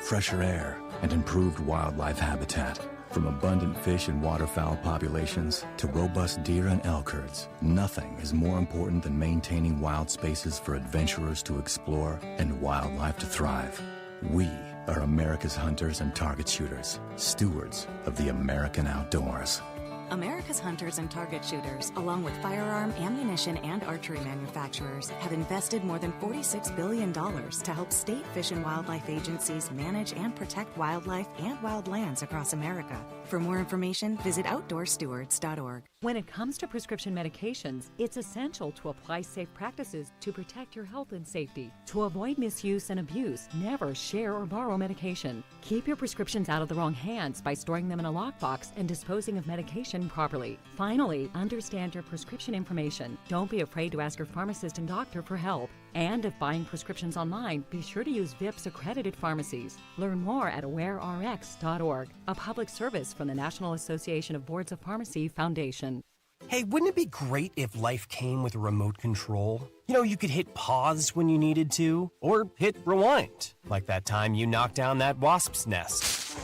fresher air, and improved wildlife habitat. From abundant fish and waterfowl populations to robust deer and elk herds, nothing is more important than maintaining wild spaces for adventurers to explore and wildlife to thrive. We are America's hunters and target shooters, stewards of the American outdoors. America's hunters and target shooters, along with firearm, ammunition, and archery manufacturers, have invested more than $46 billion to help state fish and wildlife agencies manage and protect wildlife and wildlands across America. For more information, visit outdoorstewards.org. When it comes to prescription medications, it's essential to apply safe practices to protect your health and safety. To avoid misuse and abuse, never share or borrow medication. Keep your prescriptions out of the wrong hands by storing them in a lockbox and disposing of medication properly. Finally, understand your prescription information. Don't be afraid to ask your pharmacist and doctor for help. And if buying prescriptions online, be sure to use VIPS accredited pharmacies. Learn more at awarerx.org, a public service from the National Association of Boards of Pharmacy Foundation. Hey, wouldn't it be great if life came with a remote control? You know, you could hit pause when you needed to, or hit rewind, like that time you knocked down that wasp's nest.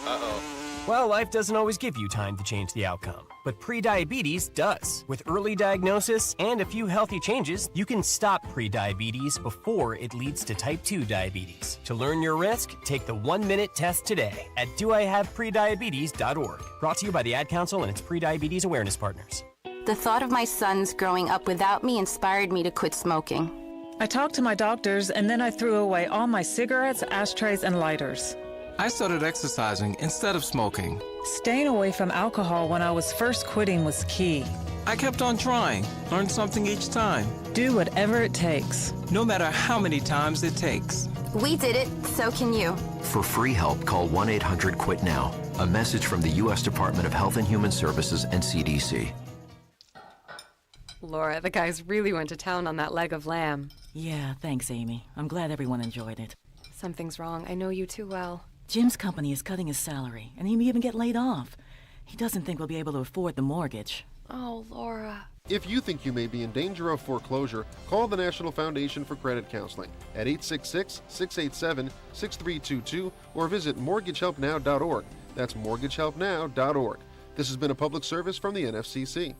Uh-oh. Well, life doesn't always give you time to change the outcome, but prediabetes does. With early diagnosis and a few healthy changes, you can stop prediabetes before it leads to type 2 diabetes. To learn your risk, take the 1-minute test today at doihaveprediabetes.org. Brought to you by the Ad Council and its prediabetes awareness partners. The thought of my sons growing up without me inspired me to quit smoking. I talked to my doctors, and then I threw away all my cigarettes, ashtrays, and lighters. I started exercising instead of smoking. Staying away from alcohol when I was first quitting was key. I kept on trying, learned something each time. Do whatever it takes. No matter how many times it takes. We did it, so can you. For free help, call 1-800-QUIT-NOW. A message from the U.S. Department of Health and Human Services and CDC. Laura, the guys really went to town on that leg of lamb. Yeah, thanks, Amy. I'm glad everyone enjoyed it. Something's wrong. I know you too well. Jim's company is cutting his salary, and he may even get laid off. He doesn't think we'll be able to afford the mortgage. Oh, Laura. If you think you may be in danger of foreclosure, call the National Foundation for Credit Counseling at 866-687-6322 or visit mortgagehelpnow.org. That's mortgagehelpnow.org. This has been a public service from the NFCC.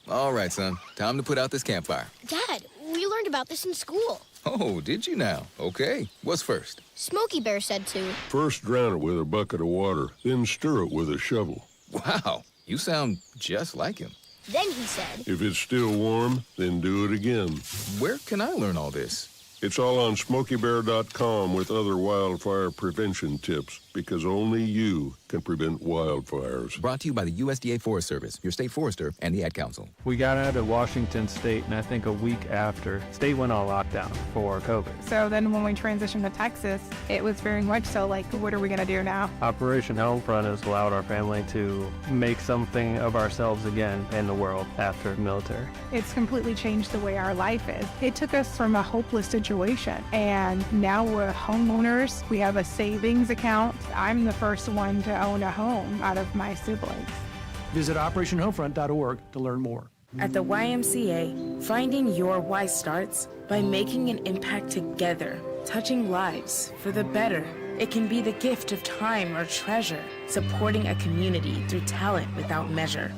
All right, son. Time to put out this campfire. Dad, we learned about this in school. Oh, did you now? Okay. What's first? Smokey Bear said to. First drown it with a bucket of water, then stir it with a shovel. Wow, you sound just like him. Then he said. If it's still warm, then do it again. Where can I learn all this? It's all on SmokeyBear.com with other wildfire prevention tips, because only you can prevent wildfires. Brought to you by the USDA Forest Service, your state forester, and the Ad Council. We got out of Washington State, and I think a week after, state went on lockdown for COVID. So then when we transitioned to Texas, it was very much so like, what are we going to do now? Operation Homefront has allowed our family to make something of ourselves again in the world after the military. It's completely changed the way our life is. It took us from a hopeless situation, and now we're homeowners. We have a savings account. I'm the first one to own a home out of my siblings. Visit OperationHomefront.org to learn more. At the YMCA, finding your why starts by making an impact together, touching lives for the better. It can be the gift of time or treasure, supporting a community through talent without measure.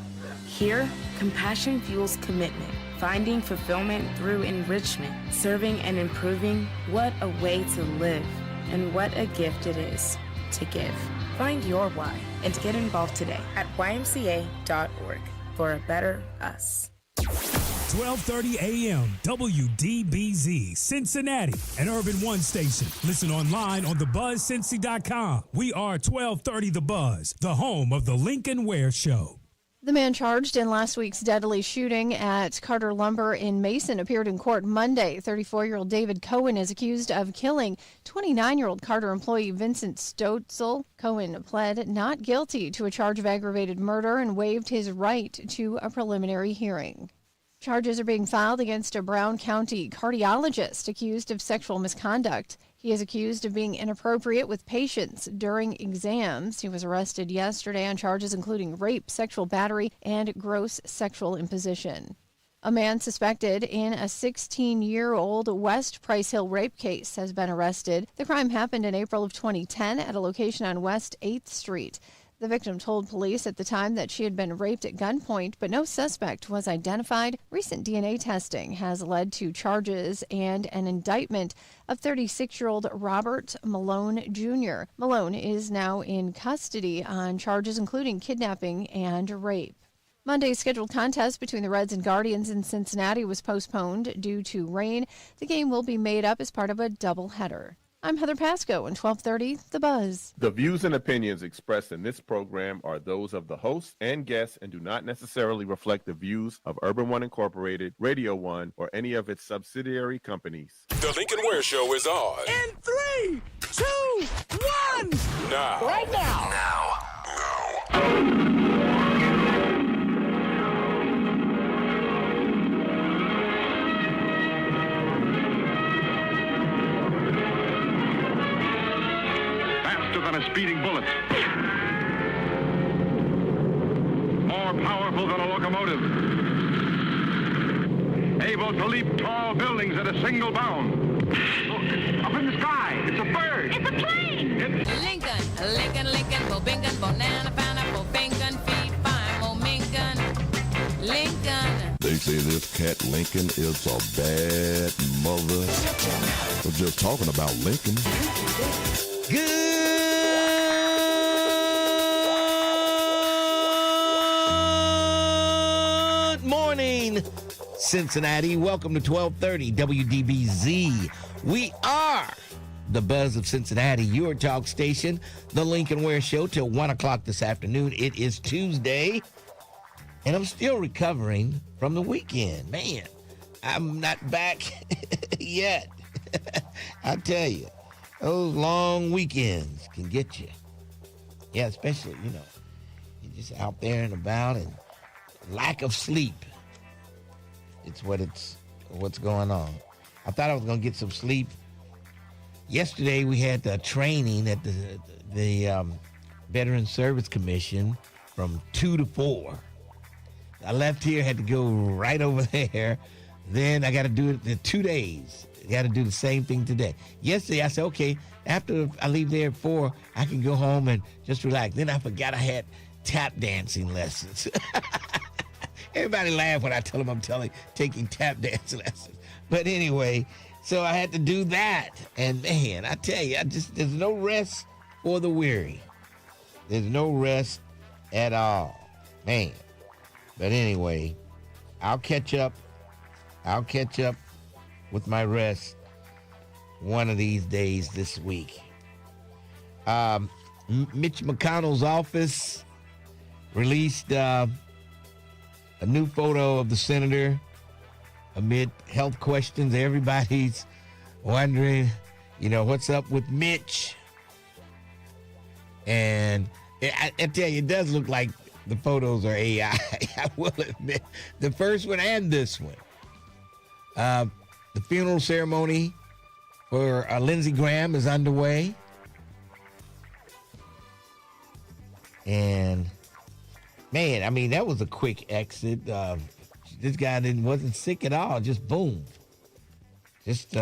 Here, compassion fuels commitment, finding fulfillment through enrichment, serving and improving. What a way to live, and what a gift it is to give. Find your why and get involved today at ymca.org for a better us. 1230 AM, WDBZ, Cincinnati, an Urban One station. Listen online on thebuzzcincy.com. We are 1230 The Buzz, the home of the Lincoln Ware Show. The man charged in last week's deadly shooting at Carter Lumber in Mason appeared in court Monday. 34-year-old David Cohen is accused of killing 29-year-old Carter employee Vincent Stotzel. Cohen pled not guilty to a charge of aggravated murder and waived his right to a preliminary hearing. Charges are being filed against a Brown County cardiologist accused of sexual misconduct. He is accused of being inappropriate with patients during exams. He was arrested yesterday on charges including rape, sexual battery, and gross sexual imposition. A man suspected in a 16-year-old West Price Hill rape case has been arrested. The crime happened in April of 2010 at a location on West 8th Street. The victim told police at the time that she had been raped at gunpoint, but no suspect was identified. Recent DNA testing has led to charges and an indictment of 36-year-old Robert Malone Jr. Malone is now in custody on charges including kidnapping and rape. Monday's scheduled contest between the Reds and Guardians in Cincinnati was postponed due to rain. The game will be made up as part of a doubleheader. I'm Heather Pasco, and 1230 The Buzz. The views and opinions expressed in this program are those of the host and guests and do not necessarily reflect the views of Urban One Incorporated, Radio One, or any of its subsidiary companies. The Lincoln Ware Show is on. In 3, 2, 1. Now. Right now. Than a speeding bullet. More powerful than a locomotive. Able to leap tall buildings at a single bound. Look, up in the sky, it's a bird. It's a plane. Lincoln, Bobingan, Bonana, Pineapple, Bingan, Feed, Fine, Momingan, Lincoln. They say this cat Lincoln is a bad mother. We're just talking about Lincoln. Good morning, Cincinnati. Welcome to 1230 WDBZ. We are the Buzz of Cincinnati, your talk station, the Lincoln Ware Show, till 1 o'clock this afternoon. It is Tuesday, and I'm still recovering from the weekend. Man, I'm not back yet. I tell you, those long weekends can get you. Yeah, especially, you're just out there and about, and lack of sleep. It's what's going on. I thought I was going to get some sleep. Yesterday we had the training at the Veteran Service Commission from 2 to 4. I left here, had to go right over there. Then I got to do it in 2 days. I got to do the same thing today. Yesterday I said, okay, after I leave there at 4, I can go home and just relax. Then I forgot I had tap dancing lessons. Everybody laugh when I tell them I'm taking tap dance lessons. But anyway, so I had to do that. And man, I tell you, there's no rest for the weary. There's no rest at all. Man. But anyway, I'll catch up with my rest one of these days this week. Mitch McConnell's office released a new photo of the senator amid health questions. Everybody's wondering, what's up with Mitch. And I tell you, it does look like the photos are AI. I will admit, the first one and this one. The funeral ceremony for Lindsey Graham is underway. And man, I mean, that was a quick exit. This guy wasn't sick at all. Just boom. Just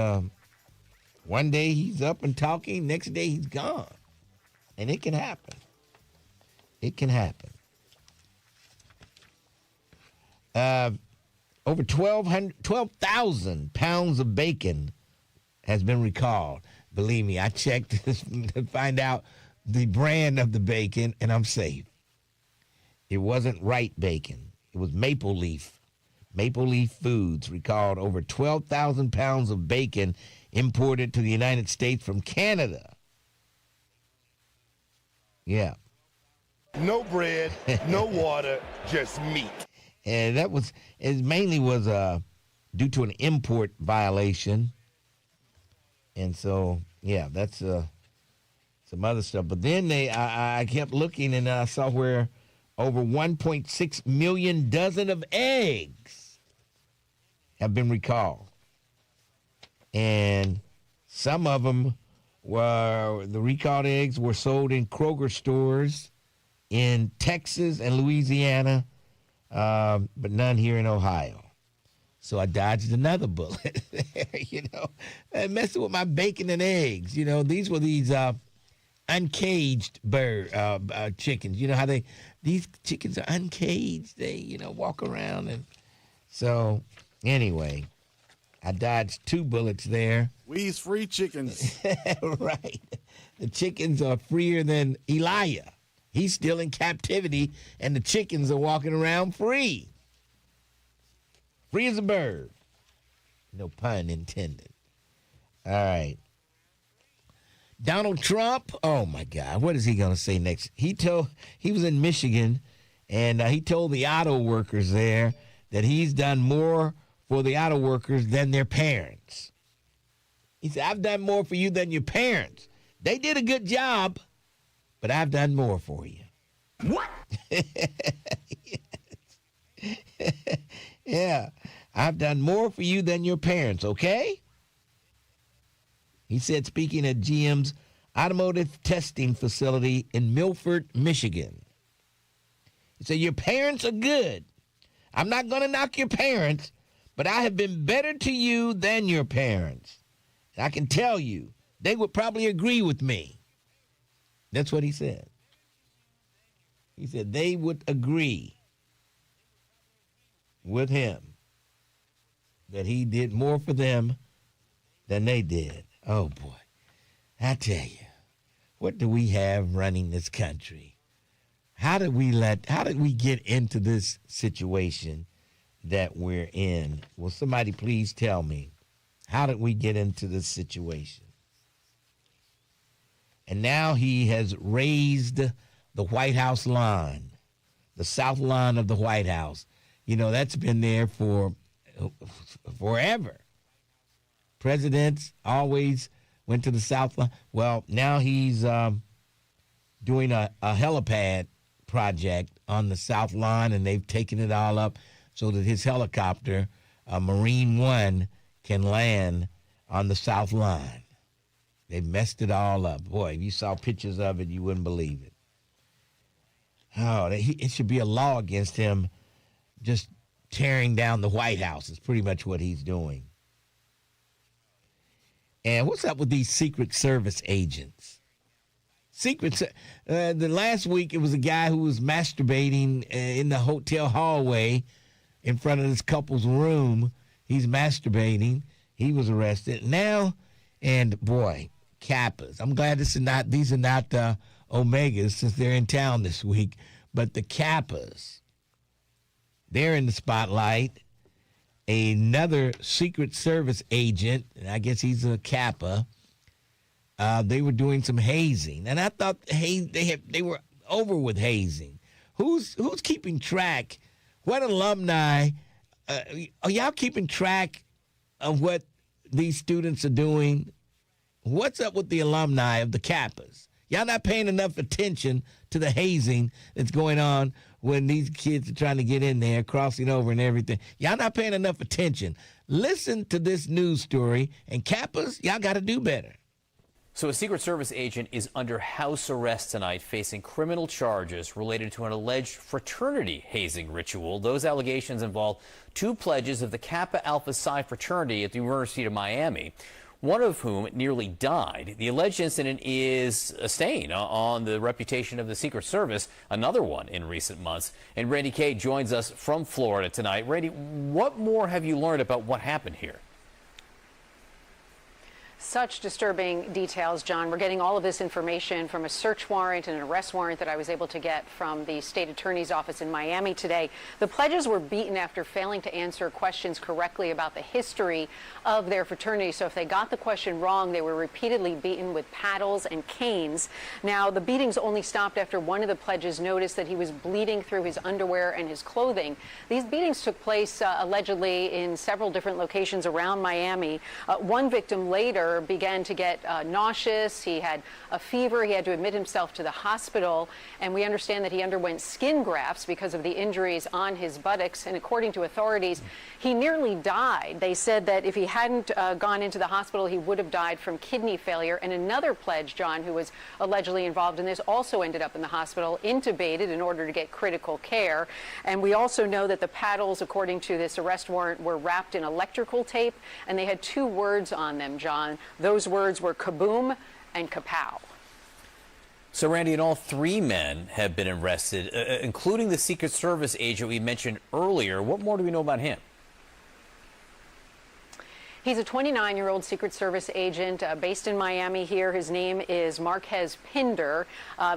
one day he's up and talking, next day he's gone. And it can happen. It can happen. Over 12,000 pounds of bacon has been recalled. Believe me, I checked to find out the brand of the bacon, and I'm safe. It wasn't Wright bacon. It was Maple Leaf. Maple Leaf Foods recalled over 12,000 pounds of bacon imported to the United States from Canada. Yeah. No bread, no water, just meat. And it mainly was due to an import violation. And so, yeah, that's some other stuff. But then I kept looking, and I saw where over 1.6 million dozen of eggs have been recalled. And some of them the recalled eggs were sold in Kroger stores in Texas and Louisiana, but none here in Ohio. So I dodged another bullet and messing with my bacon and eggs. These were uncaged chickens. You know how these chickens are uncaged. They, walk around. And so anyway, I dodged 2 bullets there. We's free chickens. Right. The chickens are freer than Elijah. He's still in captivity, and the chickens are walking around free. Free as a bird. No pun intended. All right. Donald Trump, oh my God, what is he going to say next? He was in Michigan, and he told the auto workers there that he's done more for the auto workers than their parents. He said, I've done more for you than your parents. They did a good job, but I've done more for you. What? Yeah, I've done more for you than your parents, okay? He said, speaking at GM's automotive testing facility in Milford, Michigan. He said, your parents are good. I'm not going to knock your parents, but I have been better to you than your parents. I can tell you, they would probably agree with me. That's what he said. He said they would agree with him that he did more for them than they did. Oh, boy. I tell you, what do we have running this country? How did we get into this situation that we're in? Will somebody please tell me, how did we get into this situation? And now he has raised the White House lawn, the south lawn of the White House. That's been there for forever. Presidents always went to the south lawn. Well, now he's doing a helipad project on the south lawn, and they've taken it all up so that his helicopter, Marine One, can land on the south lawn. They messed it all up. Boy, if you saw pictures of it, you wouldn't believe it. Oh, it should be a law against him just tearing down the White House is pretty much what he's doing. And what's up with these Secret Service agents? The last week, it was a guy who was masturbating in the hotel hallway in front of this couple's room. He's masturbating. He was arrested. Now, and boy, Kappas. I'm glad these are not Omegas since they're in town this week, but the Kappas, they're in the spotlight. Another Secret Service agent, and I guess he's a Kappa, they were doing some hazing, and I thought they were over with hazing. Who's keeping track? What alumni are y'all keeping track of what these students are doing? What's up with the alumni of the Kappas? Y'all not paying enough attention to the hazing that's going on when these kids are trying to get in there, crossing over and everything. Y'all not paying enough attention. Listen to this news story, and Kappas, y'all got to do better. So a Secret Service agent is under house arrest tonight, facing criminal charges related to an alleged fraternity hazing ritual. Those allegations involve 2 pledges of the Kappa Alpha Psi fraternity at the University of Miami, one of whom nearly died. The alleged incident is a stain on the reputation of the Secret Service, another one in recent months. And Randy Kay joins us from Florida tonight. Randy, what more have you learned about what happened here? Such disturbing details, John. We're getting all of this information from a search warrant and an arrest warrant that I was able to get from the state attorney's office in Miami today. The pledges were beaten after failing to answer questions correctly about the history of their fraternity. So if they got the question wrong, they were repeatedly beaten with paddles and canes. Now, the beatings only stopped after one of the pledges noticed that he was bleeding through his underwear and his clothing. These beatings took place allegedly in several different locations around Miami. One victim later Pinder began to get nauseous. He had a fever. He had to admit himself to the hospital. And we understand that he underwent skin grafts because of the injuries on his buttocks. And according to authorities, he nearly died. They said that if he hadn't gone into the hospital, he would have died from kidney failure. And another pledge, John, who was allegedly involved in this, also ended up in the hospital, intubated in order to get critical care. And we also know that the paddles, according to this arrest warrant, were wrapped in electrical tape, and they had 2 words on them, John. Those words were kaboom and kapow. So, Randy, and all 3 men have been arrested, including the Secret Service agent we mentioned earlier. What more do we know about him? He's a 29-year-old Secret Service agent based in Miami here. His name is Marquez Pinder.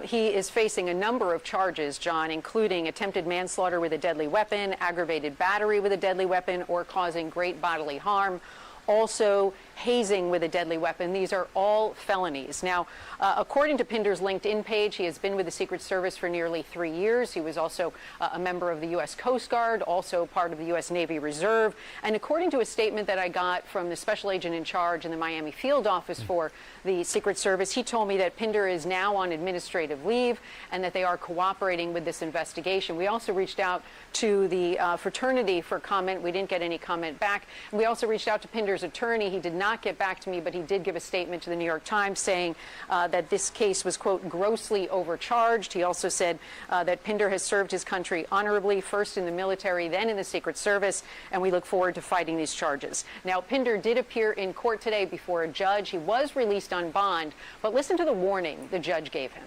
He is facing a number of charges, John, including attempted manslaughter with a deadly weapon, aggravated battery with a deadly weapon, or causing great bodily harm. Also, hazing with a deadly weapon. These are all felonies. Now, according to Pinder's LinkedIn page, he has been with the Secret Service for nearly 3 years. He was also a member of the U.S. Coast Guard, also part of the U.S. Navy Reserve. And according to a statement that I got from the special agent in charge in the Miami field office for the Secret Service, he told me that Pinder is now on administrative leave and that they are cooperating with this investigation. We also reached out to the fraternity for comment. We didn't get any comment back. And we also reached out to Pinder's attorney. He did not get back to me, but he did give a statement to the New York Times saying that this case was, quote, grossly overcharged. He also said that Pinder has served his country honorably, first in the military, then in the Secret Service, and we look forward to fighting these charges. Now, Pinder did appear in court today before a judge. He was released on bond, but listen to the warning the judge gave him.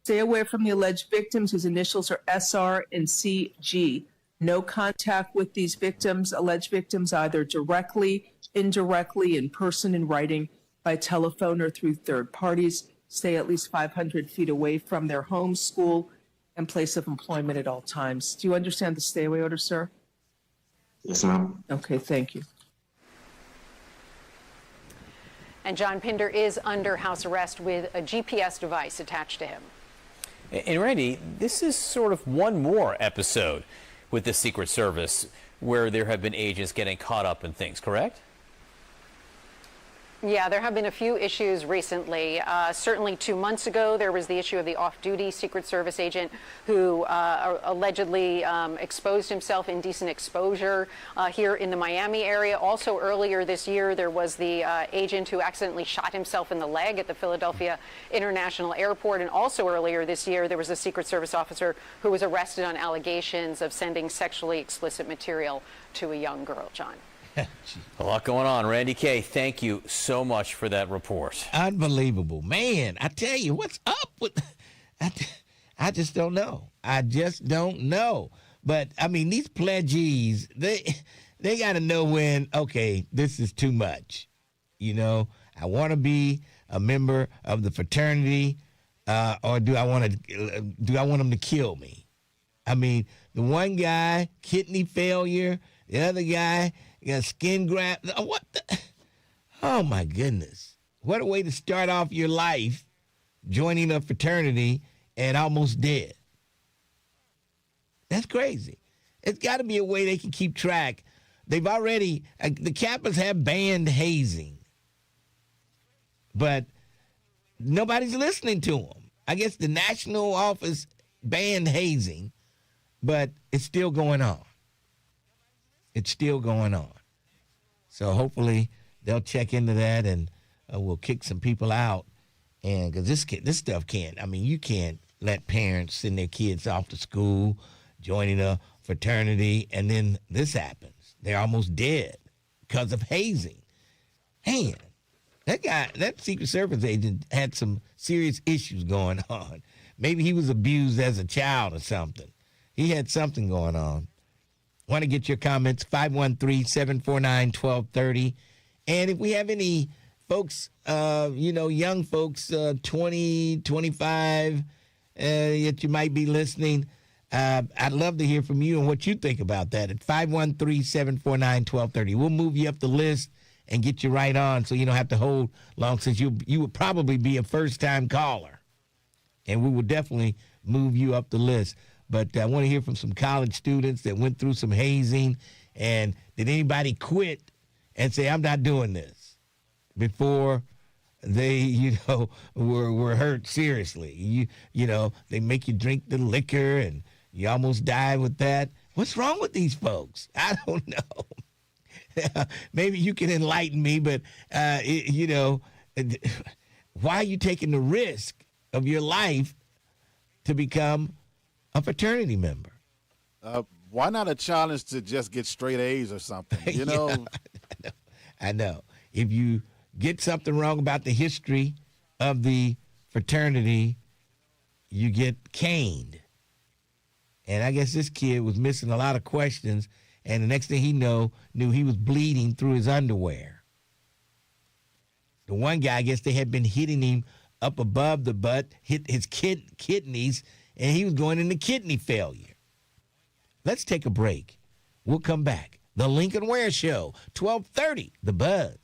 Stay away from the alleged victims whose initials are SR and CG. No contact with these victims, alleged victims, either directly, indirectly, in person, in writing, by telephone, or through third parties. Stay at least 500 feet away from their home, school, and place of employment at all times. Do you understand the stay away order, sir? Yes, ma'am. Okay, thank you. And John, Pinder is under house arrest with a GPS device attached to him. And Randy, this is sort of one more episode with the Secret Service where there have been agents getting caught up in things, correct? Yeah, there have been a few issues recently. Certainly 2 months ago, there was the issue of the off-duty Secret Service agent who allegedly exposed himself, indecent exposure, here in the Miami area. Also earlier this year, there was the agent who accidentally shot himself in the leg at the Philadelphia International Airport. And also earlier this year, there was a Secret Service officer who was arrested on allegations of sending sexually explicit material to a young girl, John. A lot going on. Randy Kay, thank you so much for that report. Unbelievable. Man, I tell you, what's up with... I just don't know. I just don't know. But, I mean, these pledgees, they got to know when, okay, this is too much. You know, I want to be a member of the fraternity, or do I want them to kill me? I mean, the one guy, kidney failure, the other guy... You got skin graft. What the? Oh, my goodness. What a way to start off your life, joining a fraternity and almost dead. That's crazy. It's got to be a way they can keep track. They've already, the Kappas have banned hazing, but nobody's listening to them. I guess the national office banned hazing, but it's still going on. It's still going on. So hopefully they'll check into that and we'll kick some people out. And because this stuff can't, I mean, you can't let parents send their kids off to school, joining a fraternity, and then this happens. They're almost dead because of hazing. Man, that Secret Service agent had some serious issues going on. Maybe he was abused as a child or something. He had something going on. Want to get your comments, 513-749-1230. And if we have any folks, young folks, 20, 25, that you might be listening, I'd love to hear from you and what you think about that at 513-749-1230. We'll move you up the list and get you right on so you don't have to hold long, since you would probably be a first-time caller. And we will definitely move you up the list. But I want to hear from some college students that went through some hazing. And did anybody quit and say, I'm not doing this? before they, were hurt seriously. They make you drink the liquor and you almost die with that. What's wrong with these folks? I don't know. Maybe you can enlighten me, but, why are you taking the risk of your life to become a fraternity member? Why not a challenge to just get straight A's or something? I know. If you get something wrong about the history of the fraternity, you get caned. And I guess this kid was missing a lot of questions, and the next thing he knew he was bleeding through his underwear. The one guy, I guess they had been hitting him up above the butt, hit his kidneys, and he was going into kidney failure. Let's take a break. We'll come back. The Lincoln Ware Show, 1230, The Buzz.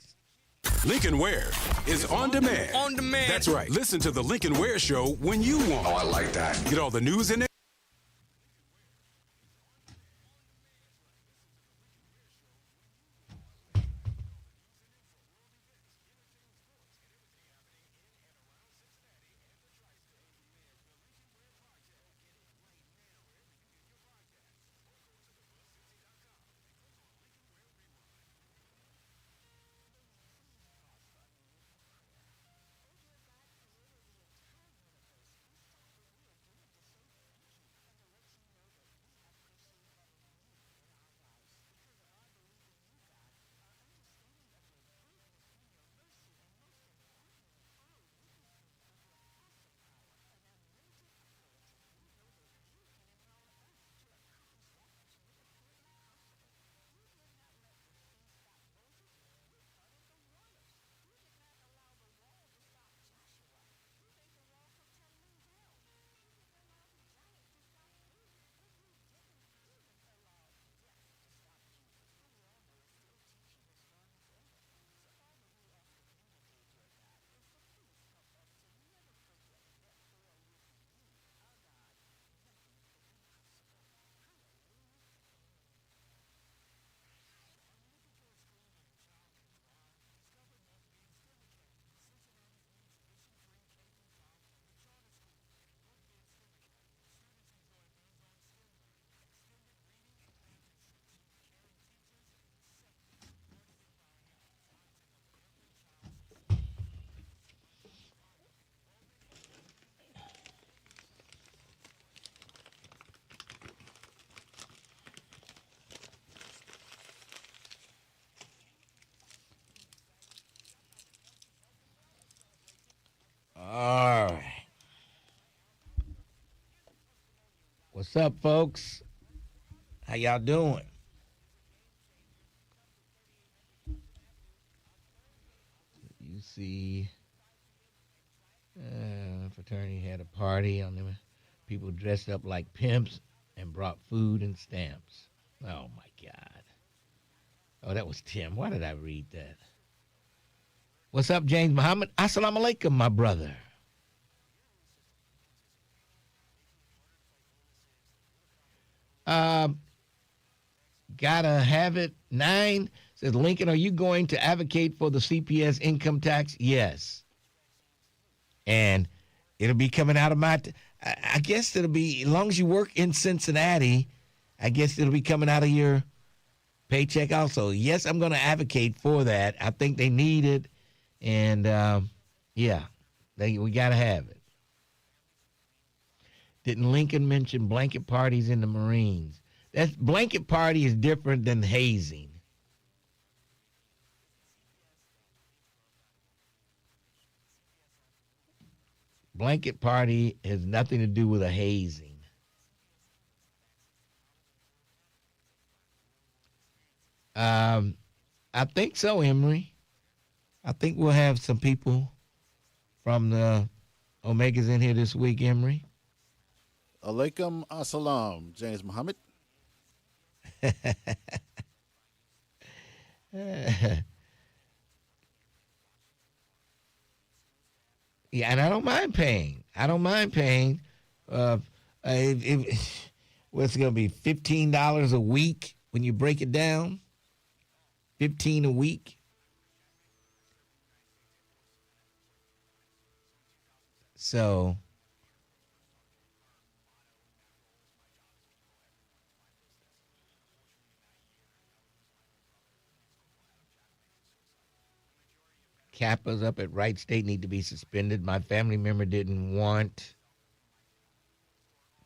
Lincoln Ware is on demand. On demand. That's right. Listen to the Lincoln Ware Show when you want. Oh, I like that. Get all the news in it. All right. What's up, folks? How y'all doing? You see, fraternity had a party on them. People dressed up like pimps and brought food and stamps. Oh, my God. Oh, that was Tim. Why did I read that? What's up, James Muhammad? Assalamu alaikum, my brother. Gotta have it. 9 says, Lincoln, are you going to advocate for the CPS income tax? Yes. And it'll be coming out of my, I guess it'll be, as long as you work in Cincinnati, I guess it'll be coming out of your paycheck also. Yes, I'm going to advocate for that. I think they need it. And, we got to have it. Didn't Lincoln mention blanket parties in the Marines? That blanket party is different than hazing. Blanket party has nothing to do with a hazing. I think so, Emery. I think we'll have some people from the Omegas in here this week, Emery. Alaikum assalam, James Muhammad. Yeah, and I don't mind paying. What's it going to be, $15 a week when you break it down? $15 a week? So Kappas up at Wright State need to be suspended. My family member didn't want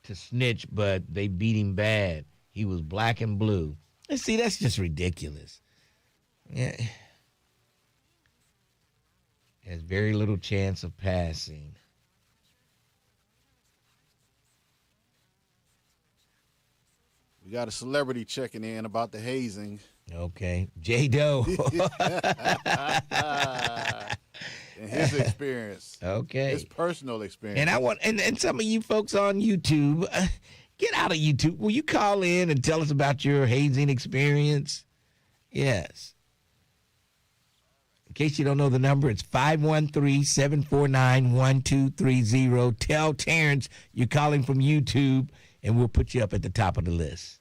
to snitch, but they beat him bad. He was black and blue. And see, that's just ridiculous. Yeah. Has very little chance of passing. We got a celebrity checking in about the hazing. Okay. J-Doe. And his experience. Okay. His personal experience. And I want and some of you folks on YouTube, get out of YouTube. Will you call in and tell us about your hazing experience? Yes. In case you don't know the number, it's 513-749-1230. Tell Terrence you're calling from YouTube, and we'll put you up at the top of the list.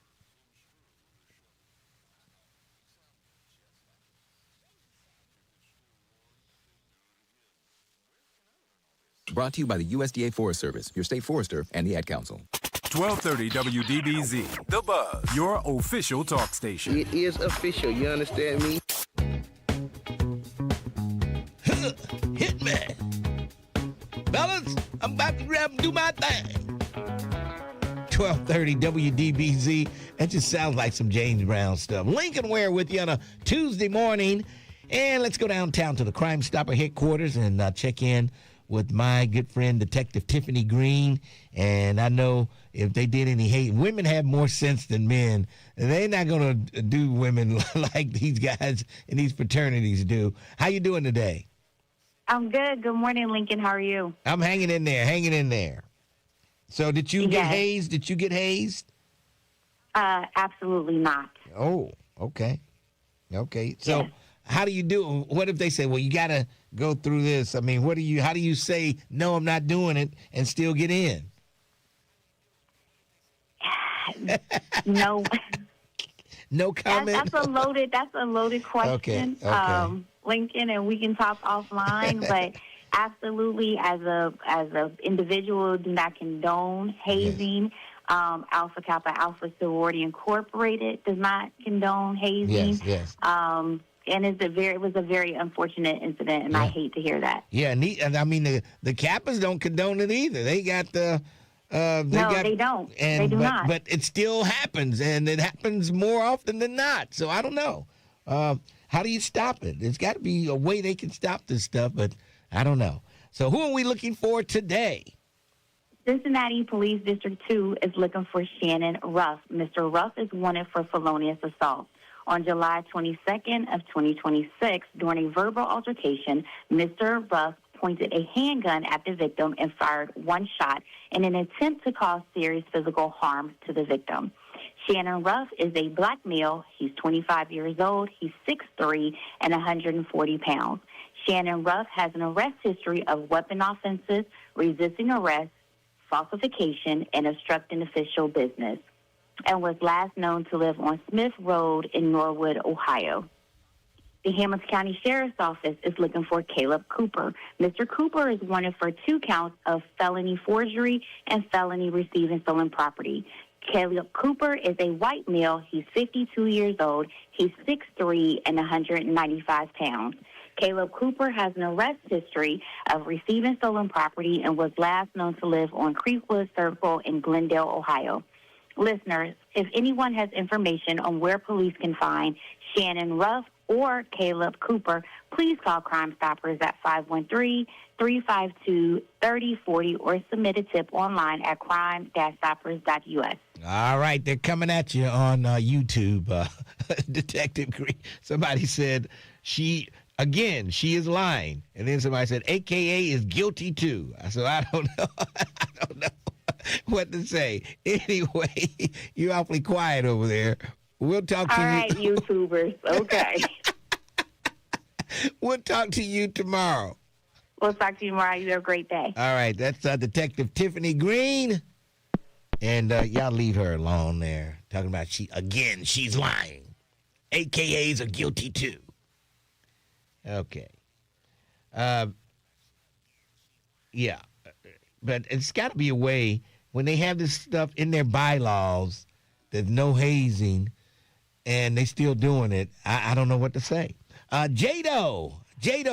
Brought to you by the USDA Forest Service, your state forester, and the Ad Council. 1230 WDBZ, The Buzz, your official talk station. It is official, you understand me? Hit me. Fellas, I'm about to grab and do my thing. 1230 WDBZ. That just sounds like some James Brown stuff. Lincoln Ware with you on a Tuesday morning. And let's go downtown to the Crime Stopper headquarters and check in with my good friend, Detective Tiffany Green. And I know if they did any hate, women have more sense than men. They're not going to do women like these guys in these fraternities do. How you doing today? I'm good. Good morning, Lincoln. How are you? I'm hanging in there. So did you get hazed? Did you get hazed? Absolutely not. Oh, okay. Okay. So how do you do? What if they say, well, you got to go through this? I mean, how do you say, no, I'm not doing it and still get in? No. No comment? That's a loaded question. Okay. Lincoln, and we can talk offline, but absolutely, as a individual, do not condone hazing. Yes. Alpha Kappa Alpha Sorority Incorporated does not condone hazing. Yes. And it was a very unfortunate incident, and I hate to hear that. Yeah, and I mean the Kappas don't condone it either. They got the. They don't. They do not. But it still happens, and it happens more often than not. So I don't know. How do you stop it? There's got to be a way they can stop this stuff, but I don't know. So who are we looking for today? Cincinnati Police District 2 is looking for Shannon Ruff. Mr. Ruff is wanted for felonious assault. On July 22nd of 2026, during a verbal altercation, Mr. Ruff pointed a handgun at the victim and fired one shot in an attempt to cause serious physical harm to the victim. Shannon Ruff is a black male. He's 25 years old. He's 6'3" and 140 pounds. Shannon Ruff has an arrest history of weapon offenses, resisting arrest, falsification, and obstructing official business, and was last known to live on Smith Road in Norwood, Ohio. The Hamilton County Sheriff's Office is looking for Caleb Cooper. Mr. Cooper is wanted for 2 counts of felony forgery and felony receiving stolen property. Caleb Cooper is a white male. He's 52 years old. He's 6'3" and 195 pounds. Caleb Cooper has an arrest history of receiving stolen property and was last known to live on Creekwood Circle in Glendale, Ohio. Listeners, if anyone has information on where police can find Shannon Ruff or Caleb Cooper, please call Crime Stoppers at 513-352-3040 or submit a tip online at crime-stoppers.us. All right, they're coming at you on YouTube. Detective Green. Somebody said she is lying. And then somebody said, AKA is guilty too. So I don't know. I don't know what to say. Anyway, you're awfully quiet over there. We'll talk to you. All right, YouTubers. Okay. We'll talk to you tomorrow. We'll talk to you tomorrow. You have a great day. All right, that's Detective Tiffany Green. And y'all leave her alone there. Talking about she's lying. AKAs are guilty too. Okay. Yeah. but it's got to be a way when they have this stuff in their bylaws. There's no hazing, and they still doing it. I don't know what to say. Jado,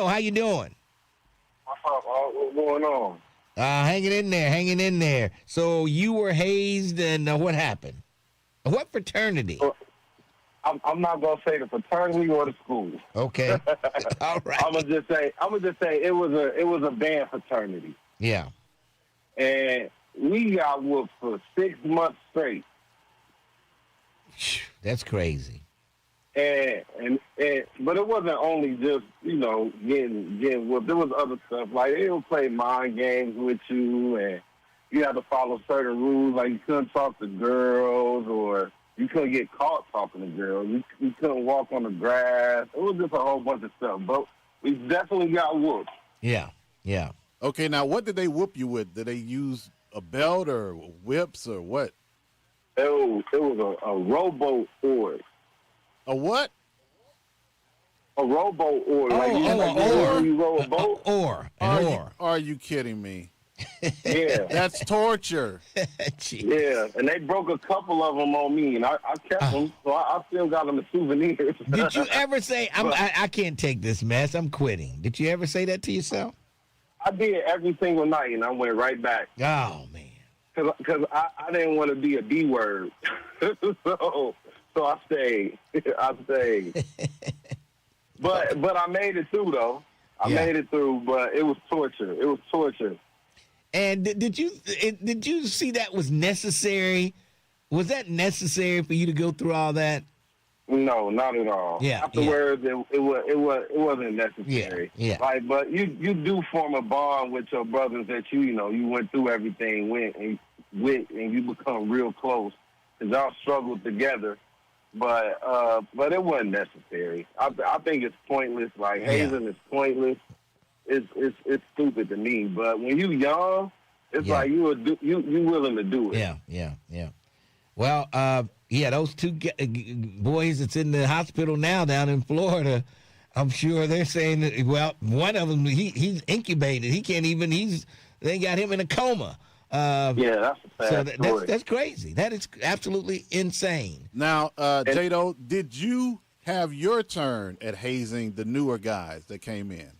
how you doing? What's up? What's going on? Hanging in there. So you were hazed, and what happened? What fraternity? I'm not gonna say the fraternity or the school. Okay. All right. I'm gonna just say it was a band fraternity. Yeah. And we got whooped for 6 months straight. That's crazy. And but it wasn't only just, getting whooped. There was other stuff. Like they would play mind games with you, and you had to follow certain rules. Like you couldn't talk to girls, or you couldn't get caught talking to girls. You couldn't walk on the grass. It was just a whole bunch of stuff. But we definitely got whooped. Yeah. Okay, now what did they whoop you with? Did they use a belt or whips or what? It was a rowboat oar. A what? A rowboat oar. You row a boat? Oar. Are you kidding me? Yeah. That's torture. Yeah, and they broke a couple of them on me, and I kept them, so I still got them as souvenirs. Did you ever say, I can't take this mess, I'm quitting? Did you ever say that to yourself? I did every single night, and I went right back. Oh, man. Because I didn't want to be a D word. so I stayed. But I made it through, though. I made it through, but it was torture. And did you see that was necessary? Was that necessary for you to go through all that? No, not at all. Yeah. Afterwards, it wasn't necessary. Yeah. Like, but you do form a bond with your brothers that you went through everything and you become real close because y'all struggled together. But it wasn't necessary. I think it's pointless. Like hazing is pointless. It's stupid to me. But when you young, it's like you willing to do it. Yeah. Well, those two boys that's in the hospital now down in Florida, I'm sure they're saying that, well, one of them he's incubated. He can't even. They got him in a coma. That's a sad story. That's crazy. That is absolutely insane. Now, Jado, did you have your turn at hazing the newer guys that came in?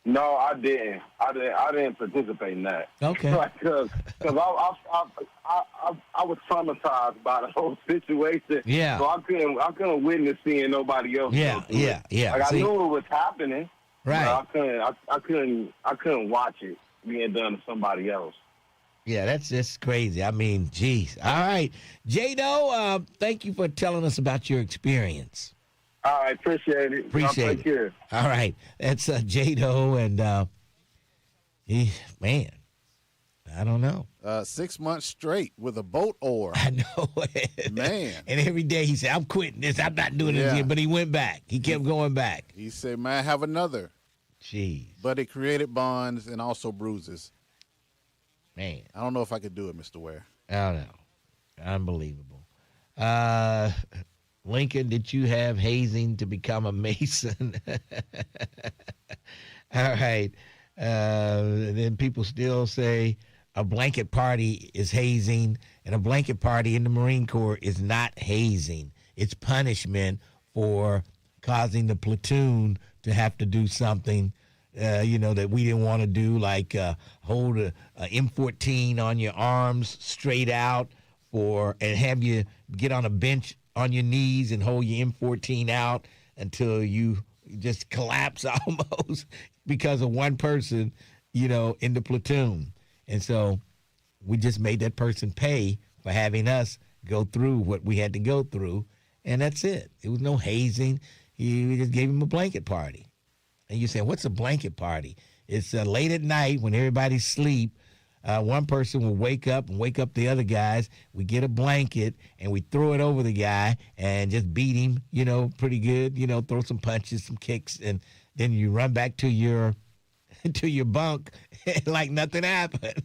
No, I didn't. I didn't participate in that. Okay. Because I was traumatized by the whole situation. Yeah. So I couldn't witness seeing nobody else. Yeah. Like I knew it was happening. Right. But I couldn't watch it being done to somebody else. Yeah, that's just crazy. I mean, geez. All right, Jado, thank you for telling us about your experience. All right, appreciate it. Appreciate it. All right, that's Jado, and man, I don't know. 6 months straight with a boat oar. I know, man. And every day he said, "I'm quitting this. I'm not doing it again." But he went back. He kept going back. He said, "Man, I have another." Jeez. But it created bonds and also bruises. Man, I don't know if I could do it, Mr. Ware. I don't know. Unbelievable. Lincoln, did you have hazing to become a Mason? All right. Then people still say a blanket party is hazing, and a blanket party in the Marine Corps is not hazing. It's punishment for causing the platoon to have to do something, that we didn't want to do, like hold a M14 on your arms straight out and have you get on a bench on your knees and hold your M14 out until you just collapse almost because of one person, in the platoon. And so we just made that person pay for having us go through what we had to go through, and that's it. It was no hazing. We just gave him a blanket party. And you say, what's a blanket party? It's late at night when everybody's asleep. One person will wake up the other guys. We get a blanket and we throw it over the guy and just beat him, pretty good, throw some punches, some kicks, and then you run back to your bunk like nothing happened.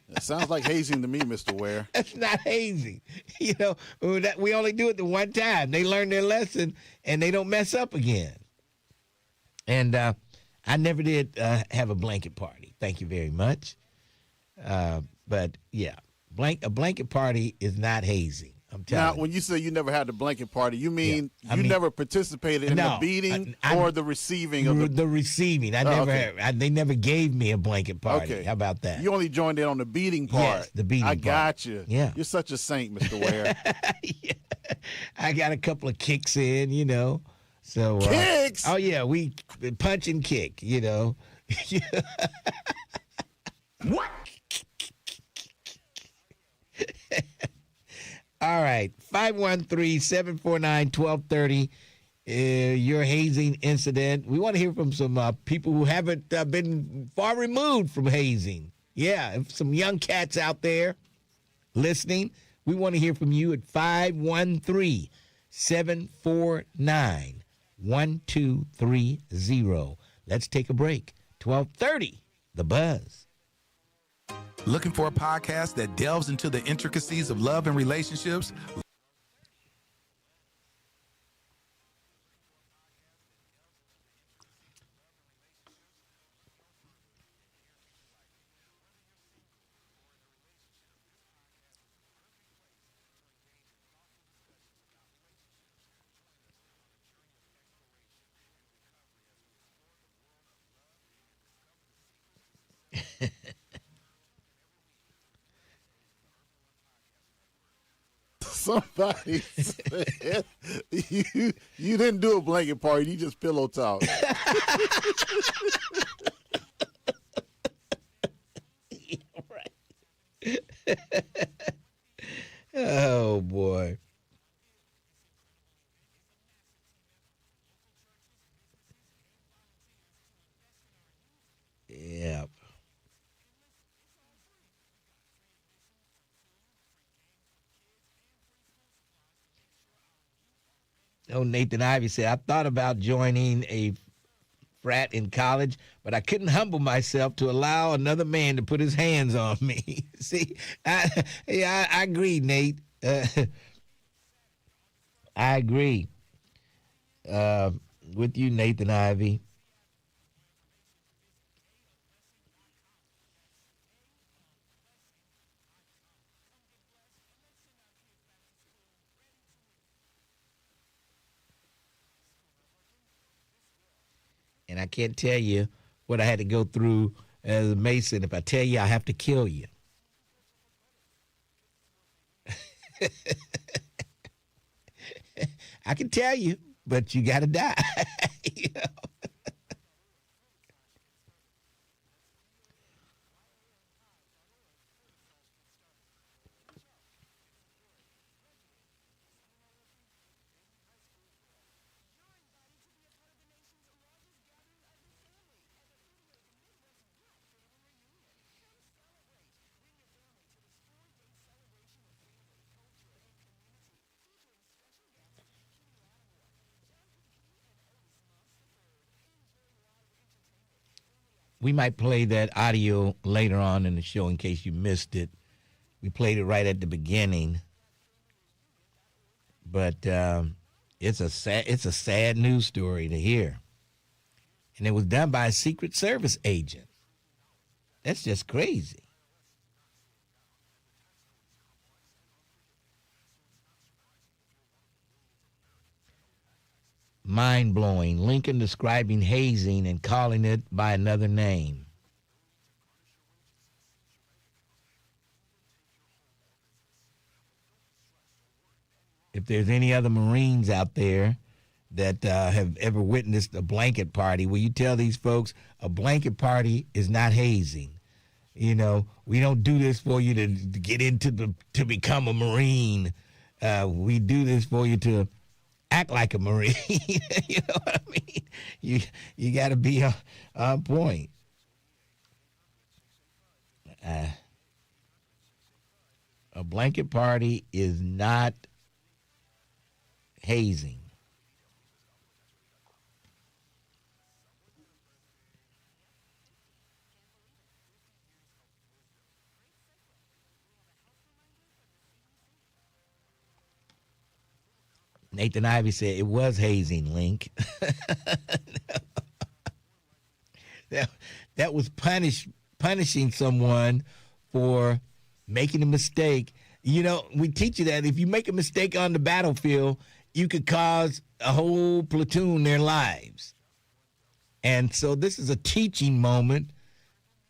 It sounds like hazing to me, Mr. Ware. That's not hazing. We only do it the one time. They learn their lesson and they don't mess up again. And I never did have a blanket party. Thank you very much. But yeah, a blanket party is not hazing. I'm telling Now, you. when you say you never had the blanket party, you mean you never participated in the beating or the receiving of the receiving. I never had, they never gave me a blanket party. How about that? You only joined in on the beating part. Yes, the beating part. I got you. Yeah. You're such a saint, Mr. Ware. I got a couple of kicks in, you know. So kicks? Oh yeah, we punch and kick, you know. What? All right, 513-749-1230. Your hazing incident. We want to hear from some people who haven't been far removed from hazing. Yeah, if some young cats out there listening, we want to hear from you at 513-749-1230. Let's take a break. 1230, The Buzz. Looking for a podcast that delves into the intricacies of love and relationships? Somebody said you didn't do a blanket party, you just pillow talk. Oh boy. Yep. Oh, Nathan Ivey said, I thought about joining a frat in college, but I couldn't humble myself to allow another man to put his hands on me. See, I agree, Nate. I agree with you, Nathan Ivey. And I can't tell you what I had to go through as a Mason. If I tell you, I have to kill you. I can tell you, but you got to die. You know? We might play that audio later on in the show in case you missed it. We played it right at the beginning. But it's a sad news story to hear. And it was done by a Secret Service agent. That's just crazy. Mind-blowing. Lincoln describing hazing and calling it by another name. If there's any other Marines out there that have ever witnessed a blanket party, will you tell these folks a blanket party is not hazing? You know, we don't do this for you to get to become a Marine. We do this for you to act like a Marine. You know what I mean? You got to be on point. A blanket party is not hazing. Nathan Ivey said it was hazing, Link. that was punishing someone for making a mistake. You know, we teach you that if you make a mistake on the battlefield, you could cause a whole platoon their lives. And so this is a teaching moment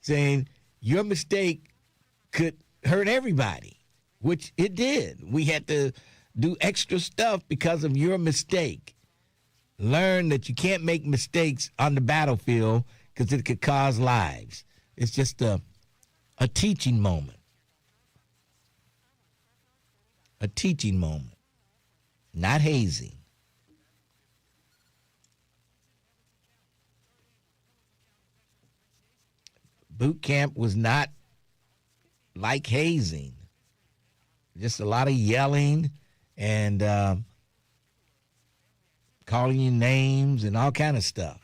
saying your mistake could hurt everybody, which it did. We had to do extra stuff because of your mistake. Learn that you can't make mistakes on the battlefield because it could cause lives. It's just a teaching moment. A teaching moment, not hazing. Boot camp was not like hazing. Just a lot of yelling and calling you names and all kind of stuff.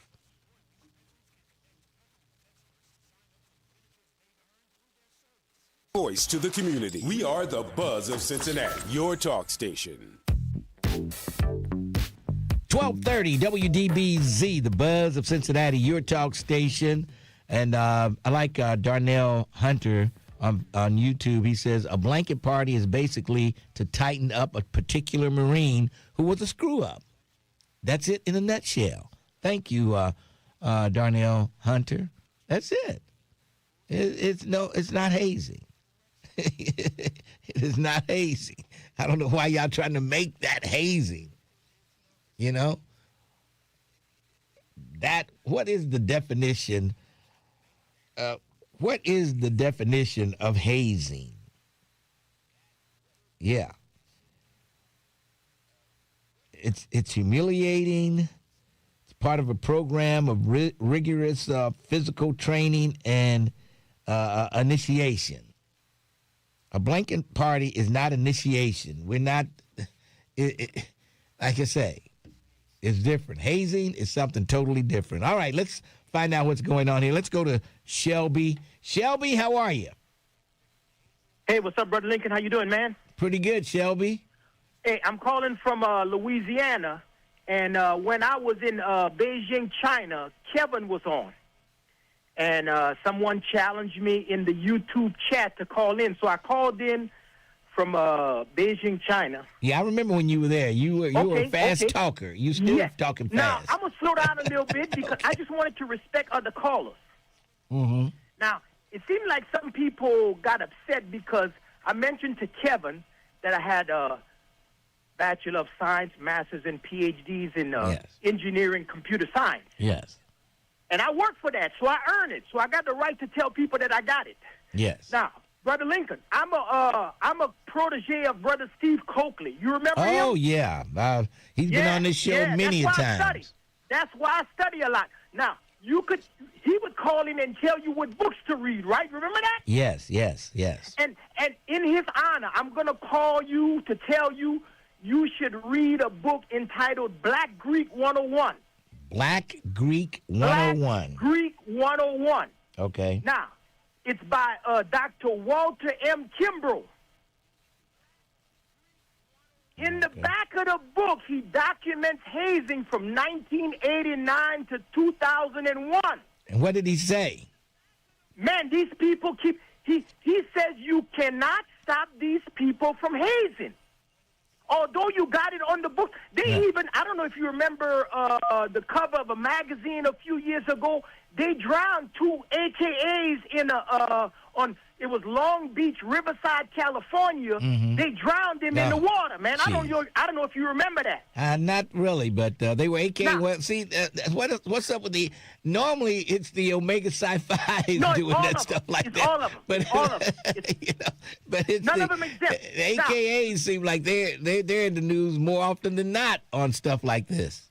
Voice to the community. We are the Buzz of Cincinnati, your talk station. 1230 WDBZ, the Buzz of Cincinnati, your talk station. And I like Darnell Hunter on YouTube. He says, a blanket party is basically to tighten up a particular Marine who was a screw-up. That's it in a nutshell. Thank you, Darnell Hunter. That's it. It's not hazing. It is not hazing. I don't know why y'all trying to make that hazing. You know? What is the definition? What is the definition of hazing? Yeah. It's humiliating. It's part of a program of rigorous physical training and initiation. A blanket party is not initiation. We're not, like I say, it's different. Hazing is something totally different. All right, let's find out what's going on here. Let's go to Shelby. Shelby, how are you? Hey, what's up, Brother Lincoln? How you doing, man? Pretty good, Shelby. Hey, I'm calling from Louisiana, and when I was in Beijing, China, Kevin was on. And someone challenged me in the YouTube chat to call in. So I called in from Beijing, China. Yeah, I remember when you were there. You were a fast talker. You still talking fast. Now, I'm going to slow down a little bit because I just wanted to respect other callers. Mm-hmm. Now, it seemed like some people got upset because I mentioned to Kevin that I had a Bachelor of Science, Masters, and PhDs in engineering, computer science. Yes. And I work for that, so I earn it. So I got the right to tell people that I got it. Yes. Now, Brother Lincoln, I'm a protege of Brother Steve Coakley. You remember him? Oh, yeah. He's been on this show many that's why times. I study. That's why I study a lot. Now, he would call in and tell you what books to read, right? Remember that? Yes. And in his honor, I'm going to call you to tell you you should read a book entitled Black Greek 101. Black Greek 101. Black Greek 101. Okay. Now, it's by Dr. Walter M. Kimbrough. In the back of the book, he documents hazing from 1989 to 2001. And what did he say? Man, these people he says you cannot stop these people from hazing. Although you got it on the book, even, I don't know if you remember the cover of a magazine a few years ago, they drowned 2 AKAs it was Long Beach, Riverside, California. Mm-hmm. They drowned them in the water, man. I don't know if you remember that. Not really, but they were AK. Now, well, see, what's up with the? Normally, it's the Omega Psi-Phi doing that stuff like that. All of them. But all of them. But it's none of them exist. The AKAs seem like they're in the news more often than not on stuff like this.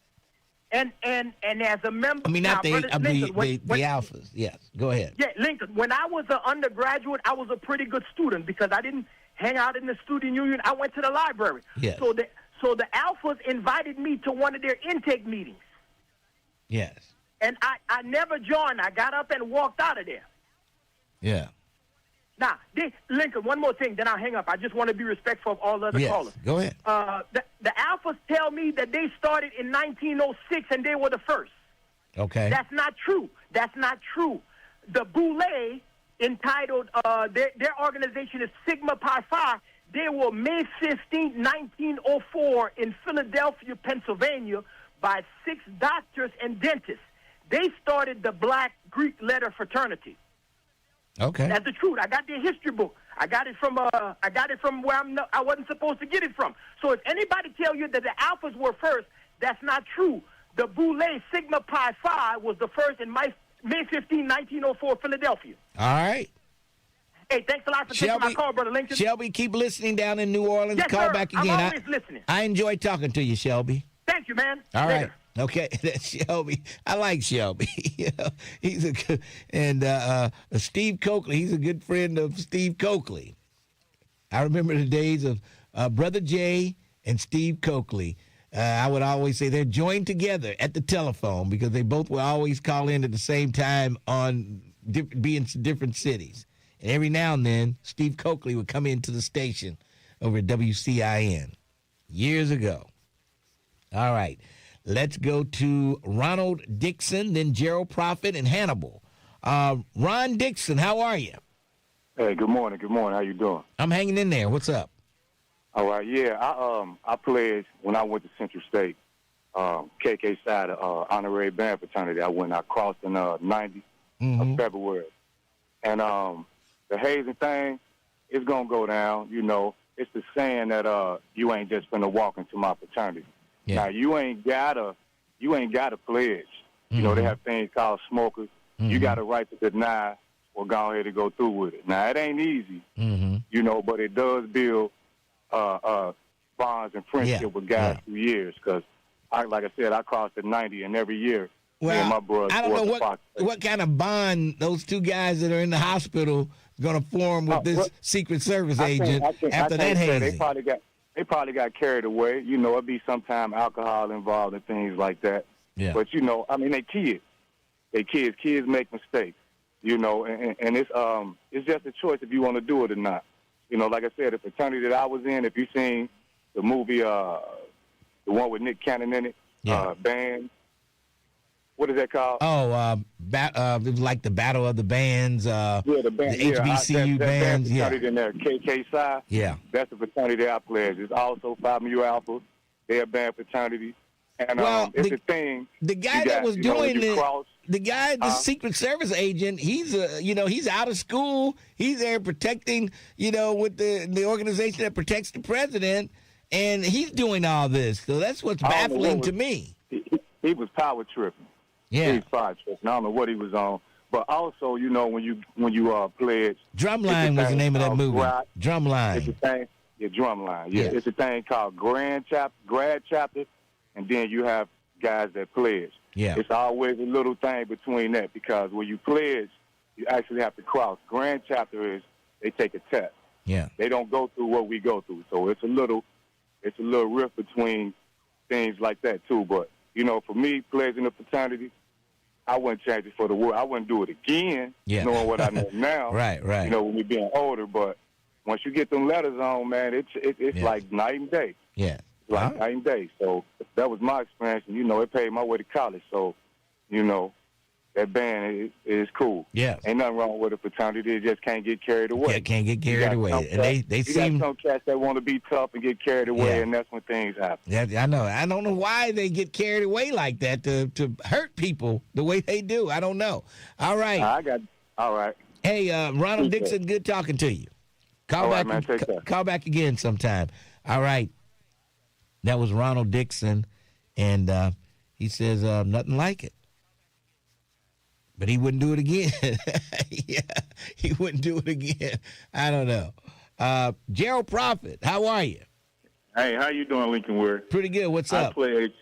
And as a member, I mean, not the alphas. Yes, go ahead. Yeah, Lincoln. When I was an undergraduate, I was a pretty good student because I didn't hang out in the student union. I went to the library. Yes. So the alphas invited me to one of their intake meetings. Yes. And I never joined. I got up and walked out of there. Yeah. Now, Lincoln, one more thing, then I'll hang up. I just want to be respectful of all the other callers. Go ahead. The alphas tell me that they started in 1906 and they were the first. Okay. That's not true. The Boule entitled, their organization is Sigma Pi Phi. They were May 15, 1904 in Philadelphia, Pennsylvania by 6 doctors and dentists. They started the Black Greek letter fraternity. Okay. That's the truth. I got their history book. I got it from where I wasn't supposed to get it from. So if anybody tell you that the Alphas were first, that's not true. The Boule Sigma Pi Phi was the first in May 15, 1904, Philadelphia. All right. Hey, thanks a lot for taking my call, Brother Lincoln. Shelby, keep listening down in New Orleans. Yes, Call sir. back again. I'm always listening. I enjoy talking to you, Shelby. Thank you, man. All Later. right. Okay, that's Shelby. I like Shelby. You know, he's a good, and Steve Coakley. He's a good friend of Steve Coakley. I remember the days of Brother Jay and Steve Coakley. I would always say they're joined together at the telephone because they both would always call in at the same time on being different cities. And every now and then, Steve Coakley would come into the station over at WCIN years ago. All right. Let's go to Ronald Dixon, then Gerald Prophet and Hannibal. Ron Dixon, how are you? Hey, good morning. Good morning. How you doing? I'm hanging in there. What's up? All right. Yeah, I pledged when I went to Central State, KK side honorary band fraternity. I crossed in 90 of February, and the hazing thing is gonna go down. You know, it's the saying that you ain't just gonna walk into my fraternity. Yeah. Now you ain't gotta pledge. You know, they have things called smokers. You got a right to deny or go ahead and go through with it. Now it ain't easy, you know, but it does build bonds and friendship with guys through years. Because, like I said, I crossed at 90, and every year, me and my brother. I don't know what kind of bond those two guys that are in the hospital going to form with this Secret Service agent after that hazing. They probably got carried away. You know, it'd be sometime alcohol involved and things like that. Yeah. But, you know, I mean, they kids. Kids make mistakes, you know, and it's just a choice if you want to do it or not. You know, like I said, the fraternity that I was in, if you've seen the movie, the one with Nick Cannon in it, Band, what is that called? Oh, it was like the Battle of the Bands, the HBCU bands. Yeah, in there, KK Psi. Yeah. That's the fraternity that I pledge. It's also Phi Mu Alpha. They're a band fraternity. And it's a thing. The guy that was doing it, the guy, the Secret Service agent, he's out of school. He's there protecting, with the organization that protects the president, and he's doing all this. So that's what's baffling to me. He was power tripping. Yeah. He was power tripping. I don't know what he was on. But also, when you pledge. Drumline was the name of that movie. Drumline. It's a thing. Yeah, Drumline. Yeah. It's a thing called grad chapter. And then you have guys that pledge. Yeah. It's always a little thing between that because when you pledge, you actually have to cross. Grand chapter is they take a test. Yeah. They don't go through what we go through. So it's a little rift between things like that too. But, for me, pledging the fraternity, I wouldn't change it for the world. I wouldn't do it again, knowing what I know now. Right. When we're being older. But once you get them letters on, man, it's like night and day. Yeah. Like night and day. So that was my experience. And, it paid my way to college. So, that band is cool. Yeah. Ain't nothing wrong with a fraternity. They just can't get carried away. Yeah, can't get carried away. And they seem... got some cats that want to be tough and get carried away, and that's when things happen. Yeah, I know. I don't know why they get carried away like that to hurt people the way they do. I don't know. All right. All right. Hey, Ronald Dixon, good talking to you. Call back, man, take care. Call back again sometime. All right. That was Ronald Dixon, and he says nothing like it. But he wouldn't do it again. Yeah, he wouldn't do it again. I don't know. Gerald Prophet, how are you? Hey, how you doing, Lincoln Ware? Pretty good. What's up? I pledge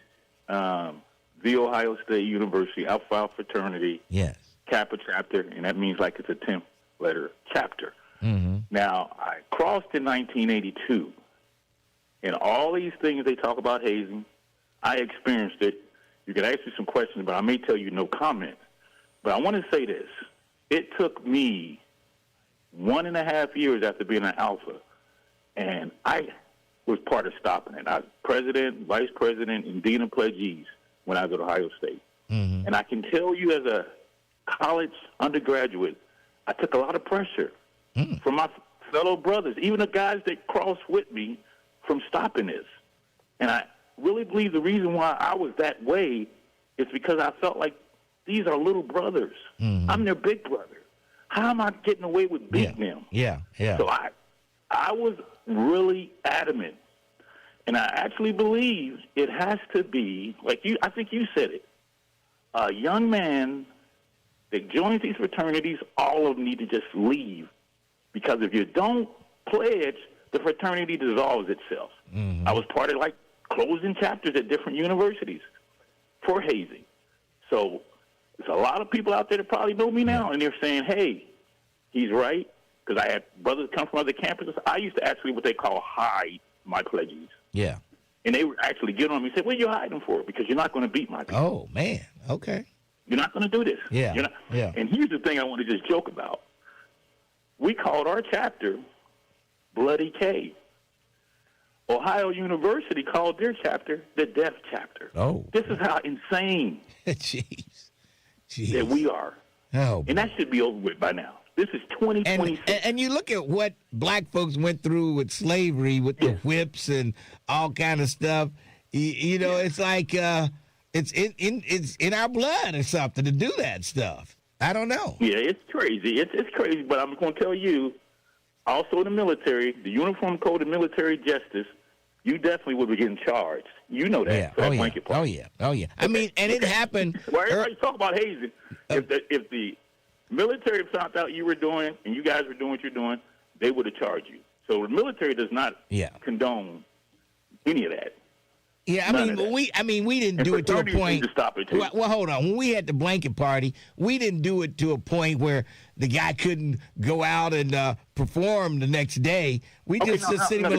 the Ohio State University Alpha Fraternity. Yes. Kappa chapter, and that means like it's a 10th letter chapter. Mm-hmm. Now, I crossed in 1982. And all these things they talk about hazing, I experienced it. You can ask me some questions, but I may tell you no comment. But I want to say this. It took me 1.5 years after being an alpha, and I was part of stopping it. I was president, vice president, and dean of pledgees when I was at Ohio State. Mm-hmm. And I can tell you as a college undergraduate, I took a lot of pressure from my fellow brothers, even the guys that crossed with me, from stopping this. And I really believe the reason why I was that way is because I felt like these are little brothers. I'm their big brother. How am I getting away with beating them? Yeah. So I was really adamant. And I actually believe it has to be, like I think you said it, a young man that joins these fraternities, all of them need to just leave. Because if you don't pledge, the fraternity dissolves itself. I was part of, closing chapters at different universities for hazing. So there's a lot of people out there that probably know me now, and they're saying, hey, he's right, because I had brothers come from other campuses. I used to actually what they call hide my pledges. Yeah. And they would actually get on me and say, what are you hiding for? Because you're not going to beat my people. Oh, man. Okay. You're not going to do this. Yeah. You're not. Yeah. And here's the thing I want to just joke about. We called our chapter Bloody K. Ohio University called their chapter the Death Chapter. Oh. This is how insane Jeez. that we are. Oh. And that should be over with by now. This is 2026. And you look at what black folks went through with slavery, with the whips and all kind of stuff. You know, it's like it's in our blood or something to do that stuff. I don't know. Yeah, it's crazy. It's crazy, but I'm going to tell you, also in the military, the Uniform Code of Military Justice, you definitely would be getting charged. You know that. Yeah. For that Oh, yeah. blanket party. Oh, yeah. I mean, and it happened. Well, everybody talk about hazing. If the military found out you were doing and you guys were doing what you're doing, they would have charged you. So the military does not condone any of that. Yeah, we didn't do it to a point. To stop it too. Well, hold on. When we had the blanket party, we didn't do it to a point where the guy couldn't go out and perform the next day. We just sent him a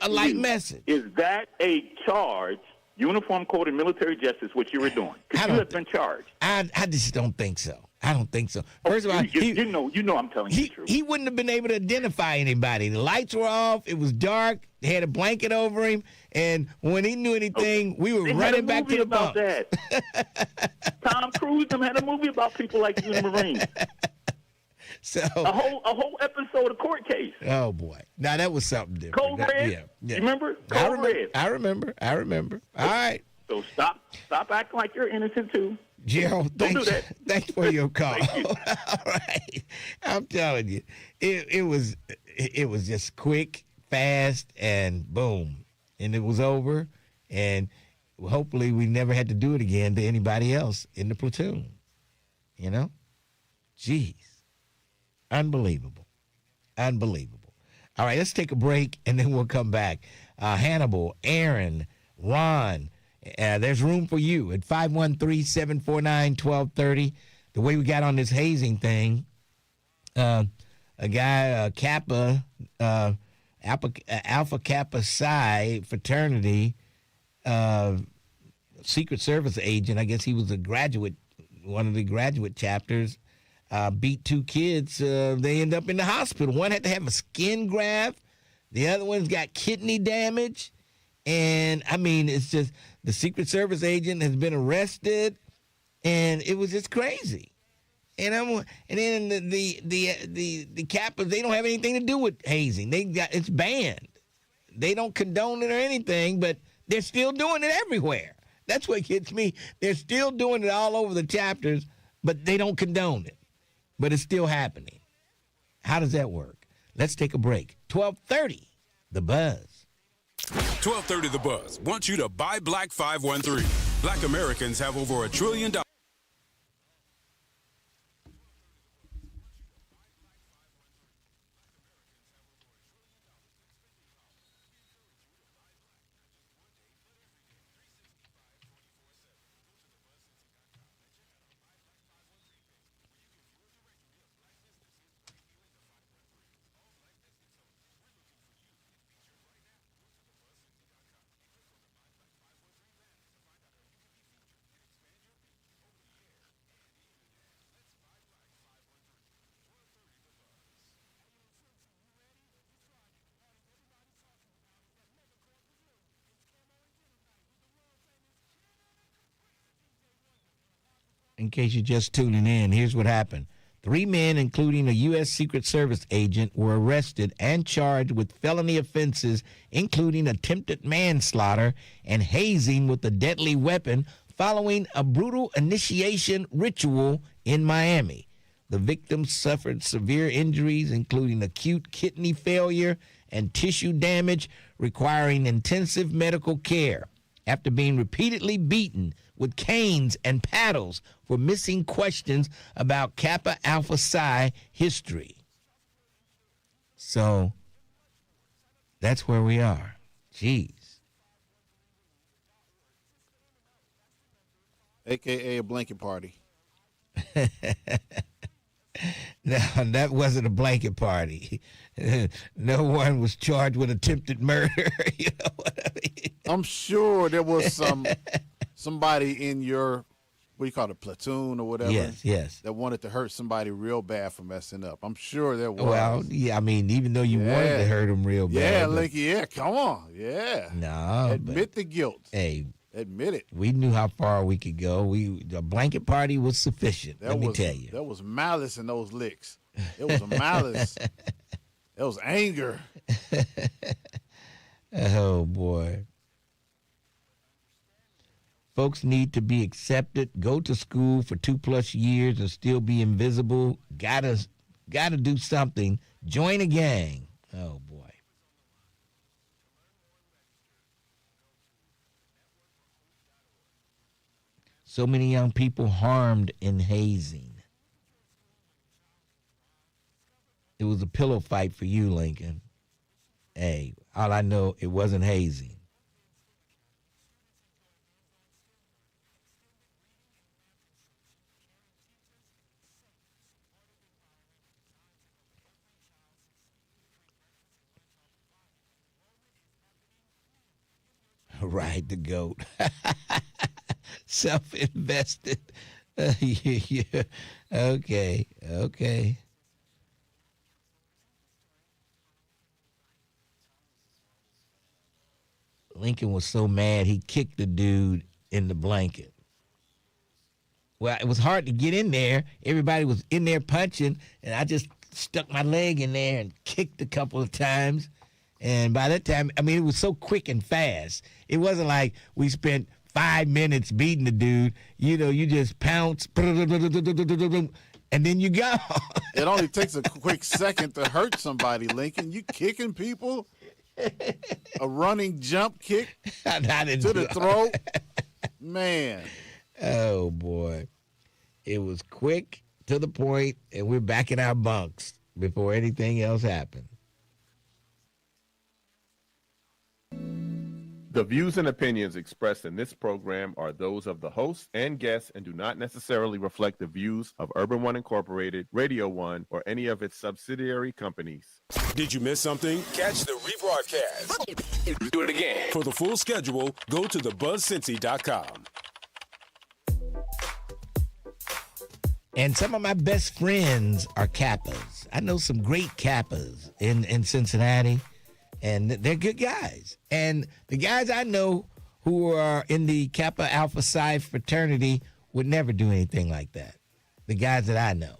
light message. Is that a charge? Uniform Code of Military Justice, what you were doing? Because you have been charged. I just don't think so. I don't think so. First of all, you know I'm telling you the truth. He wouldn't have been able to identify anybody. The lights were off. It was dark. They had a blanket over him. And when he knew anything, we were running back to the bunk. Tom Cruise had a movie about people like you in the Marines. So a whole episode of Court Case. Oh boy, now that was something different. Code Red. Yeah. You remember? Code Red. I remember. All right. So stop acting like you're innocent too. Gerald, thanks for your call. All right, I'm telling you, it was just quick, fast, and boom, and it was over. And hopefully, we never had to do it again to anybody else in the platoon. You know, jeez, unbelievable. All right, let's take a break, and then we'll come back. Hannibal, Aaron, Ron. There's room for you at 513-749-1230. The way we got on this hazing thing, a guy, Kappa, Alpha Kappa Psi fraternity, Secret Service agent, I guess he was one of the graduate chapters, beat two kids. They end up in the hospital. One had to have a skin graft. The other one's got kidney damage. And, I mean, it's just the Secret Service agent has been arrested, and it was just crazy. And then the Kappas, they don't have anything to do with hazing. It's banned. They don't condone it or anything, but they're still doing it everywhere. That's what gets me. They're still doing it all over the chapters, but they don't condone it. But it's still happening. How does that work? Let's take a break. 12:30, The Buzz. 1230 The Buzz wants you to buy Black 513. Black Americans have over $1 trillion. In case you're just tuning in, here's what happened. 3 men, including a U.S. Secret Service agent, were arrested and charged with felony offenses, including attempted manslaughter and hazing with a deadly weapon following a brutal initiation ritual in Miami. The victims suffered severe injuries, including acute kidney failure and tissue damage, requiring intensive medical care after being repeatedly beaten with canes and paddles for missing questions about Kappa Alpha Psi history. So that's where we are. Jeez. AKA a blanket party. No, that wasn't a blanket party. No one was charged with attempted murder. You know what I mean? I'm sure there was somebody in your, what do you call it, platoon or whatever? Yes. That wanted to hurt somebody real bad for messing up. I'm sure there was. Well, yeah, I mean, even though you wanted to hurt them real bad. Yeah, Linky, yeah, come on. Yeah. No. Admit the guilt. Hey. Admit it. We knew how far we could go. The blanket party was sufficient, let me tell you. There was malice in those licks. It was a malice. It was anger. Oh, boy. Folks need to be accepted, go to school for 2+ years and still be invisible. Gotta do something. Join a gang. Oh, boy. So many young people harmed in hazing. It was a pillow fight for you, Lincoln. Hey, all I know, it wasn't hazing. Right, the goat. Self-invested. Yeah. Okay. Lincoln was so mad he kicked the dude in the blanket. Well, it was hard to get in there. Everybody was in there punching, and I just stuck my leg in there and kicked a couple of times. And by that time, I mean, it was so quick and fast. It wasn't like we spent 5 minutes beating the dude. You know, you just pounce, and then you go. It only takes a quick second to hurt somebody, Lincoln. You kicking people? A running jump kick to the throat? Man. Oh, boy. It was quick, to the point, and we're back in our bunks before anything else happened. The views and opinions expressed in this program are those of the host and guests and do not necessarily reflect the views of Urban One Incorporated, Radio One, or any of its subsidiary companies. Did you miss something? Catch the rebroadcast. Do it again. For the full schedule, go to thebuzzcincy.com. And some of my best friends are Kappas. I know some great Kappas in Cincinnati. And they're good guys. And the guys I know who are in the Kappa Alpha Psi fraternity would never do anything like that. The guys that I know.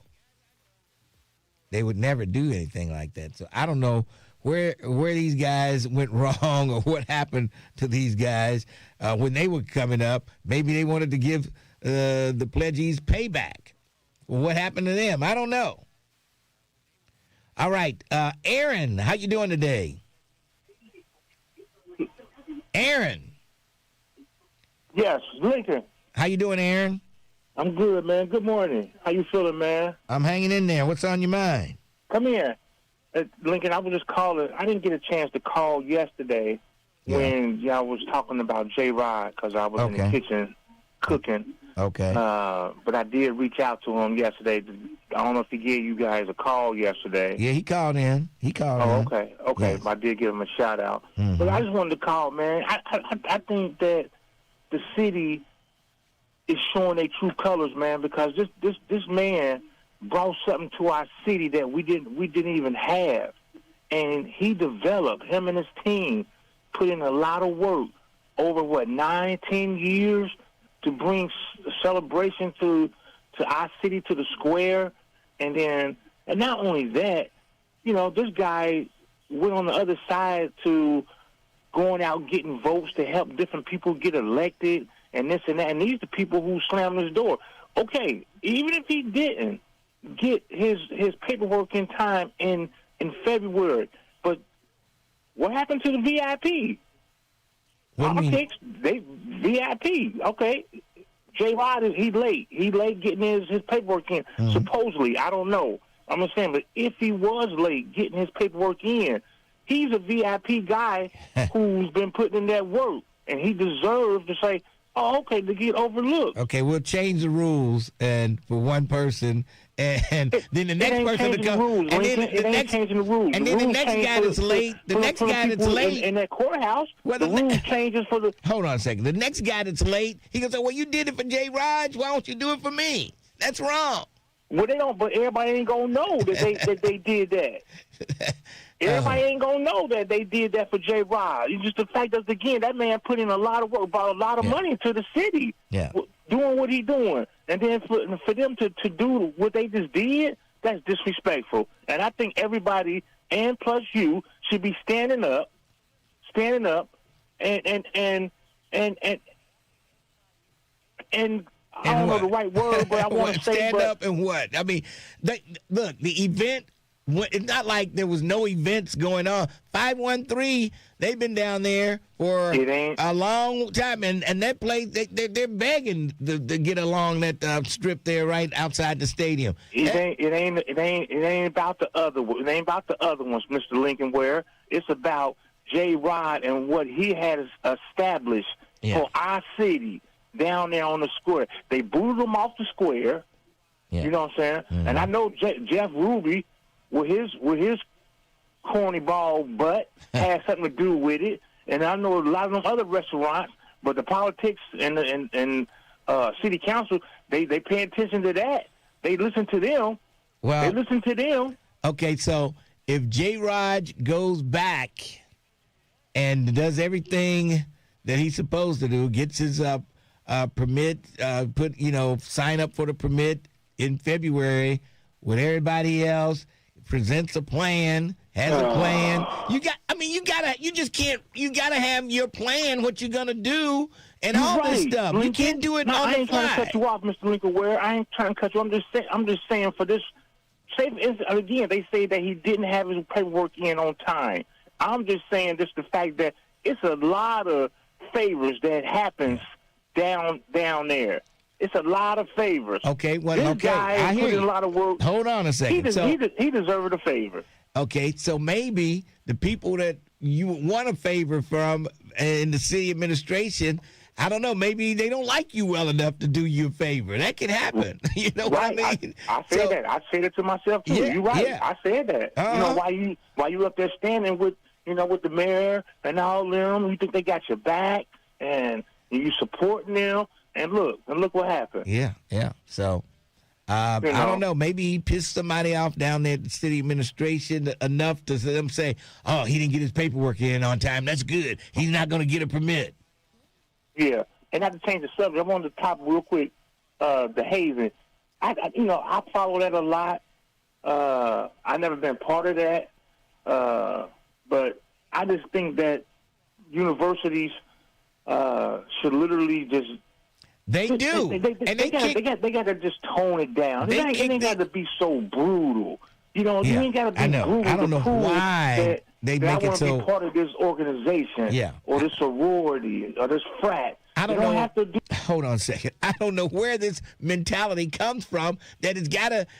They would never do anything like that. So I don't know where these guys went wrong or what happened to these guys when they were coming up. Maybe they wanted to give the pledgees payback. Well, what happened to them? I don't know. All right. Aaron, how you doing today? Aaron. Yes, Lincoln. How you doing, Aaron? I'm good, man. Good morning. How you feeling, man? I'm hanging in there. What's on your mind? Come here. Lincoln, I was just calling. I didn't get a chance to call yesterday when y'all was talking about J-Rod because I was in the kitchen cooking. Okay. But I did reach out to him yesterday. I don't know if he gave you guys a call yesterday. Yeah, he called in. Okay. Yes. I did give him a shout out. Mm-hmm. But I just wanted to call, man. I think that the city is showing their true colors, man, because this man brought something to our city that we didn't even have, and he developed. Him and his team put in a lot of work over 9-10 years to bring celebration to our city, to the square. And not only that, you know, this guy went on the other side to going out getting votes to help different people get elected and this and that. And these are the people who slammed his door. Okay, even if he didn't get his paperwork in time in February, but what happened to the VIP? Politics, they VIP. Okay, J-Rod he's late. He's late getting his paperwork in. Supposedly, I don't know. I'm just saying, but if he was late getting his paperwork in, he's a VIP guy who's been putting in that work, and he deserves to say, "Oh, okay," to get overlooked. Okay, we'll change the rules and for one person, and then the next person to come. And then the next changing the rules. And then the next guy that's late. The next guy that's late in that courthouse. The rules changes for the. Hold on a second. The next guy that's late, he goes, "Well, you did it for J. Raj. Why don't you do it for me?" That's wrong. Well, they don't. But everybody ain't gonna know that they did that. Everybody ain't gonna know that they did that for J. Rod. It's just the fact that, again, that man put in a lot of work, brought a lot of money into the city, doing what he doing. And then for them to do what they just did, that's disrespectful. And I think everybody, and plus you, should be standing up, and I don't know the right word, but I want to say stand up and what? I mean, look, the event. It's not like there was no events going on. 513, they've been down there for a long time, and that place they're begging to get along that strip there right outside the stadium. It ain't about the other. It ain't about the other ones, Mr. Lincoln Ware. It's about J. Rod and what he had established for our city down there on the square. They booted him off the square. Yeah. You know what I'm saying? Mm-hmm. And I know Jeff Ruby, with his corny ball butt, had something to do with it. And I know a lot of them other restaurants, but the politics and city council, they pay attention to that. They listen to them. Well, they listen to them. Okay, so if J. Raj goes back and does everything that he's supposed to do, gets his permit, sign up for the permit in February with everybody else, presents a plan, has a plan. You gotta have your plan, what you're gonna do, and all this stuff. Lincoln, you can't do it on the fly. I ain't trying to cut you off, Mr. Lincoln Ware. I ain't trying to cut you off. I'm just saying for this. Say, again, they say that he didn't have his paperwork in on time. I'm just saying just the fact that it's a lot of favors that happens down there. It's a lot of favors. Okay, well, this guy put in a lot of work. Hold on a second. He deserved a favor. Okay, so maybe the people that you want a favor from in the city administration, I don't know, maybe they don't like you well enough to do you a favor. That can happen. You know what I mean? I said that. I said it to myself too. You're right. Yeah. I said that. You know, why you up there standing with the mayor and all them? You think they got your back and you supporting them? And look what happened. Yeah. So, I don't know. Maybe he pissed somebody off down there at the city administration enough to them say, "Oh, he didn't get his paperwork in on time. That's good. He's not going to get a permit." Yeah, and not to change the subject, I wanted to top real quick the hazing. I follow that a lot. I never been part of that, but I just think that universities should literally just. They do. They got to just tone it down. It ain't got to be so brutal. You know, you ain't got to be brutal. I don't know why they make it so. I want to be part of this organization, or this sorority, or this frat. I don't know. Hold on a second. I don't know where this mentality comes from. That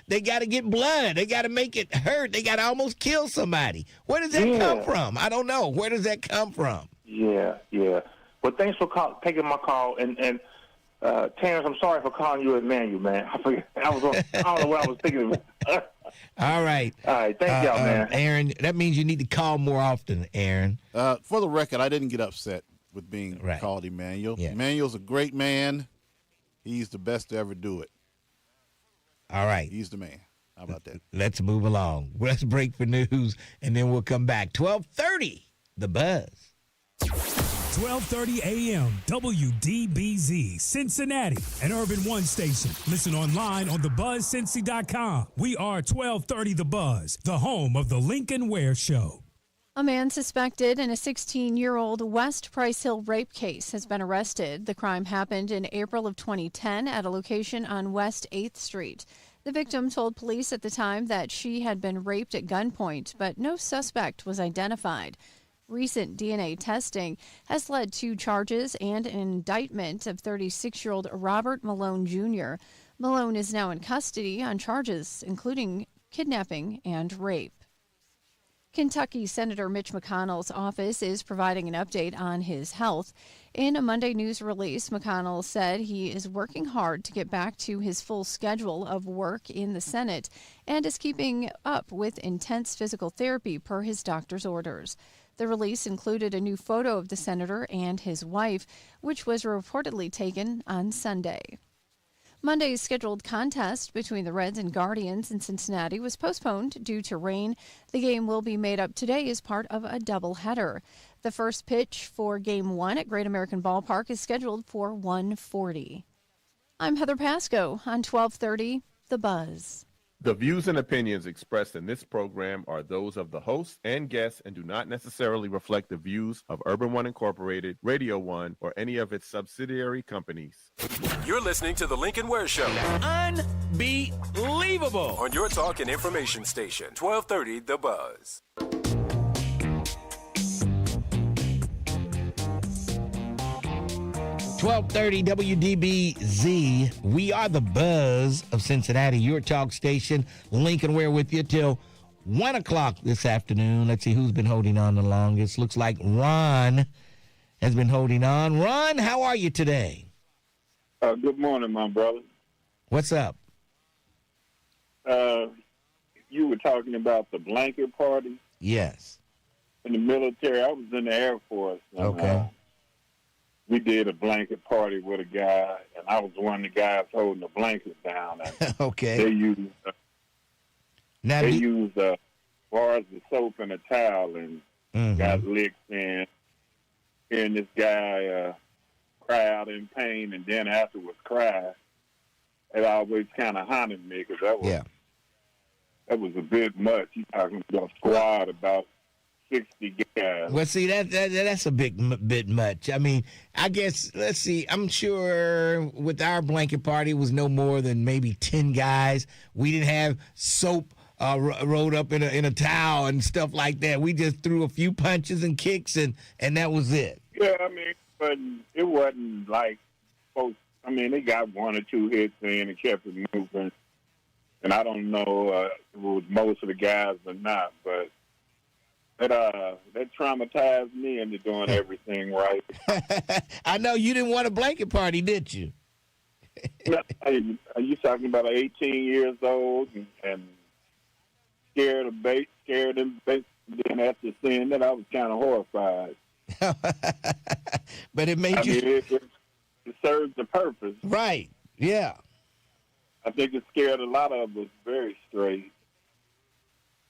they gotta get blood. They gotta make it hurt. They gotta almost kill somebody. Where does that come from? I don't know. Where does that come from? Yeah. Well, thanks for taking my call and. Terrence, I'm sorry for calling you Emmanuel, man. I forget. I don't know what I was thinking of. All right. Thank y'all, man. Aaron, that means you need to call more often, Aaron. For the record, I didn't get upset with being called Emmanuel. Yeah. Emmanuel's a great man. He's the best to ever do it. All right. He's the man. How about that? Let's move along. Let's break for news, and then we'll come back. 12:30, The Buzz. 1230 AM, WDBZ, Cincinnati, an Urban One station. Listen online on thebuzzcincy.com. We are 1230 The Buzz, the home of the Lincoln Ware Show. A man suspected in a 16-year-old West Price Hill rape case has been arrested. The crime happened in April of 2010 at a location on West 8th Street. The victim told police at the time that she had been raped at gunpoint, but no suspect was identified. Recent DNA testing has led to charges and an indictment of 36-year-old Robert Malone Jr. Malone is now in custody on charges including kidnapping and rape. Kentucky Senator Mitch McConnell's office is providing an update on his health. In a Monday news release, McConnell said he is working hard to get back to his full schedule of work in the Senate and is keeping up with intense physical therapy per his doctor's orders. The release included a new photo of the senator and his wife, which was reportedly taken on Sunday. Monday's scheduled contest between the Reds and Guardians in Cincinnati was postponed due to rain. The game will be made up today as part of a doubleheader. The first pitch for Game 1 at Great American Ballpark is scheduled for 1:40. I'm Heather Pasco on 1230 The Buzz. The views and opinions expressed in this program are those of the host and guests and do not necessarily reflect the views of Urban One Incorporated, Radio One, or any of its subsidiary companies. You're listening to The Lincoln Ware Show. Unbelievable. On your talk and information station, 1230 The Buzz. 1230 WDBZ. We are the Buzz of Cincinnati, your talk station. Lincoln Ware with you till 1 o'clock this afternoon. Let's see who's been holding on the longest. Looks like Ron has been holding on. Ron, how are you today? Good morning, my brother. What's up? You were talking about the blanket party? Yes. In the military, I was in the Air Force. And, okay. We did a blanket party with a guy, and I was one of the guys holding the blanket down. And okay. They used bars of soap and a towel, and got licked, and hearing this guy cry out in pain, and then afterwards cry. It always kind of haunted me because that was a bit much. You talking about a squad about 60 guys. Well, see, that's a bit much. I mean, I guess, let's see, I'm sure with our blanket party, it was no more than maybe 10 guys. We didn't have soap rolled up in a towel and stuff like that. We just threw a few punches and kicks, and that was it. Yeah, I mean, but it wasn't like folks. I mean, they got one or two hits in and kept it moving. And I don't know if it was most of the guys or not, but that traumatized me into doing everything right. I know you didn't want a blanket party, did you? Are you talking about 18 years old and scared of bait, and then after seeing that, I was kind of horrified. But it made you... mean, it served the purpose. Right, yeah. I think it scared a lot of us very straight.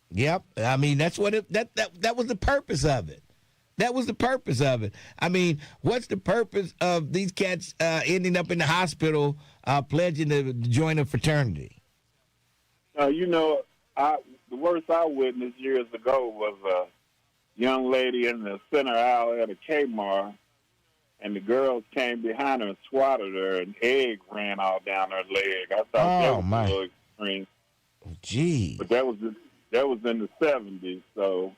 Yep. I mean, that's what that was the purpose of it. That was the purpose of it. I mean, what's the purpose of these cats ending up in the hospital pledging to join a fraternity? The worst I witnessed years ago was a young lady in the center aisle at a Kmart, and the girls came behind her and swatted her, and egg ran all down her leg. I thought that was a little extreme. Gee. But that was in the 70s, so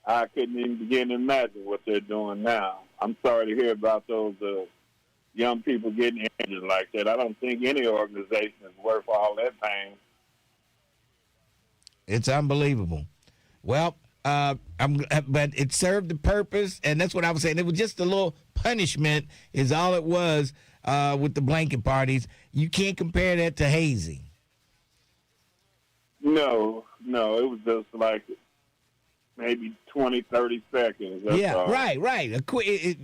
I couldn't even begin to imagine what they're doing now. I'm sorry to hear about those young people getting injured like that. I don't think any organization is worth all that pain. It's unbelievable. Well, but it served the purpose, and that's what I was saying. It was just a little punishment is all it was with the blanket parties. You can't compare that to hazing. No, it was just like maybe 20, 30 seconds. That's all. Right.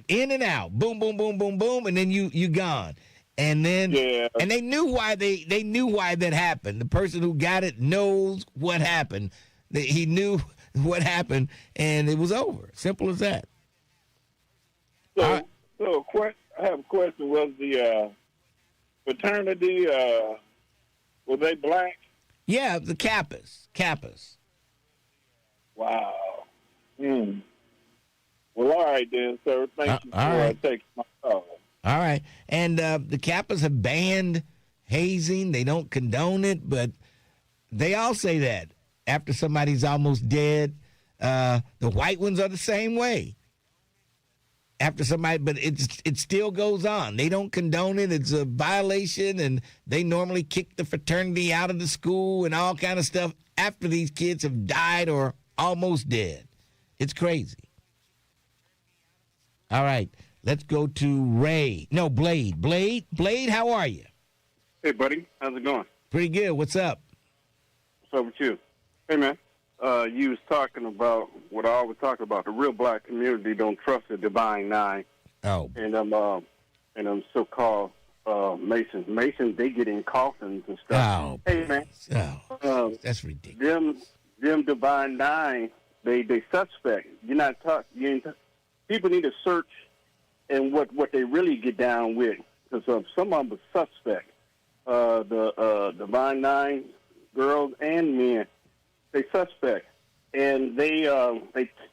In and out, boom, boom, boom, boom, boom, and then you gone. And then and they knew why that happened. The person who got it knows what happened. He knew what happened, and it was over. Simple as that. I have a question. Was the fraternity, were they black? Yeah, the Kappas. Wow. Well, all right then, sir. Thank you for taking my call. All right. And the Kappas have banned hazing. They don't condone it, but they all say that after somebody's almost dead. The white ones are the same way. After somebody, but it still goes on. They don't condone it. It's a violation, and they normally kick the fraternity out of the school and all kind of stuff after these kids have died or almost dead. It's crazy. All right, let's go to Ray. No, Blade. Blade, how are you? Hey, buddy. How's it going? Pretty good. What's up? What's up with you? Hey, man. You was talking about what I always talk about. The real black community don't trust the Divine Nine. Oh. And them so-called Masons. Masons, they get in coffins and stuff. Oh. Hey, man. Oh, that's ridiculous. Them Divine Nine, they suspect. You're not talking. People need to search and what they really get down with, because some of them are suspect. The Divine Nine, girls and men, they suspect, and they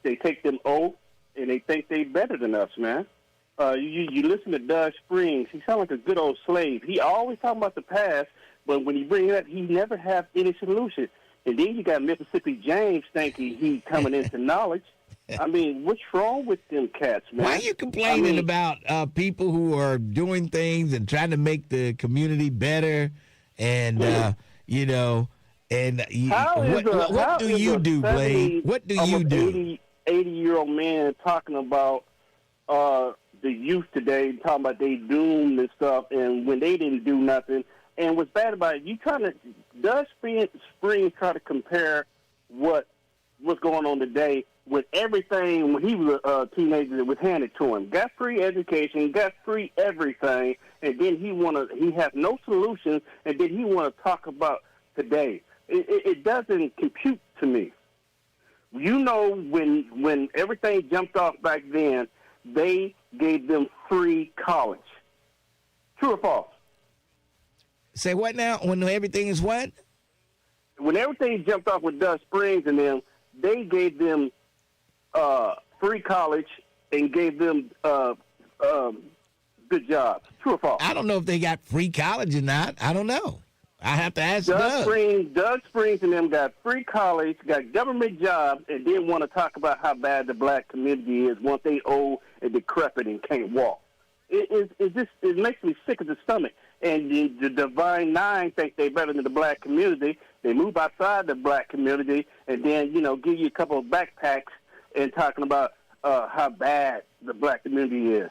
take them oath, and they think they better than us, man. You listen to Doug Springs, he sounds like a good old slave. He always talking about the past, but when he bring it up, he never have any solution. And then you got Mississippi James thinking he coming into knowledge. I mean, what's wrong with them cats, man? Why are you complaining about people who are doing things and trying to make the community better? And what do you do, Blade? What do you do? 80-year-old man talking about the youth today, talking about they doomed and stuff, and when they didn't do nothing. And what's bad about it, Doug Springs try to compare what's going on today with everything when he was a teenager that was handed to him. Got free education, got free everything, and then he has no solutions, and then he want to talk about today. It doesn't compute to me. You know, when everything jumped off back then, they gave them free college. True or false? Say what now? When everything is what? When everything jumped off with Doug Springs and them, they gave them free college and gave them good jobs. True or false? I don't know if they got free college or not. I don't know. I have to ask Doug. Doug Springs and them got free college, got government jobs, and didn't want to talk about how bad the black community is once they old and decrepit and can't walk. It makes me sick at the stomach. And the Divine Nine think they better than the black community. They move outside the black community and then, give you a couple of backpacks and talking about how bad the black community is.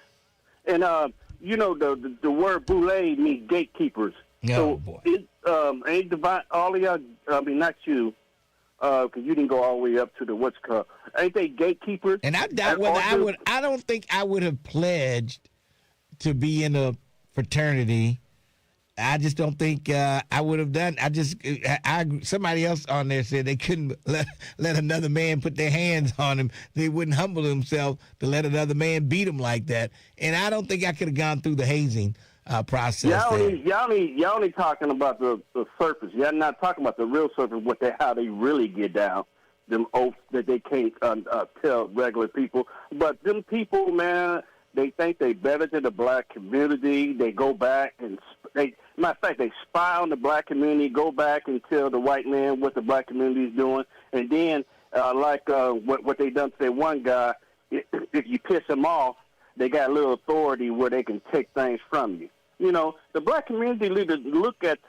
And, the word boule means gatekeepers. Oh, so ain't Divine, all of y'all, not you, because you didn't go all the way up to the what's called. Ain't they gatekeepers? And I doubt whether I don't think I would have pledged to be in a fraternity. I just don't think I would have done. Somebody else on there said they couldn't let another man put their hands on him. They wouldn't humble themselves to let another man beat them like that. And I don't think I could have gone through the hazing process. Y'all only talking about the surface. Y'all not talking about the real surface. How they really get down. Them oaths that they can't tell regular people. But them people, man, they think they better than the black community. They go back and matter of fact, they spy on the black community, go back and tell the white man what the black community is doing. And then, what they done to that one guy, if you piss them off, they got a little authority where they can take things from you. The black community leaders look at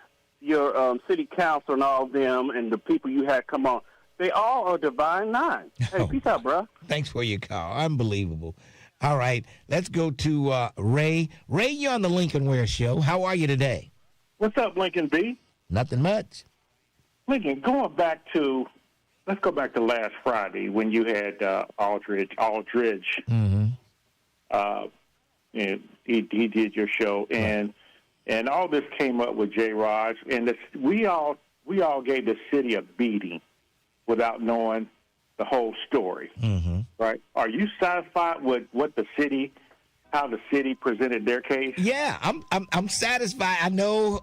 your city council and all of them and the people you had come on. They all are Divine Nine. Hey, peace out, bro. Thanks for your call. Unbelievable. All right, let's go to Ray. Ray, you're on the Lincoln Ware Show. How are you today? What's up, Lincoln B? Nothing much. Lincoln, let's go back to last Friday when you had Aldridge. Mm-hmm. And he did your show, and all this came up with J. Raj, and we all gave the city a beating without knowing the whole story. Mm-hmm. Right? Are you satisfied with what the city how the city presented their case? Yeah, I'm satisfied. I know,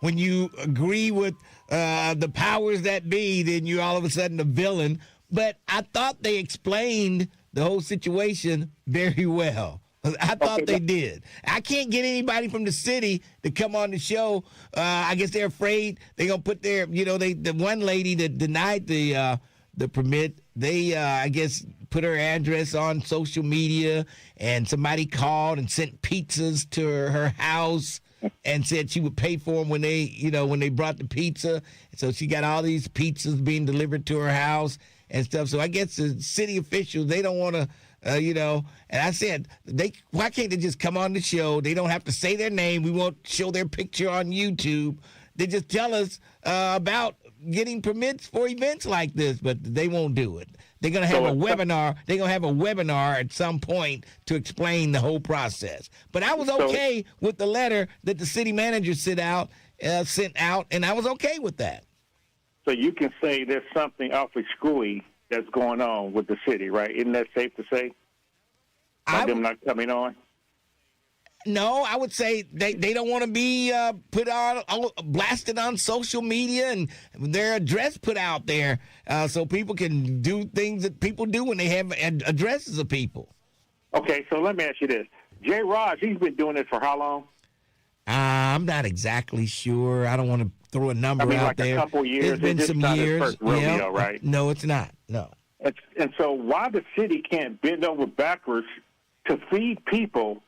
when you agree with the powers that be, then you're all of a sudden a villain. But I thought they explained the whole situation very well. I thought they did. I can't get anybody from the city to come on the show. I guess they're afraid they're gonna put their, the one lady that denied the permit. They, I guess, put her address on social media, and somebody called and sent pizzas to her house and said she would pay for them when they brought the pizza. So she got all these pizzas being delivered to her house and stuff. So I guess the city officials, they don't want to. And I said, why can't they just come on the show? They don't have to say their name. We won't show their picture on YouTube. They just tell us about getting permits for events like this, but they won't do it. They're going to have a webinar. They're going to have a webinar at some point to explain the whole process. But I was okay with the letter that the city manager sent out, and I was okay with that. So you can say there's something awfully screwy that's going on with the city, right? Isn't that safe to say? By them not coming on? No, I would say they don't want to be put on, blasted on social media and their address put out there so people can do things that people do when they have addresses of people. Okay, so let me ask you this. Jay Raj, he's been doing this for how long? I'm not exactly sure. I don't want to throw a number out like there. A couple years. It's been some years. First rodeo, right? No, it's not. No. And so why the city can't bend over backwards to feed people?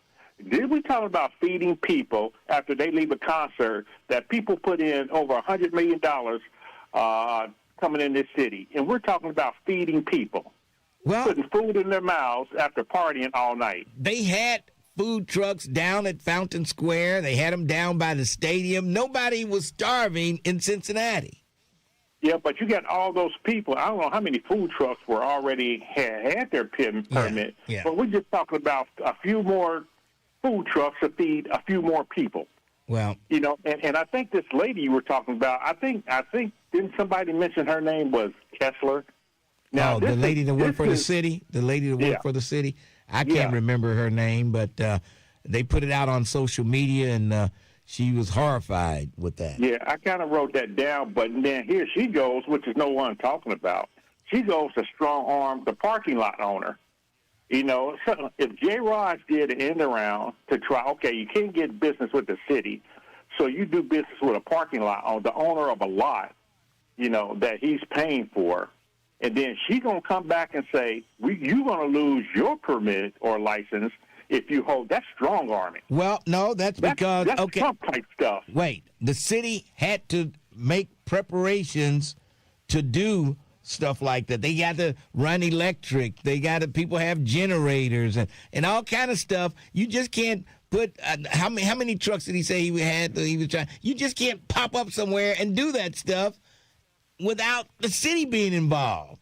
Did we talk about feeding people after they leave a concert that people put in over $100 million coming in this city? And we're talking about feeding people, putting food in their mouths after partying all night. They had food trucks down at Fountain Square. They had them down by the stadium. Nobody was starving in Cincinnati. Yeah, but you got all those people. I don't know how many food trucks were already had their permit. Yeah. But we're just talking about a few more food trucks to feed a few more people. Well, and I think this lady you were talking about, I think didn't somebody mention her name was Kessler? Now, the lady that worked for the city? The lady that worked for the city? I can't remember her name, but they put it out on social media, and she was horrified with that. Yeah, I kind of wrote that down, but then here she goes, which is no one I'm talking about. She goes to strong-arm the parking lot owner. So if Jay Raj did an end around to try, okay, you can't get business with the city, so you do business with a parking lot, or the owner of a lot, that he's paying for, and then she's going to come back and say, you're going to lose your permit or license if you hold. That's strong-arming. Well, no, that's because, that's Trump-type stuff. Wait, the city had to make preparations to do stuff like that. They got to run electric. They got to, people have generators and all kind of stuff. You just can't put, how many trucks did he say he had? He was trying. You just can't pop up somewhere and do that stuff without the city being involved.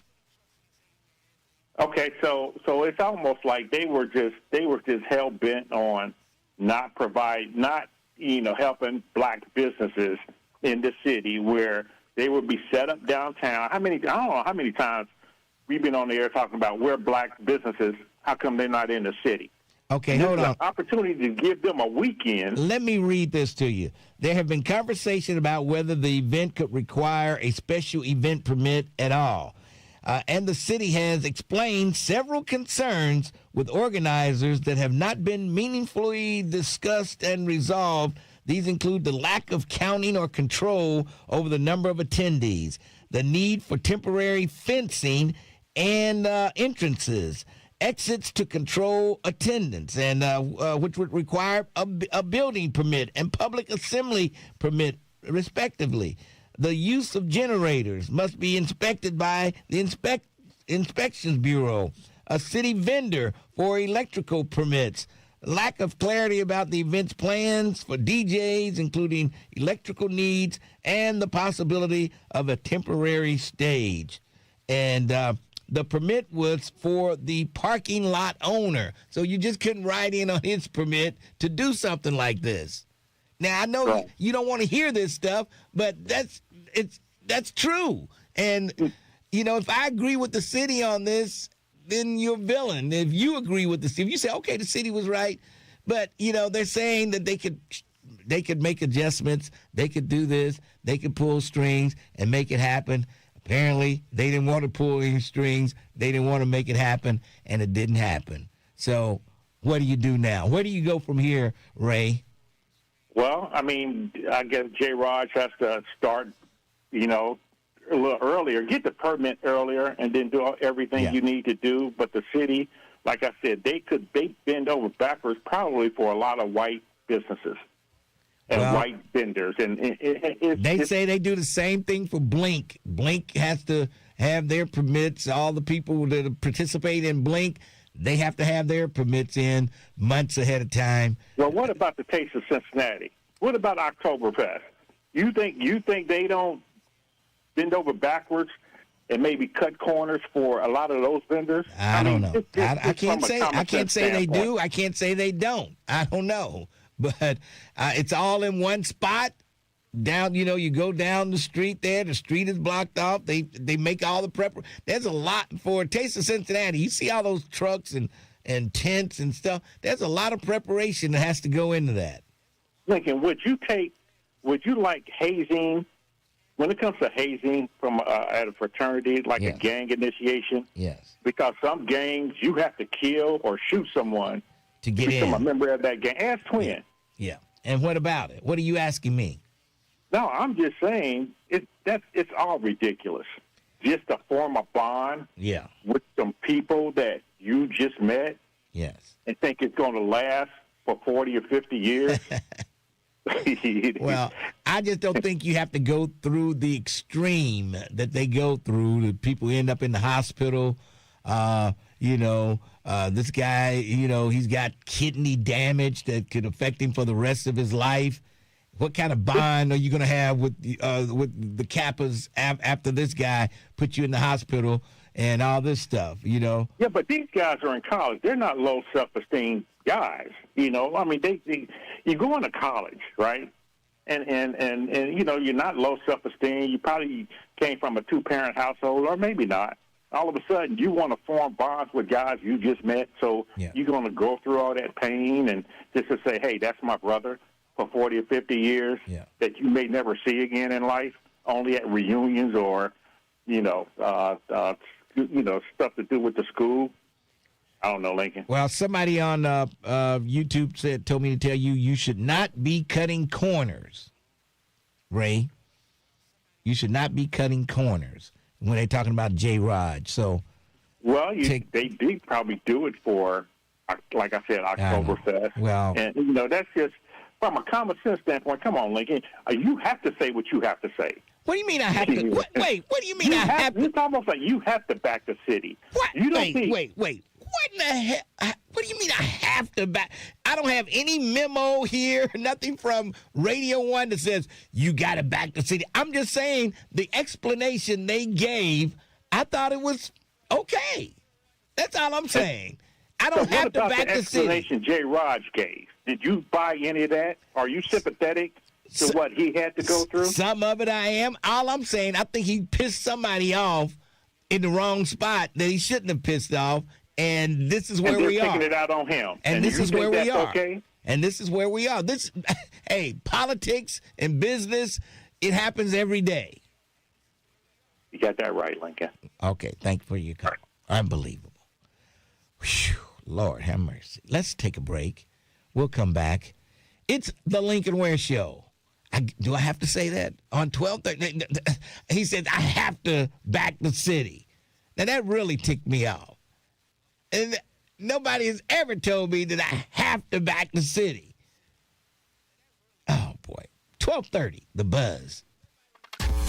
Okay, so it's almost like they were just hell bent on not helping black businesses in the city where they would be set up downtown. I don't know how many times we've been on the air talking about where black businesses, how come they're not in the city? Okay, hold on. An opportunity to give them a weekend. Let me read this to you. There have been conversations about whether the event could require a special event permit at all. And the city has explained several concerns with organizers that have not been meaningfully discussed and resolved. These include the lack of counting or control over the number of attendees, the need for temporary fencing and entrances, exits to control attendance, and which would require a building permit and public assembly permit, respectively. The use of generators must be inspected by the Inspections Bureau, a city vendor for electrical permits, lack of clarity about the event's plans for DJs, including electrical needs, and the possibility of a temporary stage. And the permit was for the parking lot owner, so you just couldn't ride in on his permit to do something like this. Now, I know you don't want to hear this stuff, but that's true. And, if I agree with the city on this, then you're a villain. If you agree with the city, if you say, okay, the city was right, but, they're saying that they could make adjustments, they could do this, they could pull strings and make it happen. Apparently, they didn't want to pull any strings, they didn't want to make it happen, and it didn't happen. So what do you do now? Where do you go from here, Ray? Well, I mean, I guess J. Raj has to start, a little earlier, get the permit earlier, and then do everything you need to do. But the city, like I said, they bend over backwards probably for a lot of white businesses and white vendors. And they say they do the same thing for Blink. Blink has to have their permits. All the people that participate in Blink, they have to have their permits in months ahead of time. Well, what about the Taste of Cincinnati? What about Oktoberfest? You think they don't bend over backwards and maybe cut corners for a lot of those vendors? I don't know. I can't say they do. I can't say they don't. I don't know. But it's all in one spot. Down, you go down the street there. The street is blocked off. They make all the prep. There's a lot for Taste of Cincinnati. You see all those trucks and tents and stuff. There's a lot of preparation that has to go into that. Lincoln, would you like hazing? When it comes to hazing from at a fraternity, like a gang initiation? Yes. Because some gangs, you have to kill or shoot someone to get in. Become a member of that gang. Ask Twin. Yeah. And what about it? What are you asking me? No, I'm just saying it's all ridiculous. Just to form a bond with some people that you just met and think it's going to last for 40 or 50 years. Well, I just don't think you have to go through the extreme that they go through. The people end up in the hospital. This guy, he's got kidney damage that could affect him for the rest of his life. What kind of bond are you going to have with the Kappas after this guy put you in the hospital and all this stuff, Yeah, but these guys are in college. They're not low self-esteem guys, I mean, you go into college, right? And you're not low self-esteem. You probably came from a two-parent household, or maybe not. All of a sudden, you want to form bonds with guys you just met, so you're going to go through all that pain and just to say, hey, that's my brother for 40 or 50 years that you may never see again in life, only at reunions or, stuff to do with the school. I don't know, Lincoln. Well, somebody on YouTube told me to tell you should not be cutting corners, Ray. You should not be cutting corners when they're talking about J. Raj. So, well, they did probably do it for, like I said, Oktoberfest. Well, and that's just from a common sense standpoint. Come on, Lincoln. You have to say what you have to say. What do you mean I have to? What do you mean I have to? It's almost like you have to back the city. What? Wait. What in the hell? What do you mean I have to back? I don't have any memo here, nothing from Radio 1 that says you got to back the city. I'm just saying the explanation they gave, I thought it was okay. That's all I'm saying. I don't have to back the city. What about the explanation J. Raj gave? Did you buy any of that? Are you sympathetic to what he had to go through? Some of it I am. All I'm saying, I think he pissed somebody off in the wrong spot that he shouldn't have pissed off. And this is where we are. Taking it out on him. And this is where we are. Okay? And this is where we are. Hey, politics and business, it happens every day. You got that right, Lincoln. Okay, thank you for your call. Unbelievable. Whew, Lord have mercy. Let's take a break. We'll come back. It's the Lincoln Ware Show. Do I have to say that? On 12:30, he said, I have to back the city. Now, that really ticked me off. And nobody has ever told me that I have to back the city. Oh, boy. 12:30, The Buzz.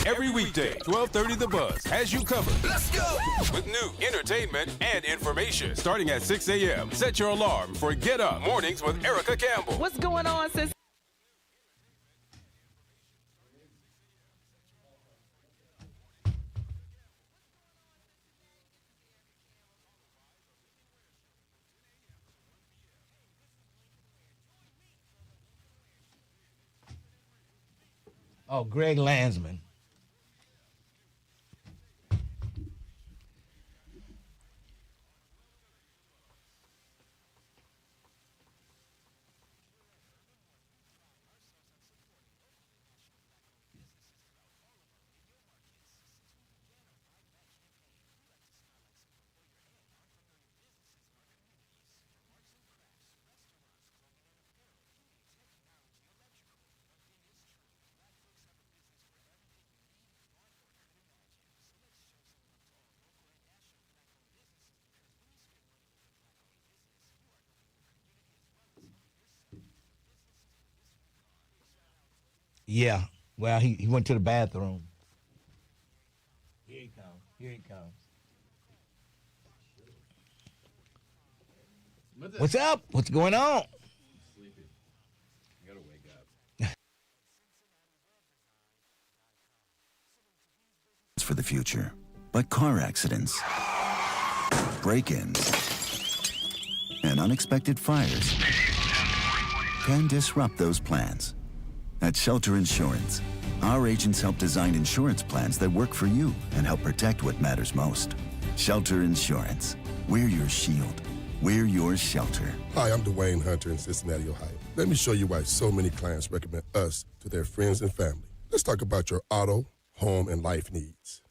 Every weekday, 12:30 The Buzz has you covered. Let's go! With new entertainment and information. Starting at 6 a.m., set your alarm for Get Up Mornings with Erica Campbell. What's going on, sis? Oh, Greg Landsman. Yeah. Well, he went to the bathroom. Here he comes. Here he comes. What's up? What's going on? Sleepy. I gotta wake up. For the future, but car accidents, break-ins, and unexpected fires can disrupt those plans. At Shelter Insurance, our agents help design insurance plans that work for you and help protect what matters most. Shelter Insurance. We're your shield. We're your shelter. Hi, I'm Dwayne Hunter in Cincinnati, Ohio. Let me show you why so many clients recommend us to their friends and family. Let's talk about your auto, home, and life needs.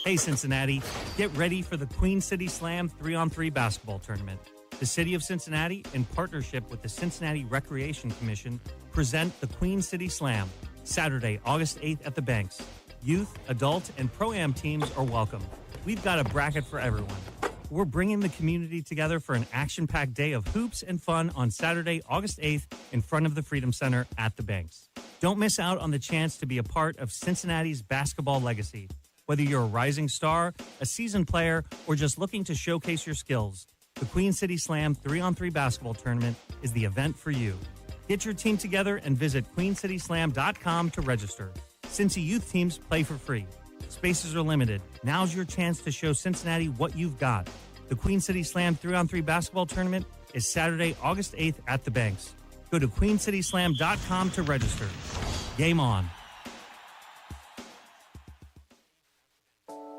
Hey, Cincinnati, get ready for the Queen City Slam 3-on-3 basketball tournament. The City of Cincinnati, in partnership with the Cincinnati Recreation Commission, present the Queen City Slam, Saturday, August 8th at the Banks. Youth, adult, and Pro-Am teams are welcome. We've got a bracket for everyone. We're bringing the community together for an action-packed day of hoops and fun on Saturday, August 8th in front of the Freedom Center at the Banks. Don't miss out on the chance to be a part of Cincinnati's basketball legacy. Whether you're a rising star, a seasoned player, or just looking to showcase your skills, the Queen City Slam 3-on-3 basketball tournament is the event for you. Get your team together and visit queencityslam.com to register. Cincy youth teams play for free. Spaces are limited. Now's your chance to show Cincinnati what you've got. The Queen City Slam 3-on-3 basketball tournament is Saturday, August 8th at the Banks. Go to queencityslam.com to register. Game on.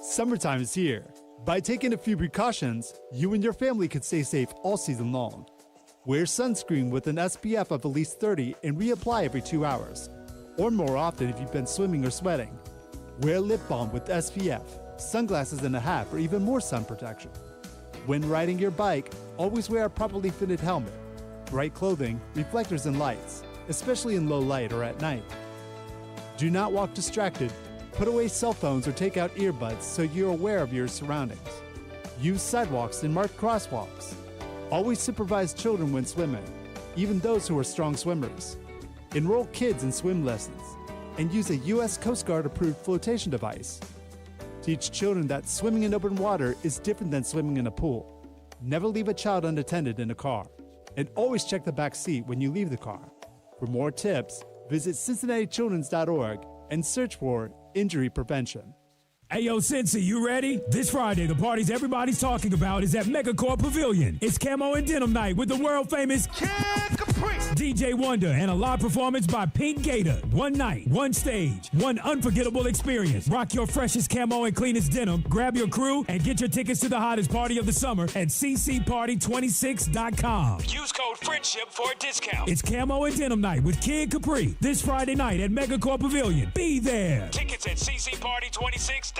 Summertime is here. By taking a few precautions, you and your family can stay safe all season long. Wear sunscreen with an SPF of at least 30 and reapply every 2 hours, or more often if you've been swimming or sweating. Wear lip balm with SPF, sunglasses and a hat for even more sun protection. When riding your bike, always wear a properly fitted helmet, bright clothing, reflectors and lights, especially in low light or at night. Do not walk distracted. Put away cell phones or take out earbuds so you're aware of your surroundings. Use sidewalks and marked crosswalks. Always supervise children when swimming, even those who are strong swimmers. Enroll kids in swim lessons and use a U.S. Coast Guard approved flotation device. Teach children that swimming in open water is different than swimming in a pool. Never leave a child unattended in a car. And always check the back seat when you leave the car. For more tips, visit CincinnatiChildren's.org and search for injury prevention. Hey, yo, Cincy, you ready? This Friday, the parties everybody's talking about is at Megacorp Pavilion. It's Camo and Denim Night with the world-famous Kid Capri, DJ Wonder, and a live performance by Pink Gator. One night, one stage, one unforgettable experience. Rock your freshest camo and cleanest denim, grab your crew, and get your tickets to the hottest party of the summer at ccparty26.com. Use code FRIENDSHIP for a discount. It's Camo and Denim Night with Kid Capri this Friday night at Megacorp Pavilion. Be there. Tickets at ccparty26.com.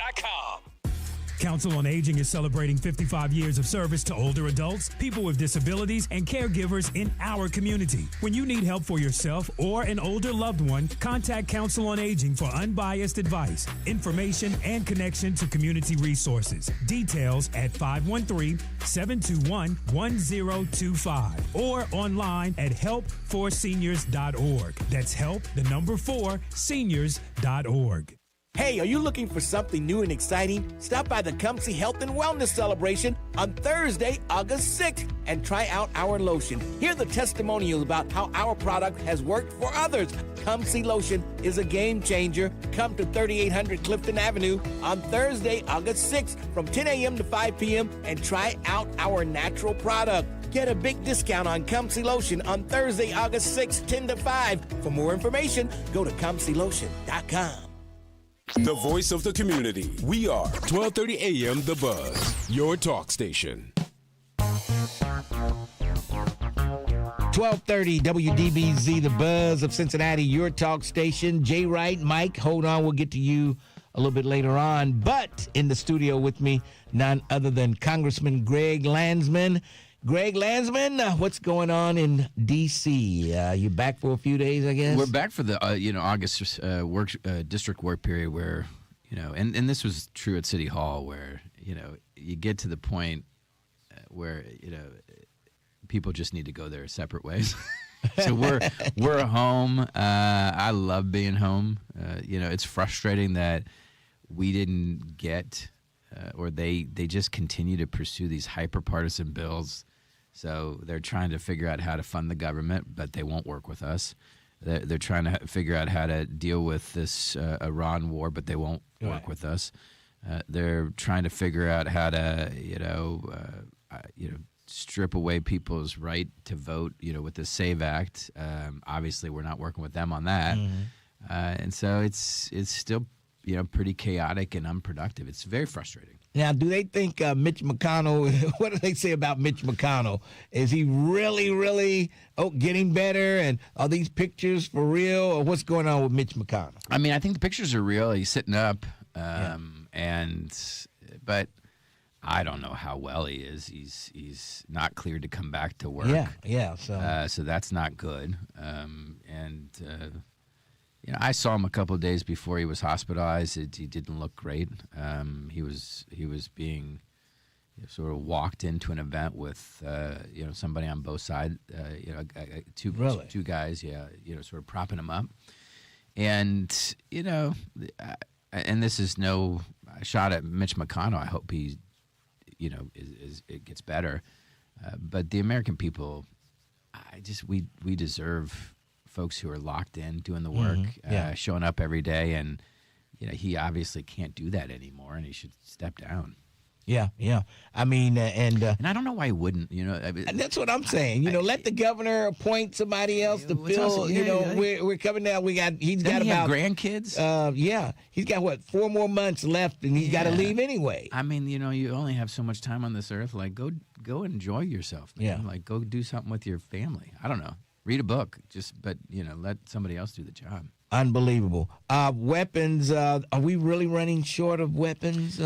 Council on Aging is celebrating 55 years of service to older adults, people with disabilities, and caregivers in our community. When you need help for yourself or an older loved one, contact Council on Aging for unbiased advice, information, and connection to community resources. Details at 513-721-1025 or online at help4seniors.org. That's help4seniors.org. Hey, are you looking for something new and exciting? Stop by the Comsey Health and Wellness Celebration on Thursday, August 6th, and try out our lotion. Hear the testimonials about how our product has worked for others. Comsey Lotion is a game changer. Come to 3800 Clifton Avenue on Thursday, August 6th from 10 a.m. to 5 p.m. and try out our natural product. Get a big discount on Comsey Lotion on Thursday, August 6th, 10 to 5. For more information, go to ComseyLotion.com. The voice of the community. We are 1230 AM The Buzz, your talk station. 1230 WDBZ, The Buzz of Cincinnati, your talk station. Jay Wright, Mike, hold on. We'll get to you a little bit later on. But in the studio with me, none other than Congressman Greg Landsman. Greg Landsman, what's going on in D.C.? You back for a few days, I guess? We're back for the August district work period where, and this was true at City Hall where, you get to the point where, people just need to go their separate ways. So we're home. I love being home. It's frustrating that we didn't get, or they just continue to pursue these hyper-partisan bills. So they're trying to figure out how to fund the government, but they won't work with us. They're trying to figure out how to deal with this Iran war, but they won't work with us. They're trying to figure out how to, strip away people's right to vote, with the SAVE Act. Obviously, we're not working with them on that. And so it's still, pretty chaotic and unproductive. It's very frustrating. Now, do they think Mitch McConnell, what do they say about Mitch McConnell? Is he really, really getting better? And are these pictures for real? Or what's going on with Mitch McConnell? I mean, I think the pictures are real. He's sitting up. But I don't know how well he is. He's not cleared to come back to work. So that's not good. I saw him a couple of days before he was hospitalized. He didn't look great. He was being sort of walked into an event with somebody on both sides. Two guys. Sort of propping him up. And and this is no shot at Mitch McConnell. I hope he, it gets better. But the American people, we deserve folks who are locked in, doing the work, showing up every day. And, he obviously can't do that anymore, and he should step down. Yeah. I mean, and I don't know why he wouldn't. That's what I'm saying. Let the governor appoint somebody else to fill. We're coming down. He's got about grandkids. He's got 4 more months left, and he's got to leave anyway. I mean, you only have so much time on this earth. Like, go enjoy yourself, man. Yeah. Like, go do something with your family. I don't know. Read a book. But let somebody else do the job. Unbelievable. Weapons. Are we really running short of weapons?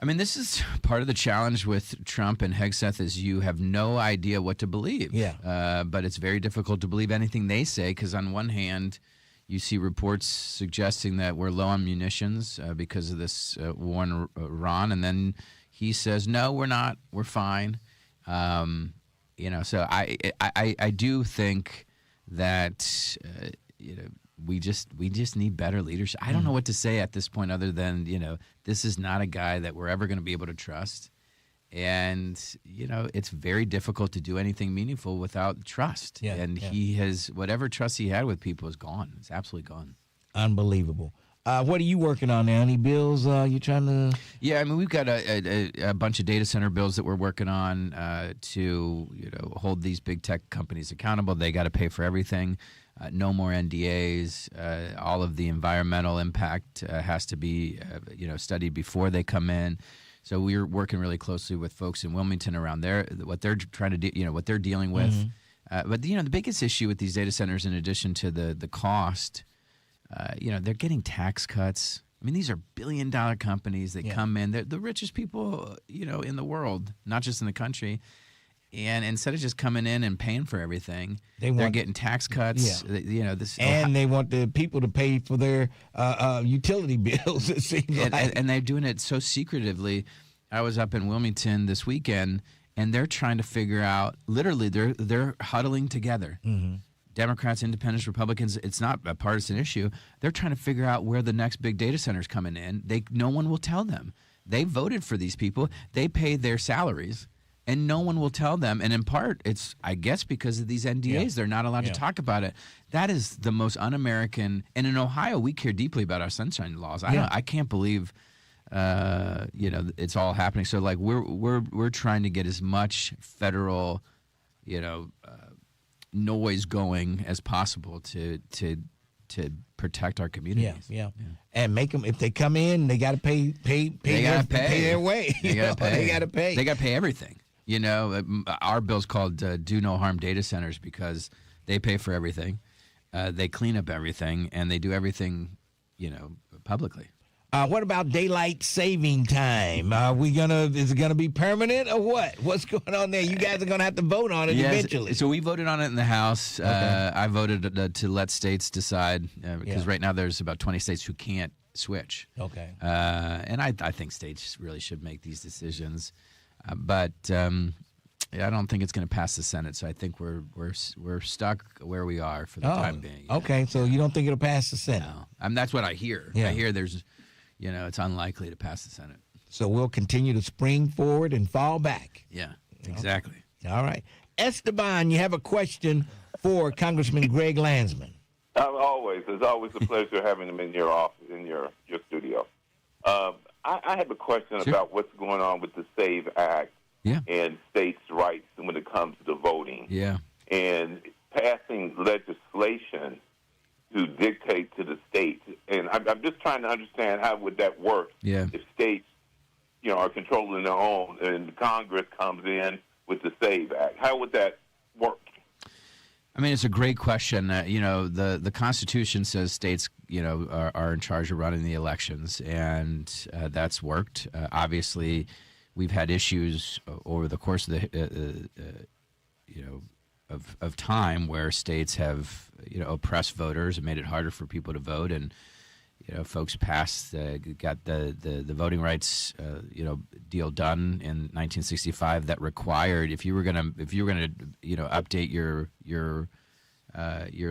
I mean, this is part of the challenge with Trump and Hegseth is you have no idea what to believe. Yeah. But it's very difficult to believe anything they say because on one hand, you see reports suggesting that we're low on munitions because of this war in Iran, and then he says, no, we're not. We're fine. So I do think that we just need better leadership. I don't know what to say at this point other than, this is not a guy that we're ever going to be able to trust. And, it's very difficult to do anything meaningful without trust. He has, whatever trust he had with people is gone. It's absolutely gone. Unbelievable. What are you working on now? Any bills you trying to? Yeah, I mean, we've got a bunch of data center bills that we're working on to, hold these big tech companies accountable. They got to pay for everything. No more NDAs. All of the environmental impact has to be, studied before they come in. So we're working really closely with folks in Wilmington around there, what they're trying to do, what they're dealing with. But the biggest issue with these data centers, in addition to the cost, they're getting tax cuts. I mean, these are billion-dollar companies that come in. They're the richest people, in the world, not just in the country. And instead of just coming in and paying for everything, they're getting tax cuts. They want the people to pay for their utility bills. It seems like. And they're doing it so secretively. I was up in Wilmington this weekend, and they're trying to figure out. Literally, they're huddling together. Democrats, Independents, Republicans. It's not a partisan issue. They're trying to figure out where the next big data center's coming in. No one will tell them. They voted for these people. They pay their salaries. And no one will tell them. And in part, it's, I guess, because of these NDAs. They're not allowed to talk about it. That is the most un-American. And in Ohio, we care deeply about our sunshine laws. I can't believe, it's all happening. So, like, we're trying to get as much federal, noise going as possible to protect our communities. Yeah. And make them, if they come in, they got to pay their way. They got to pay. They got to pay. They got to pay everything. Our bill's called Do No Harm Data Centers because they pay for everything. They clean up everything, and they do everything, publicly. What about daylight saving time? Is it gonna be permanent or what? What's going on there? You guys are gonna have to vote on it eventually. So we voted on it in the House. Okay. I voted to let states decide because right now there's about 20 states who can't switch. Okay. And I think states really should make these decisions. But I don't think it's going to pass the Senate, so I think we're stuck where we are for the time being. Yeah. Okay, so you don't think it'll pass the Senate? No. That's what I hear. Yeah. I hear there's, it's unlikely to pass the Senate. So we'll continue to spring forward and fall back. Yeah, exactly. Okay. All right. Esteban, you have a question for Congressman Greg Landsman. It's always a pleasure having him in your office, in your studio. I have a question about what's going on with the SAVE Act and states' rights when it comes to voting. Yeah. And passing legislation to dictate to the states. And I'm just trying to understand how would that work if states, are controlling their own and Congress comes in with the SAVE Act. How would that work? I mean, it's a great question. The Constitution says states, are in charge of running the elections, and that's worked. Obviously, we've had issues over the course of the, of time where states have, oppressed voters and made it harder for people to vote, and folks got the voting rights deal done in 1965 that required if you were gonna update your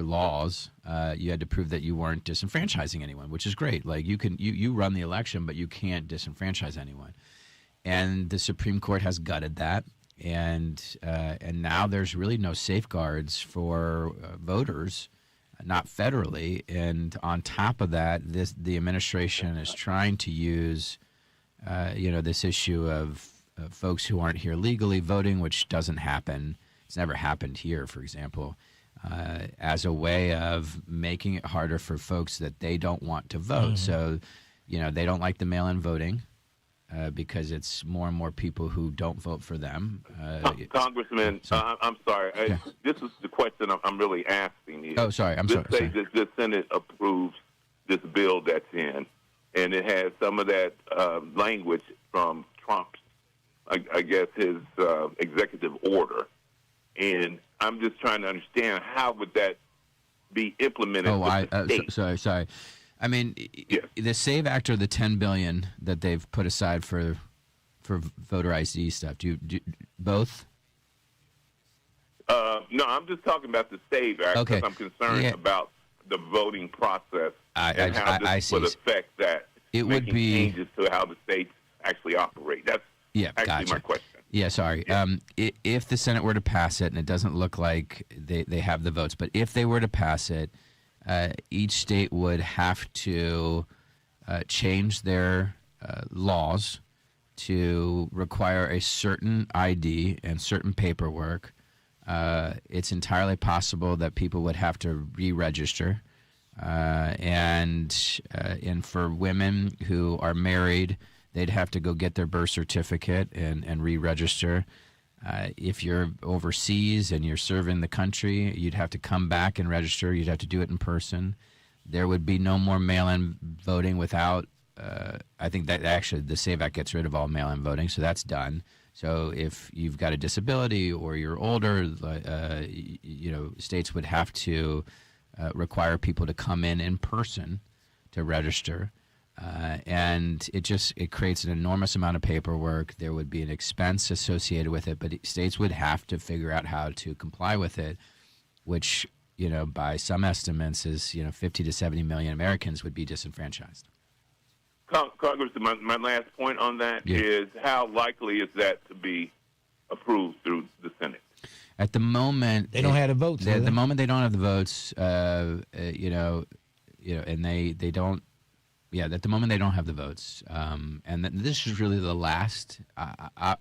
laws, you had to prove that you weren't disenfranchising anyone, which is great. Like you run the election, but you can't disenfranchise anyone. And the Supreme Court has gutted that, and now there's really no safeguards for voters. Not federally, and on top of that, the administration is trying to use, this issue of folks who aren't here legally voting, which doesn't happen. It's never happened here, for example, as a way of making it harder for folks that they don't want to vote. So, they don't like the mail-in voting because it's more and more people who don't vote for them. Congressman, I'm sorry. This is the question I'm really asking you. Oh, sorry. I'm sorry. The Senate approves this bill that's in, and it has some of that language from Trump's, I guess, his executive order. And I'm just trying to understand how would that be implemented. Sorry. I mean, the SAVE Act or the $10 billion that they've put aside for voter ID stuff. Do you both? No, I'm just talking about the SAVE Act because I'm concerned about the voting process and how this would affect that. It would be changes to how the states actually operate. That's actually my question. Yeah, sorry. If the Senate were to pass it, and it doesn't look like they have the votes, but if they were to pass it, each state would have to change their laws to require a certain ID and certain paperwork. It's entirely possible that people would have to re-register. And for women who are married, they'd have to go get their birth certificate and re-register. If you're overseas and you're serving the country, you'd have to come back and register. You'd have to do it in person. There would be no more mail-in voting without, I think that actually the SAVE Act gets rid of all mail-in voting, so that's done. So if you've got a disability or you're older, states would have to require people to come in person to register. And it creates an enormous amount of paperwork. There would be an expense associated with it, but states would have to figure out how to comply with it, which, by some estimates is, 50 to 70 million Americans would be disenfranchised. Congressman, my last point on that is how likely is that to be approved through the Senate? At the moment, they don't have the votes. At the moment, they don't have the votes. And they don't. Yeah, at the moment they don't have the votes, and this is really the last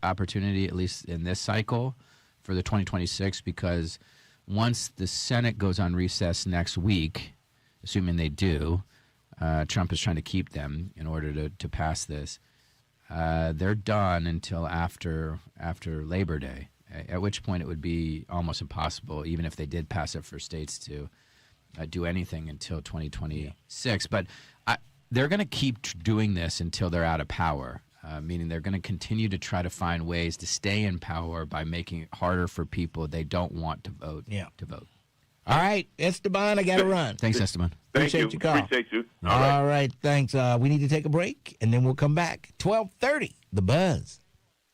opportunity, at least in this cycle, for the 2026. Because once the Senate goes on recess next week, assuming they do, Trump is trying to keep them in order to pass this. They're done until after Labor Day, at which point it would be almost impossible, even if they did pass it, for states to do anything until 2026. But they're going to keep doing this until they're out of power, meaning they're going to continue to try to find ways to stay in power by making it harder for people they don't want to vote to vote. All right, Esteban, I got to run. Thanks, Esteban. Appreciate your call. Appreciate you. All right, thanks. We need to take a break, and then we'll come back. 12:30, The Buzz.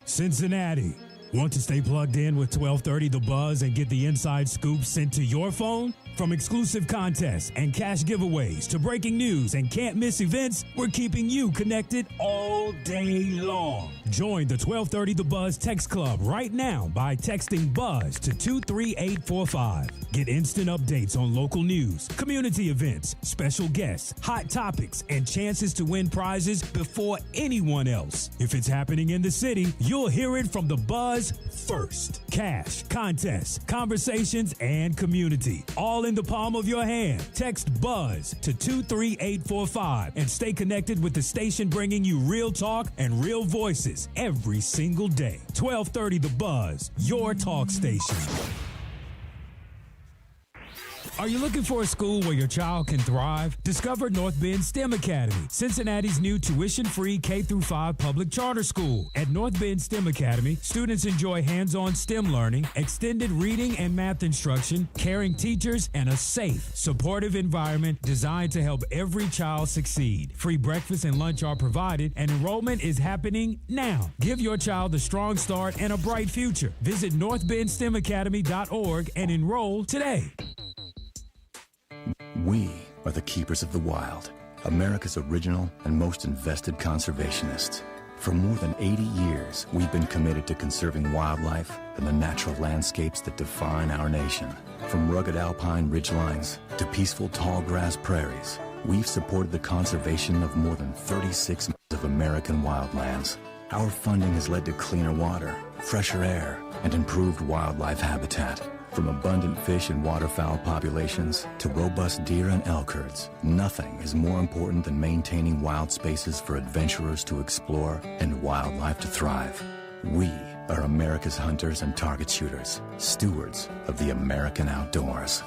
Cincinnati. Want to stay plugged in with 1230 The Buzz and get the inside scoop sent to your phone? From exclusive contests and cash giveaways to breaking news and can't miss events, we're keeping you connected all day long. Join the 1230 The Buzz text club right now by texting BUZZ to 23845. Get instant updates on local news, community events, special guests, hot topics, and chances to win prizes before anyone else. If it's happening in the city, you'll hear it from The Buzz first. Cash, contests, conversations, and community, all in the palm of your hand. Text BUZZ to 23845 and stay connected with the station bringing you real talk and real voices every single day. 1230 The Buzz, your talk station. Are you looking for a school where your child can thrive? Discover North Bend STEM Academy, Cincinnati's new tuition-free K-5 public charter school. At North Bend STEM Academy, students enjoy hands-on STEM learning, extended reading and math instruction, caring teachers, and a safe, supportive environment designed to help every child succeed. Free breakfast and lunch are provided, and enrollment is happening now. Give your child a strong start and a bright future. Visit northbendstemacademy.org and enroll today. We are the keepers of the wild, America's original and most invested conservationists. For more than 80 years, we've been committed to conserving wildlife and the natural landscapes that define our nation. From rugged alpine ridgelines to peaceful tall grass prairies, we've supported the conservation of more than 36 of American wildlands. Our funding has led to cleaner water, fresher air, and improved wildlife habitat. From abundant fish and waterfowl populations to robust deer and elk herds, nothing is more important than maintaining wild spaces for adventurers to explore and wildlife to thrive. We are America's hunters and target shooters, stewards of the American outdoors.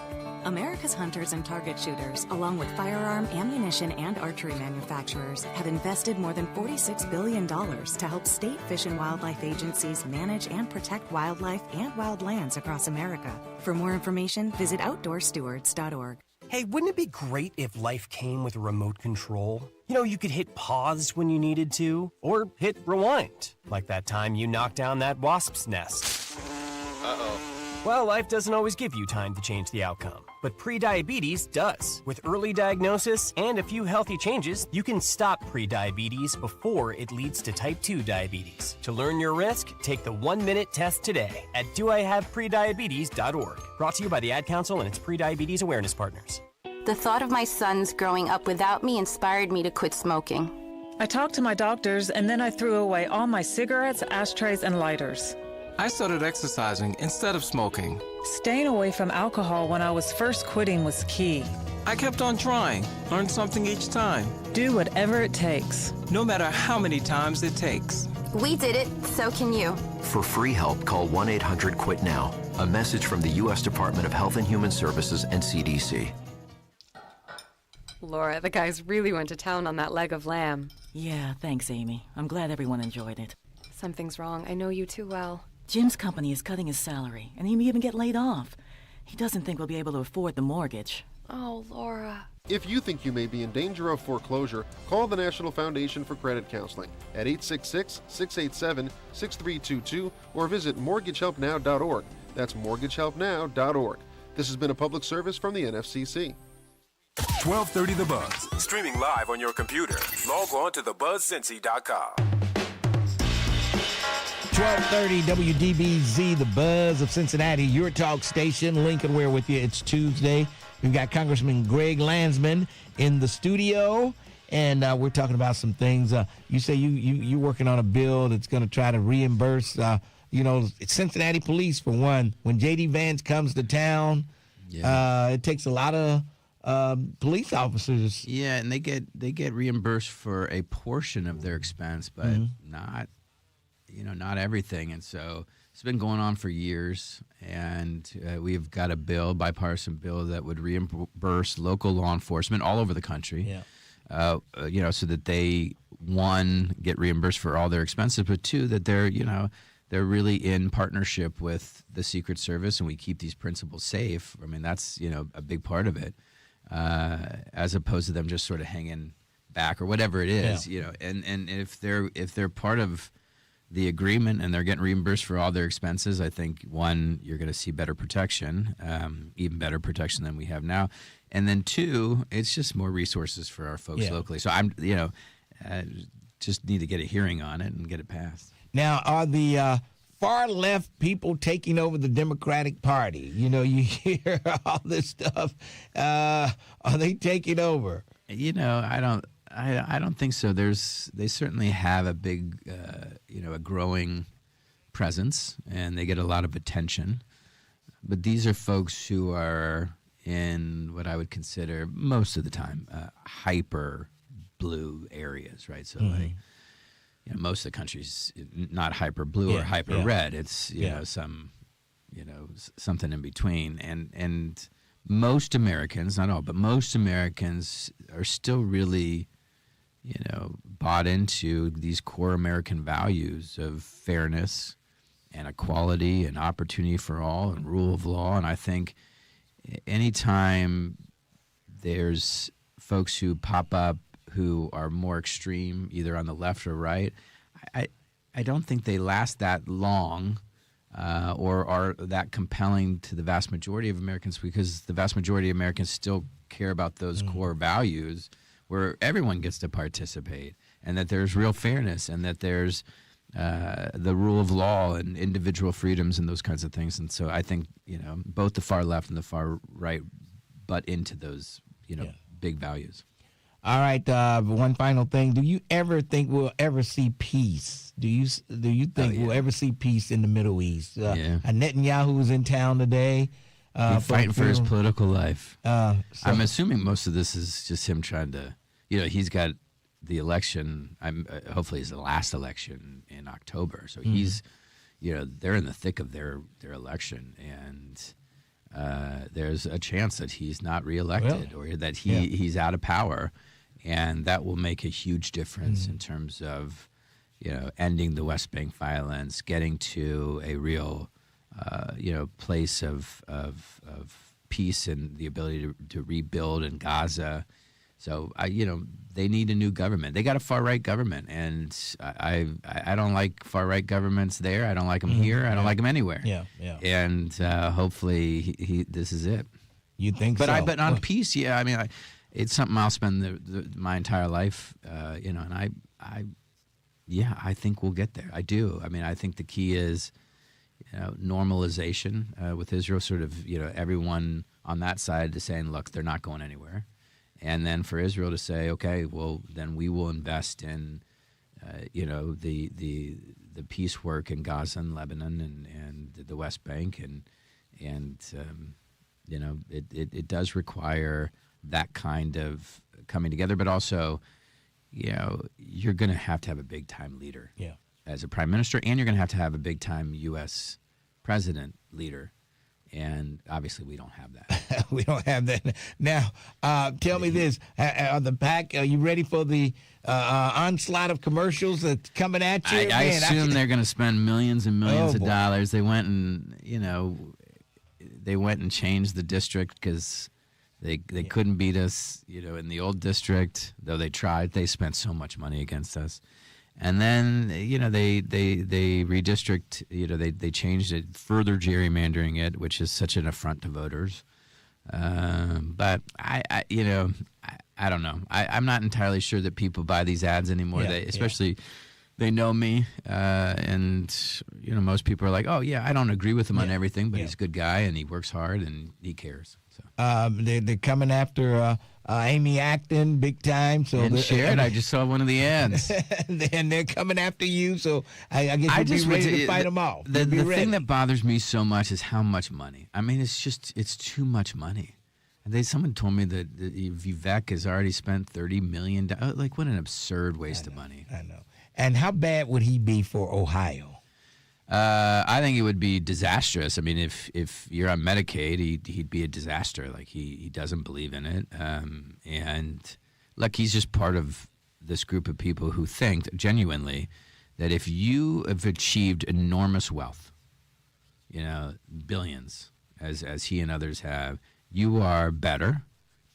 America's hunters and target shooters, along with firearm, ammunition, and archery manufacturers, have invested more than $46 billion to help state fish and wildlife agencies manage and protect wildlife and wildlands across America. For more information, visit outdoorstewards.org. Hey, wouldn't it be great if life came with a remote control? You know, you could hit pause when you needed to, or hit rewind, like that time you knocked down that wasp's nest. Uh-oh. Well, life doesn't always give you time to change the outcome, but prediabetes does. With early diagnosis and a few healthy changes, you can stop prediabetes before it leads to type 2 diabetes. To learn your risk, take the 1-minute test today at doihaveprediabetes.org. Brought to you by the Ad Council and its prediabetes awareness partners. The thought of my sons growing up without me inspired me to quit smoking. I talked to my doctors, and then I threw away all my cigarettes, ashtrays, and lighters. I started exercising instead of smoking. Staying away from alcohol when I was first quitting was key. I kept on trying, learned something each time. Do whatever it takes. No matter how many times it takes. We did it, so can you. For free help, call 1-800-QUIT-NOW. A message from the U.S. Department of Health and Human Services and CDC. Laura, the guys really went to town on that leg of lamb. Yeah, thanks, Amy. I'm glad everyone enjoyed it. Something's wrong. I know you too well. Jim's company is cutting his salary, and he may even get laid off. He doesn't think we'll be able to afford the mortgage. Oh, Laura. If you think you may be in danger of foreclosure, call the National Foundation for Credit Counseling at 866-687-6322 or visit mortgagehelpnow.org. That's mortgagehelpnow.org. This has been a public service from the NFCC. 1230 The Buzz. Streaming live on your computer. Log on to thebuzzcincy.com. 1230 WDBZ, The Buzz of Cincinnati, your talk station. Lincoln Ware with you. It's Tuesday. We've got Congressman Greg Landsman in the studio, and we're talking about some things. You say you're working on a bill that's going to try to reimburse, Cincinnati police, for one. When J.D. Vance comes to town, it takes a lot of police officers. Yeah, and they get reimbursed for a portion of their expense, but not everything. And so it's been going on for years, and we've got a bipartisan bill that would reimburse local law enforcement all over the country. So that they, one, get reimbursed for all their expenses, but two, that they're really in partnership with the Secret Service, and we keep these principals safe. I mean, that's a big part of it, as opposed to them just sort of hanging back or whatever it is. And if they're part of the agreement and they're getting reimbursed for all their expenses, I think, one, you're going to see better protection, even better protection than we have now. And then two, it's just more resources for our folks locally. So I'm, just need to get a hearing on it and get it passed. Now, are the far left people taking over the Democratic Party? You hear all this stuff. Are they taking over? I don't think so. They certainly have a big, a growing presence, and they get a lot of attention. But these are folks who are in what I would consider most of the time hyper blue areas, right? So like, most of the country's not hyper blue or hyper red. It's something in between, and most Americans, not all, but most Americans are still really bought into these core American values of fairness and equality and opportunity for all and rule of law. And I think anytime there's folks who pop up who are more extreme, either on the left or right, I don't think they last that long or are that compelling to the vast majority of Americans, because the vast majority of Americans still care about those core values where everyone gets to participate, and that there's real fairness, and that there's the rule of law and individual freedoms and those kinds of things. And so I think, both the far left and the far right butt into those, big values. All right, one final thing. Do you ever think we'll ever see peace? Do you think we'll ever see peace in the Middle East? Netanyahu was in town today. Fighting for his political life. I'm assuming most of this is just him trying to, he's got the election. Hopefully it's the last election in October. So he's, they're in the thick of their election, and there's a chance that he's not reelected or that he's out of power, and that will make a huge difference in terms of, ending the West Bank violence, getting to a real place of peace and the ability to rebuild in Gaza. So they need a new government. They got a far right government, and I don't like far right governments there. I don't like them here. I don't like them anywhere. And hopefully this is it. You think so? But on well, peace, it's something I'll spend my entire life. And I think we'll get there. I do. I think the key is normalization with Israel, sort of, everyone on that side is saying, look, they're not going anywhere. And then for Israel to say, okay, well, then we will invest in, the peace work in Gaza and Lebanon and the West Bank. And it does require that kind of coming together. But also, you're going to have a big-time leader. As a prime minister, and you're going to have a big-time U.S. president leader. And obviously we don't have that. We don't have that. Now, tell me this. Are you ready for the onslaught of commercials that's coming at you? I assume they're going to spend millions and millions of dollars. They went and, changed the district because they couldn't beat us, in the old district, though they tried. They spent so much money against us. And then, they redistrict, they changed it, further gerrymandering it, which is such an affront to voters. But I don't know. I'm not entirely sure that people buy these ads anymore. They know me. And, most people are like, oh, yeah, I don't agree with him on everything, but he's a good guy and he works hard and he cares. So they're coming after Amy Acton big time. So and Sharon, I just saw one of the ads. And they're coming after you, so I guess you'll be ready to fight them off. The thing that bothers me so much is how much money. It's too much money. And someone told me that Vivek has already spent $30 million. Like, what an absurd waste of money. I know. And how bad would he be for Ohio? I think it would be disastrous. If you're on Medicaid, he'd be a disaster. Like he doesn't believe in it, and look, he's just part of this group of people who think genuinely that if you have achieved enormous wealth, billions, as he and others have, you are better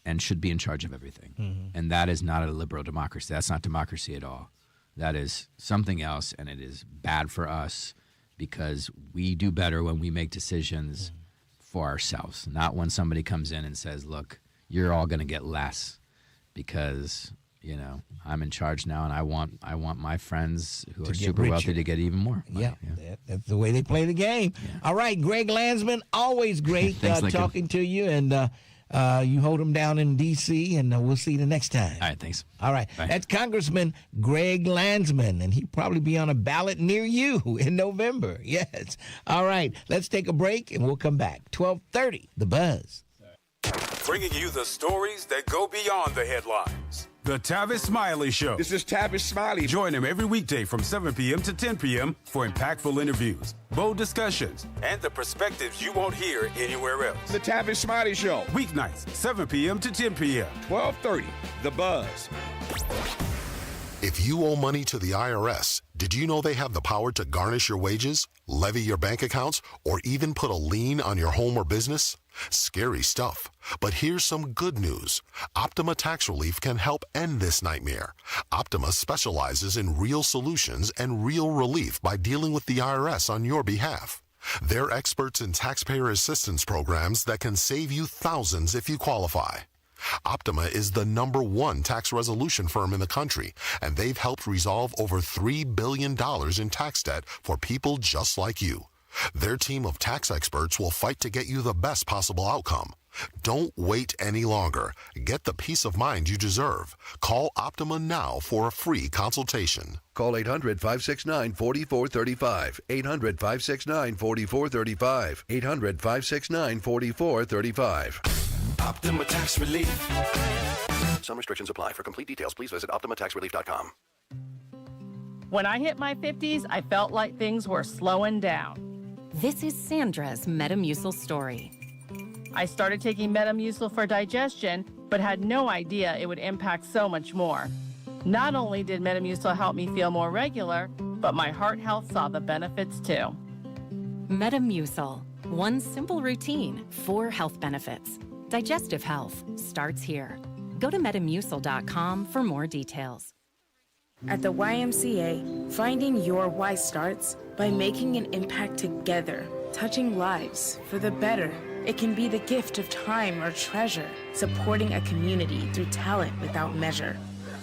and should be in charge of everything. And that is not a liberal democracy. That's not democracy at all. that is something else, and it is bad for us because we do better when we make decisions for ourselves, not when somebody comes in and says, look, you're all going to get less because, you know, I'm in charge now and I want my friends who are super wealthy to get even more money. Yeah. That's the way they play the game. Yeah. All right, Greg Landsman, always great Thanks, talking to you, and you hold them down in D.C., and we'll see you the next time. All right, thanks. All right. Bye. That's Congressman Greg Landsman, and he'll probably be on a ballot near you in November. Yes. All right. Let's take a break, and we'll come back. 12:30, The Buzz. Bringing you the stories that go beyond the headlines. The Tavis Smiley Show. This is Tavis Smiley. Join him every weekday from 7 p.m. to 10 p.m. for impactful interviews, bold discussions, and the perspectives you won't hear anywhere else. The Tavis Smiley Show. Weeknights, 7 p.m. to 10 p.m. 12:30, The Buzz. If you owe money to the IRS, did you know they have the power to garnish your wages, levy your bank accounts, or even put a lien on your home or business? Scary stuff. But here's some good news. Optima Tax Relief can help end this nightmare. Optima specializes in real solutions and real relief by dealing with the IRS on your behalf. They're experts in taxpayer assistance programs that can save you thousands if you qualify. Optima is the #1 tax resolution firm in the country, and they've helped resolve over $3 billion in tax debt for people just like you. Their team of tax experts will fight to get you the best possible outcome. Don't wait any longer. Get the peace of mind you deserve. Call Optima now for a free consultation. Call 800-569-4435. 800-569-4435. 800-569-4435. Optima Tax Relief. Some restrictions apply. For complete details, please visit OptimaTaxRelief.com. When I hit my 50s, I felt like things were slowing down. This is Sandra's Metamucil story. I started taking Metamucil for digestion, but had no idea it would impact so much more. Not only did Metamucil help me feel more regular, but my heart health saw the benefits too. Metamucil, one simple routine, 4 health benefits. Digestive health starts here. Go to metamucil.com for more details. At the YMCA, finding your why starts by making an impact together, touching lives for the better. It can be the gift of time or treasure, supporting a community through talent without measure.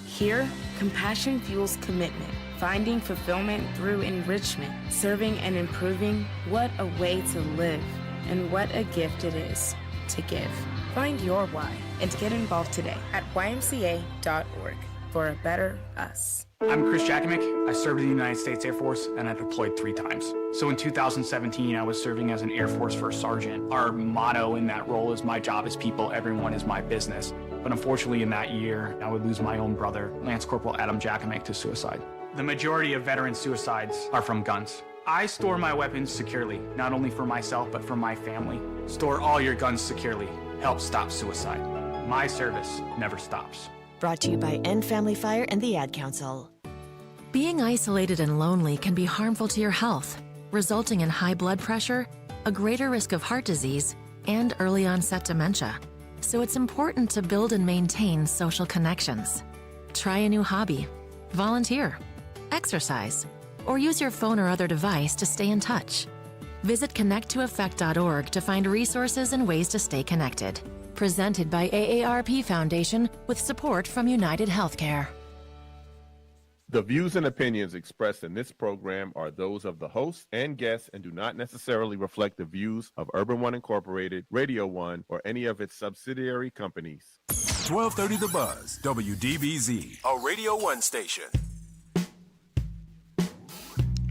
Here, compassion fuels commitment, finding fulfillment through enrichment, serving and improving. What a way to live, and what a gift it is to give. Find your why and get involved today at ymca.org for a better us. I'm Chris Jakovic. I served in the United States Air Force and I deployed 3 times. So in 2017, I was serving as an Air Force First Sergeant. Our motto in that role is my job is people, everyone is my business. But unfortunately in that year, I would lose my own brother, Lance Corporal Adam Jakovic, to suicide. The majority of veteran suicides are from guns. I store my weapons securely, not only for myself, but for my family. Store all your guns securely. Help stop suicide. My service never stops. Brought to you by End Family Fire and the Ad Council. Being isolated and lonely can be harmful to your health, resulting in high blood pressure, a greater risk of heart disease, and early onset dementia. So it's important to build and maintain social connections. Try a new hobby, volunteer, exercise, or use your phone or other device to stay in touch. Visit connecttoeffect.org to find resources and ways to stay connected. Presented by AARP Foundation with support from United Healthcare. The views and opinions expressed in this program are those of the host and guests and do not necessarily reflect the views of Urban One Incorporated, Radio One, or any of its subsidiary companies. 1230 The Buzz, WDBZ, a Radio One station.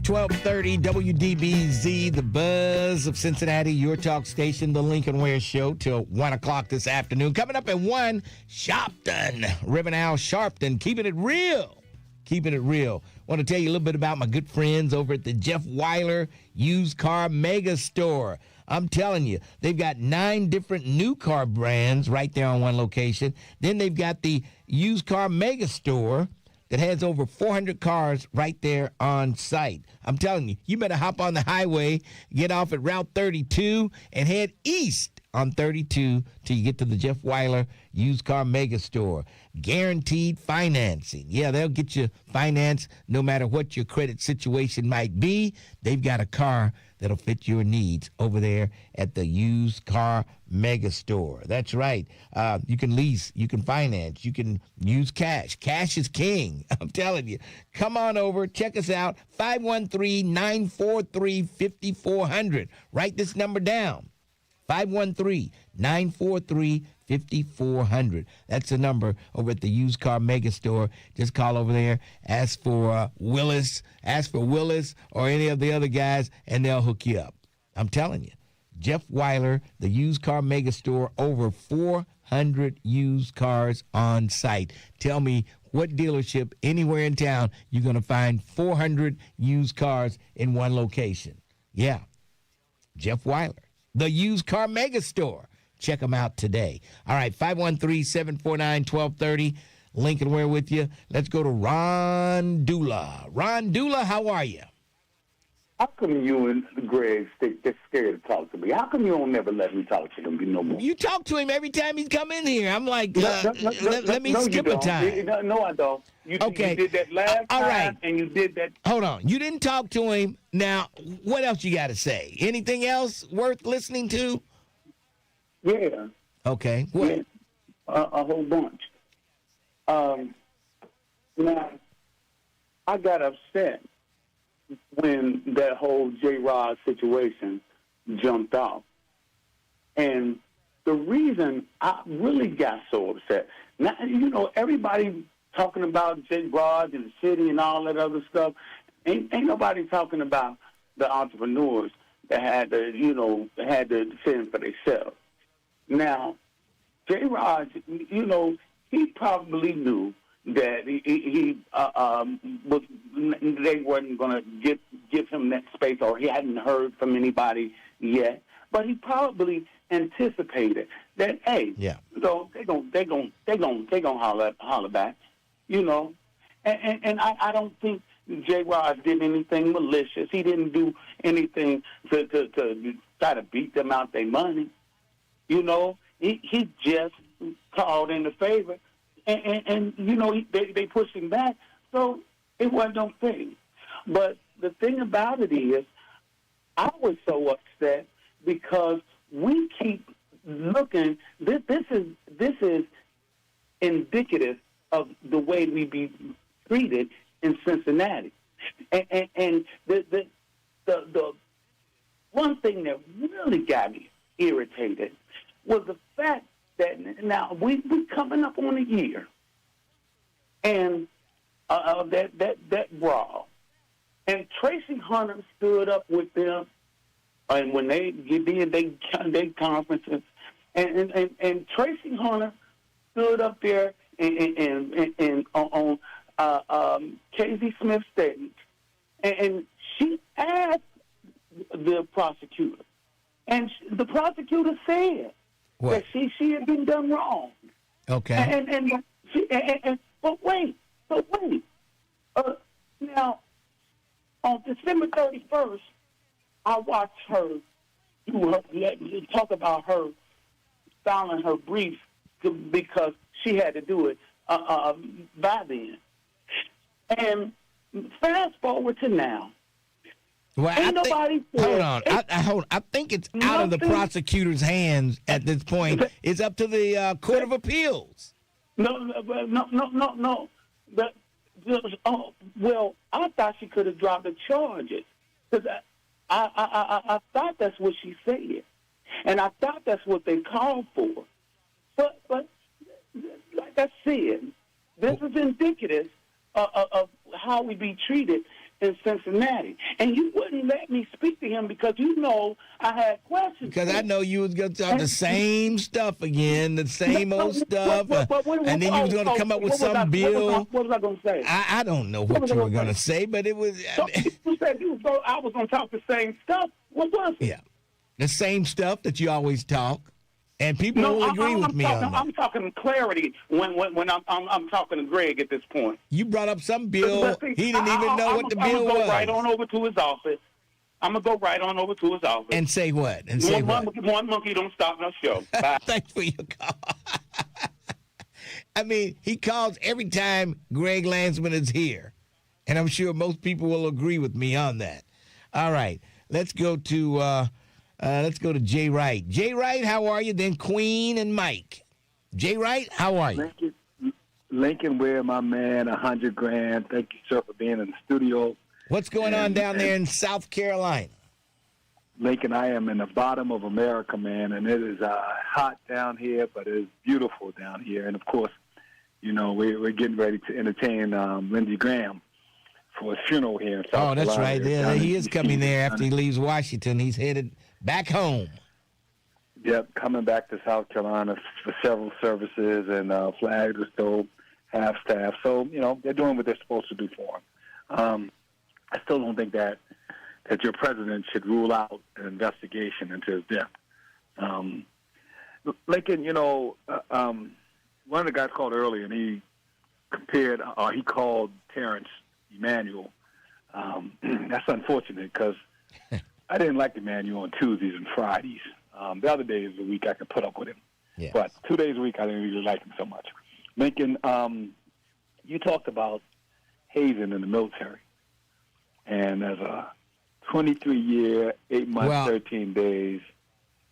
1230 WDBZ, The Buzz of Cincinnati, your talk station, the Lincoln Ware Show, till 1 o'clock this afternoon. Coming up at 1, Sharpton, Reverend Al Sharpton, keeping it real. Keeping it real. Want to tell you a little bit about my good friends over at the Jeff Weiler Used Car Mega Store. I'm telling you, they've got 9 different new car brands right there on one location. Then they've got the Used Car Mega Store that has over 400 cars right there on site. I'm telling you, you better hop on the highway, get off at Route 32, and head east on 32 till you get to the Jeff Weiler Used Car Mega Store. Guaranteed financing. Yeah, they'll get you finance no matter what your credit situation might be. They've got a car that'll fit your needs over there at the Used Car Mega Store. That's right. You can lease, you can finance, you can use cash. Cash is king, I'm telling you. Come on over, check us out, 513-943-5400. Write this number down, 513-943-5400. That's the number over at the Used Car Mega Store. Just call over there, ask for Willis or any of the other guys, and they'll hook you up. I'm telling you. Jeff Weiler, the Used Car Mega Store, over 400 used cars on site. Tell me what dealership anywhere in town you're going to find 400 used cars in one location. Yeah, Jeff Weiler, the Used Car Mega Store. Check them out today. All right, 513-749-1230. Lincoln Ware with you. Let's go to Ron Dula. Ron Dula, how are you? How come you and Greg they're scared to talk to me? How come you don't never let me talk to them no more? You talk to him every time he's come in here. I'm like, let me skip a time. No, I don't. Okay. You did that last All right. time, and you did that. Hold on. You didn't talk to him. Now, what else you got to say? Anything else worth listening to? Yeah. Okay. What? Yeah. A whole bunch. Now, I got upset when that whole J-Rod situation jumped off. And the reason I really got so upset, now, everybody talking about J-Rod and the city and all that other stuff. Ain't nobody talking about the entrepreneurs that had to defend for themselves. Now, J-Rod, he probably knew that they wasn't going to give him that space, or he hadn't heard from anybody yet. But he probably anticipated that, hey, they're gonna holler back, And I don't think J-Rod did anything malicious. He didn't do anything to try to beat them out their money. He just called in the favor. And they pushed him back, so it wasn't no thing. But the thing about it is, I was so upset because we keep looking. This is indicative of the way we be treated in Cincinnati. And the one thing that really got me irritated was the fact that now we coming up on a year, and that brawl, and Tracy Hunter stood up with them, and when they did they conferences, and Tracy Hunter stood up there and on Casey Smith's stage, and she asked the prosecutor, and the prosecutor said. What? That she had been done wrong. Okay. But wait. Now, on December 31st, I watched her talk about her filing her brief because she had to do it by then. And fast forward to now. Well, Ain't nobody hold on. I think it's out of the prosecutor's hands at this point. It's up to the Court of Appeals. No. Well, I thought she could have dropped the charges because I thought that's what she said, and I thought that's what they called for. But like I said, this is indicative of how we be treated in Cincinnati. And you wouldn't let me speak to him because I had questions. Because I know you was going to talk the same stuff again, the same old stuff, and then you was going to come up with some bill. What was I going to say? I don't know what you were going to say, but it was... You said I was going to talk the same stuff. What was it? Yeah, the same stuff that you always talk. And people will agree with me on that. I'm talking clarity when I'm talking to Greg at this point. You brought up some bill. He didn't even know what the bill was. Go right on over to his office, I'm going to go right on over to his office. And say what? And one monkey don't stop no show. Bye. Thanks for your call. I mean, he calls every time Greg Landsman is here. And I'm sure most people will agree with me on that. All right. Let's go to Jay Wright. Jay Wright, how are you? Then Queen and Mike. Jay Wright, how are you? Lincoln Ware, my man, $100,000. Thank you, sir, for being in the studio. What's going on down there in South Carolina? Lincoln, I am in the bottom of America, man, and it is hot down here, but it is beautiful down here. And, of course, you know, we're getting ready to entertain Lindsey Graham for his funeral here in South Carolina. Oh, that's right. Yeah, he is coming there after he leaves Washington. He's headed back home. Yep, coming back to South Carolina for several services, and flags are still half-staff. So, you know, they're doing what they're supposed to do for him. I still don't think that your president should rule out an investigation into his death. Lincoln, you know, one of the guys called earlier, and he called Terrence Emanuel. That's unfortunate because I didn't like Emanuel on Tuesdays and Fridays. The other days of the week I could put up with him. Yeah. But 2 days a week I didn't really like him so much. Lincoln, you talked about hazing in the military. And as a 23-year, 8 months, 13 days,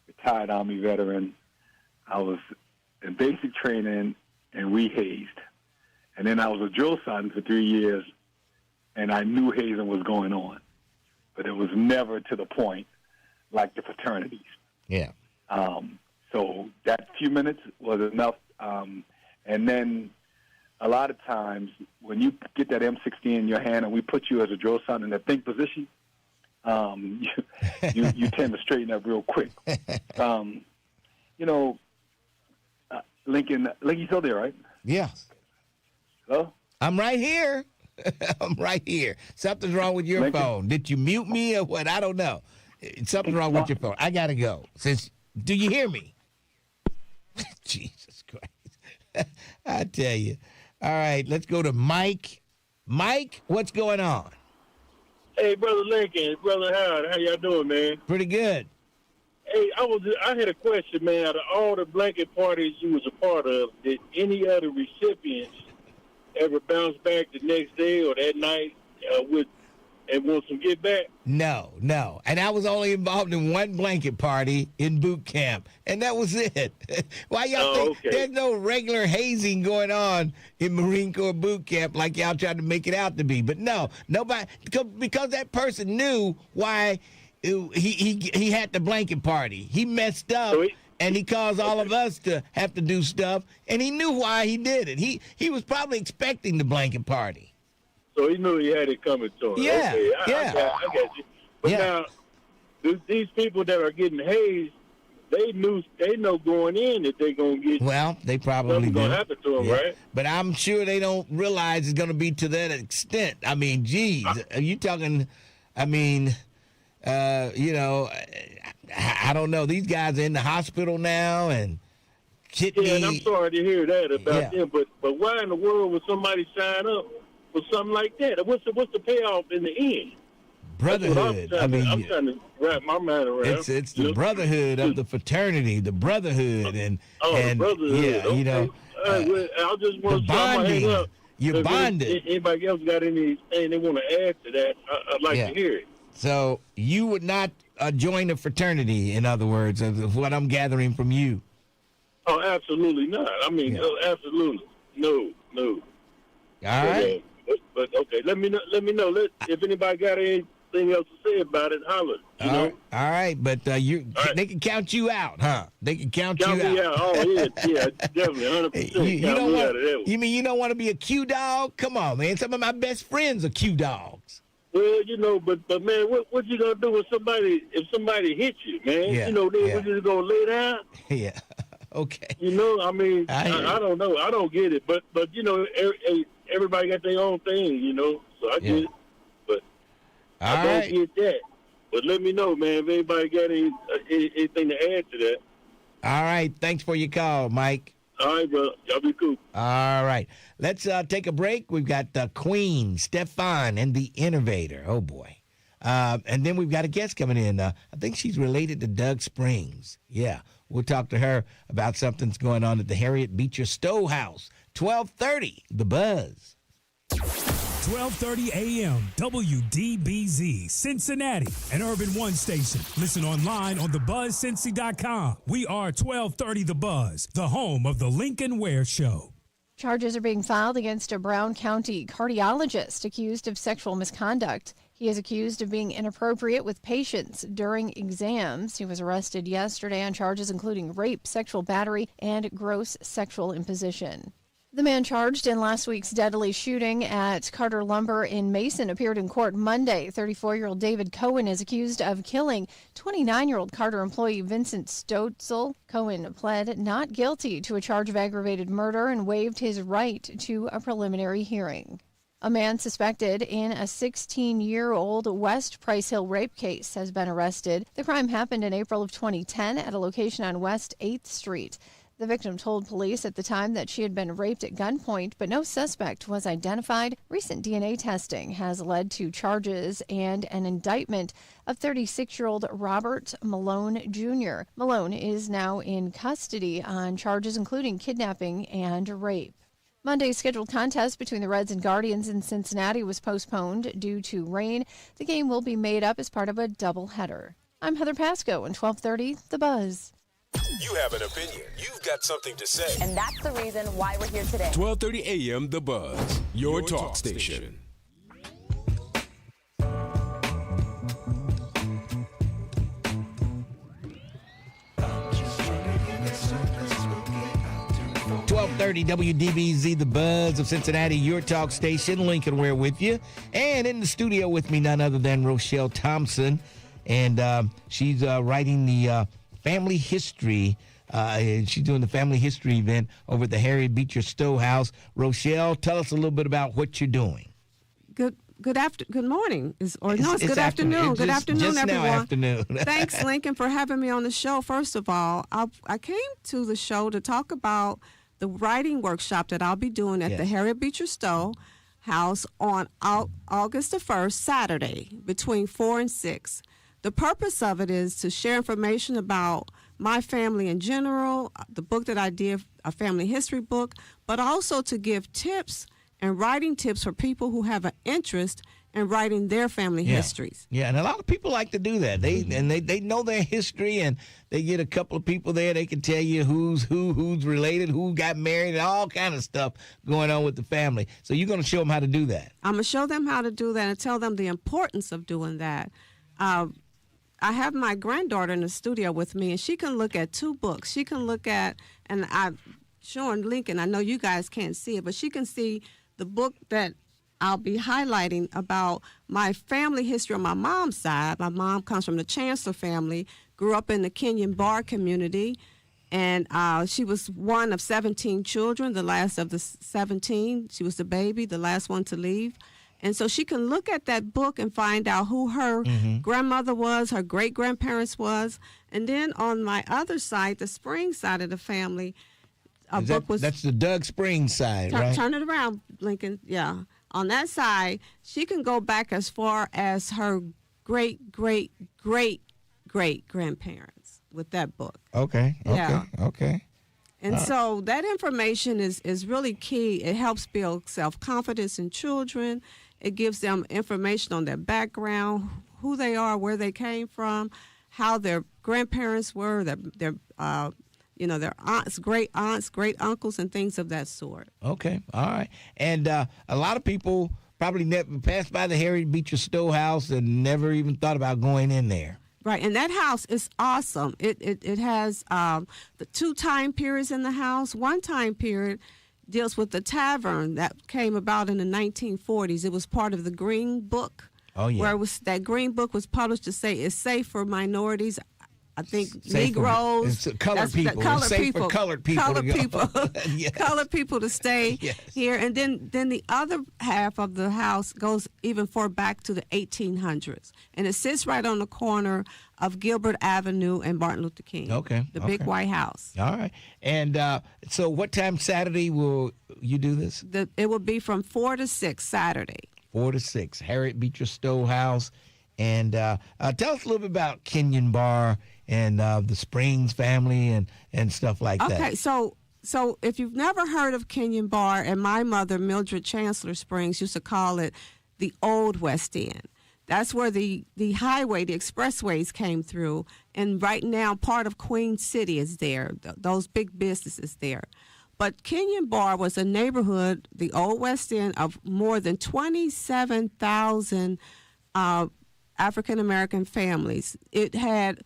retired Army veteran, I was in basic training, and we hazed. And then I was a drill sergeant for 3 years, and I knew hazing was going on. But it was never to the point like the fraternities. Yeah. So that few minutes was enough. And then a lot of times when you get that M16 in your hand and we put you as a drill sergeant in a think position, you tend to straighten up real quick. You know, Lincoln, you still there, right? Yeah. Hello? I'm right here. I'm right here. Something's wrong with your phone. Did you mute me or what? I don't know. Something's wrong with your phone. I got to go. Do you hear me? Jesus Christ. I tell you. All right, let's go to Mike. Mike, what's going on? Hey, Brother Lincoln, Brother Howard, how y'all doing, man? Pretty good. Hey, I had a question, man. Out of all the blanket parties you was a part of, did any other recipients ever bounce back the next day or that night and want some get back? No. And I was only involved in one blanket party in boot camp, and that was it. Why y'all think there's no regular hazing going on in Marine Corps boot camp like y'all tried to make it out to be? But no, nobody, because that person knew why he had the blanket party. He messed up. And he caused all of us to have to do stuff, and he knew why he did it. He was probably expecting the blanket party. So he knew he had it coming to him. Yeah, I got you. But now, these people that are getting hazed, they know going in that they're going to get. Well, they probably do. Going to happen to them, right? But I'm sure they don't realize it's going to be to that extent. I mean, geez, are you talking? I mean, you know, I don't know. These guys are in the hospital now, and kidney. Yeah, and I'm sorry to hear that about them. But why in the world would somebody sign up for something like that? What's the payoff in the end? Brotherhood. I'm trying to wrap my mind around. It's the brotherhood of the fraternity, the brotherhood, and the brotherhood. Yeah, okay. you know, I just want the bonding. Up. You're bonded. Anybody else got anything they want to add to that? I'd like to hear it. So you would not join a fraternity, in other words, of what I'm gathering from you. Oh, absolutely not. I mean, absolutely no. All right. But okay, let me know. If anybody got anything else to say about it, holler. You know? All right, but they can count you out, huh? They can count you me out. Oh yeah, definitely, 100%. You mean you don't want to be a Q dog? Come on, man. Some of my best friends are Q dogs. Well, you know, but man, what you gonna do if somebody hits you, man? Yeah, you know, we're just gonna lay down. Yeah. Okay. You know, I mean, I don't know. I don't get it, but you know, everybody got their own thing, you know. So I get it, but I don't get that. But let me know, man, if anybody got anything to add to that. All right. Thanks for your call, Mike. All right, bro. Y'all be cool. All right. Let's take a break. We've got Queen, Stefan, and the Innovator. Oh, boy. And then we've got a guest coming in. I think she's related to Doug Springs. Yeah, we'll talk to her about something's going on at the Harriet Beecher Stowe House. 12:30, The Buzz. 12:30 a.m. WDBZ, Cincinnati, an Urban One station. Listen online on thebuzzcincy.com. We are 1230 The Buzz, the home of the Lincoln Ware Show. Charges are being filed against a Brown County cardiologist accused of sexual misconduct. He is accused of being inappropriate with patients during exams. He was arrested yesterday on charges including rape, sexual battery, and gross sexual imposition. The man charged in last week's deadly shooting at Carter Lumber in Mason appeared in court Monday. 34-year-old David Cohen is accused of killing 29-year-old Carter employee Vincent Stotzel. Cohen pled not guilty to a charge of aggravated murder and waived his right to a preliminary hearing. A man suspected in a 16-year-old West Price Hill rape case has been arrested. The crime happened in April of 2010 at a location on West 8th Street. The victim told police at the time that she had been raped at gunpoint, but no suspect was identified. Recent DNA testing has led to charges and an indictment of 36-year-old Robert Malone Jr. Malone is now in custody on charges including kidnapping and rape. Monday's scheduled contest between the Reds and Guardians in Cincinnati was postponed due to rain. The game will be made up as part of a doubleheader. I'm Heather Pasco, and 1230 The Buzz. You have an opinion. You've got something to say. And that's the reason why we're here today. 12:30 a.m. The Buzz, your talk station. WDBZ, The Buzz of Cincinnati, your talk station. Lincoln Ware with you. And in the studio with me, none other than Rochelle Thompson. And she's writing the family history. She's doing the family history event over at the Harriet Beecher Stowe House. Rochelle, tell us a little bit about what you're doing. Good morning. It's good afternoon. Good afternoon, just everyone. Now afternoon. Thanks, Lincoln, for having me on the show. First of all, I came to the show to talk about the writing workshop that I'll be doing at the Harriet Beecher Stowe House on August the 1st, Saturday, between 4 and 6. The purpose of it is to share information about my family in general, the book that I did, a family history book, but also to give tips and writing tips for people who have an interest in writing their family histories. Yeah, and a lot of people like to do that. They know their history, and they get a couple of people there. They can tell you who's related, who got married, and all kind of stuff going on with the family. So you're going to show them how to do that. I'm going to show them how to do that and tell them the importance of doing that. I have my granddaughter in the studio with me, and she can look at two books. She can look at, and I'm showing Lincoln, I know you guys can't see it, but she can see the book that I'll be highlighting about my family history on my mom's side. My mom comes from the Chancellor family, grew up in the Kenyan Bar community, and she was one of 17 children, the last of the 17. She was the baby, the last one to leave. And so she can look at that book and find out who her grandmother was, her great-grandparents was. And then on my other side, the Springs side of the family, that's the Doug Springs side, right? Turn it around, Lincoln. Yeah. On that side, she can go back as far as her great-great-great-great-grandparents with that book. Okay. And so that information is really key. It helps build self-confidence in children. It gives them information on their background, who they are, where they came from, how their grandparents were, their aunts, great uncles, and things of that sort. Okay, all right. And a lot of people probably never passed by the Harriet Beecher Stowe House and never even thought about going in there. Right, and that house is awesome. It has the two time periods in the house. One time period deals with the tavern that came about in the 1940s. It was part of the Green Book. Oh, yeah. Where that Green Book was published to say it's safe for minorities. I think Negroes, colored people. Colored people to stay here, and then the other half of the house goes even far back to the 1800s, and it sits right on the corner of Gilbert Avenue and Martin Luther King. The big white house. All right, and so what time Saturday will you do this? It will be from 4 to 6 Saturday. 4 to 6, Harriet Beecher Stowe House. And tell us a little bit about Kenyon Bar and the Springs family and stuff like that. Okay, so if you've never heard of Kenyon Bar, and my mother, Mildred Chancellor Springs, used to call it the Old West End. That's where the highway, the expressways came through. And right now, part of Queen City is there, those big businesses there. But Kenyon Bar was a neighborhood, the Old West End, of more than 27,000 African-American families. It had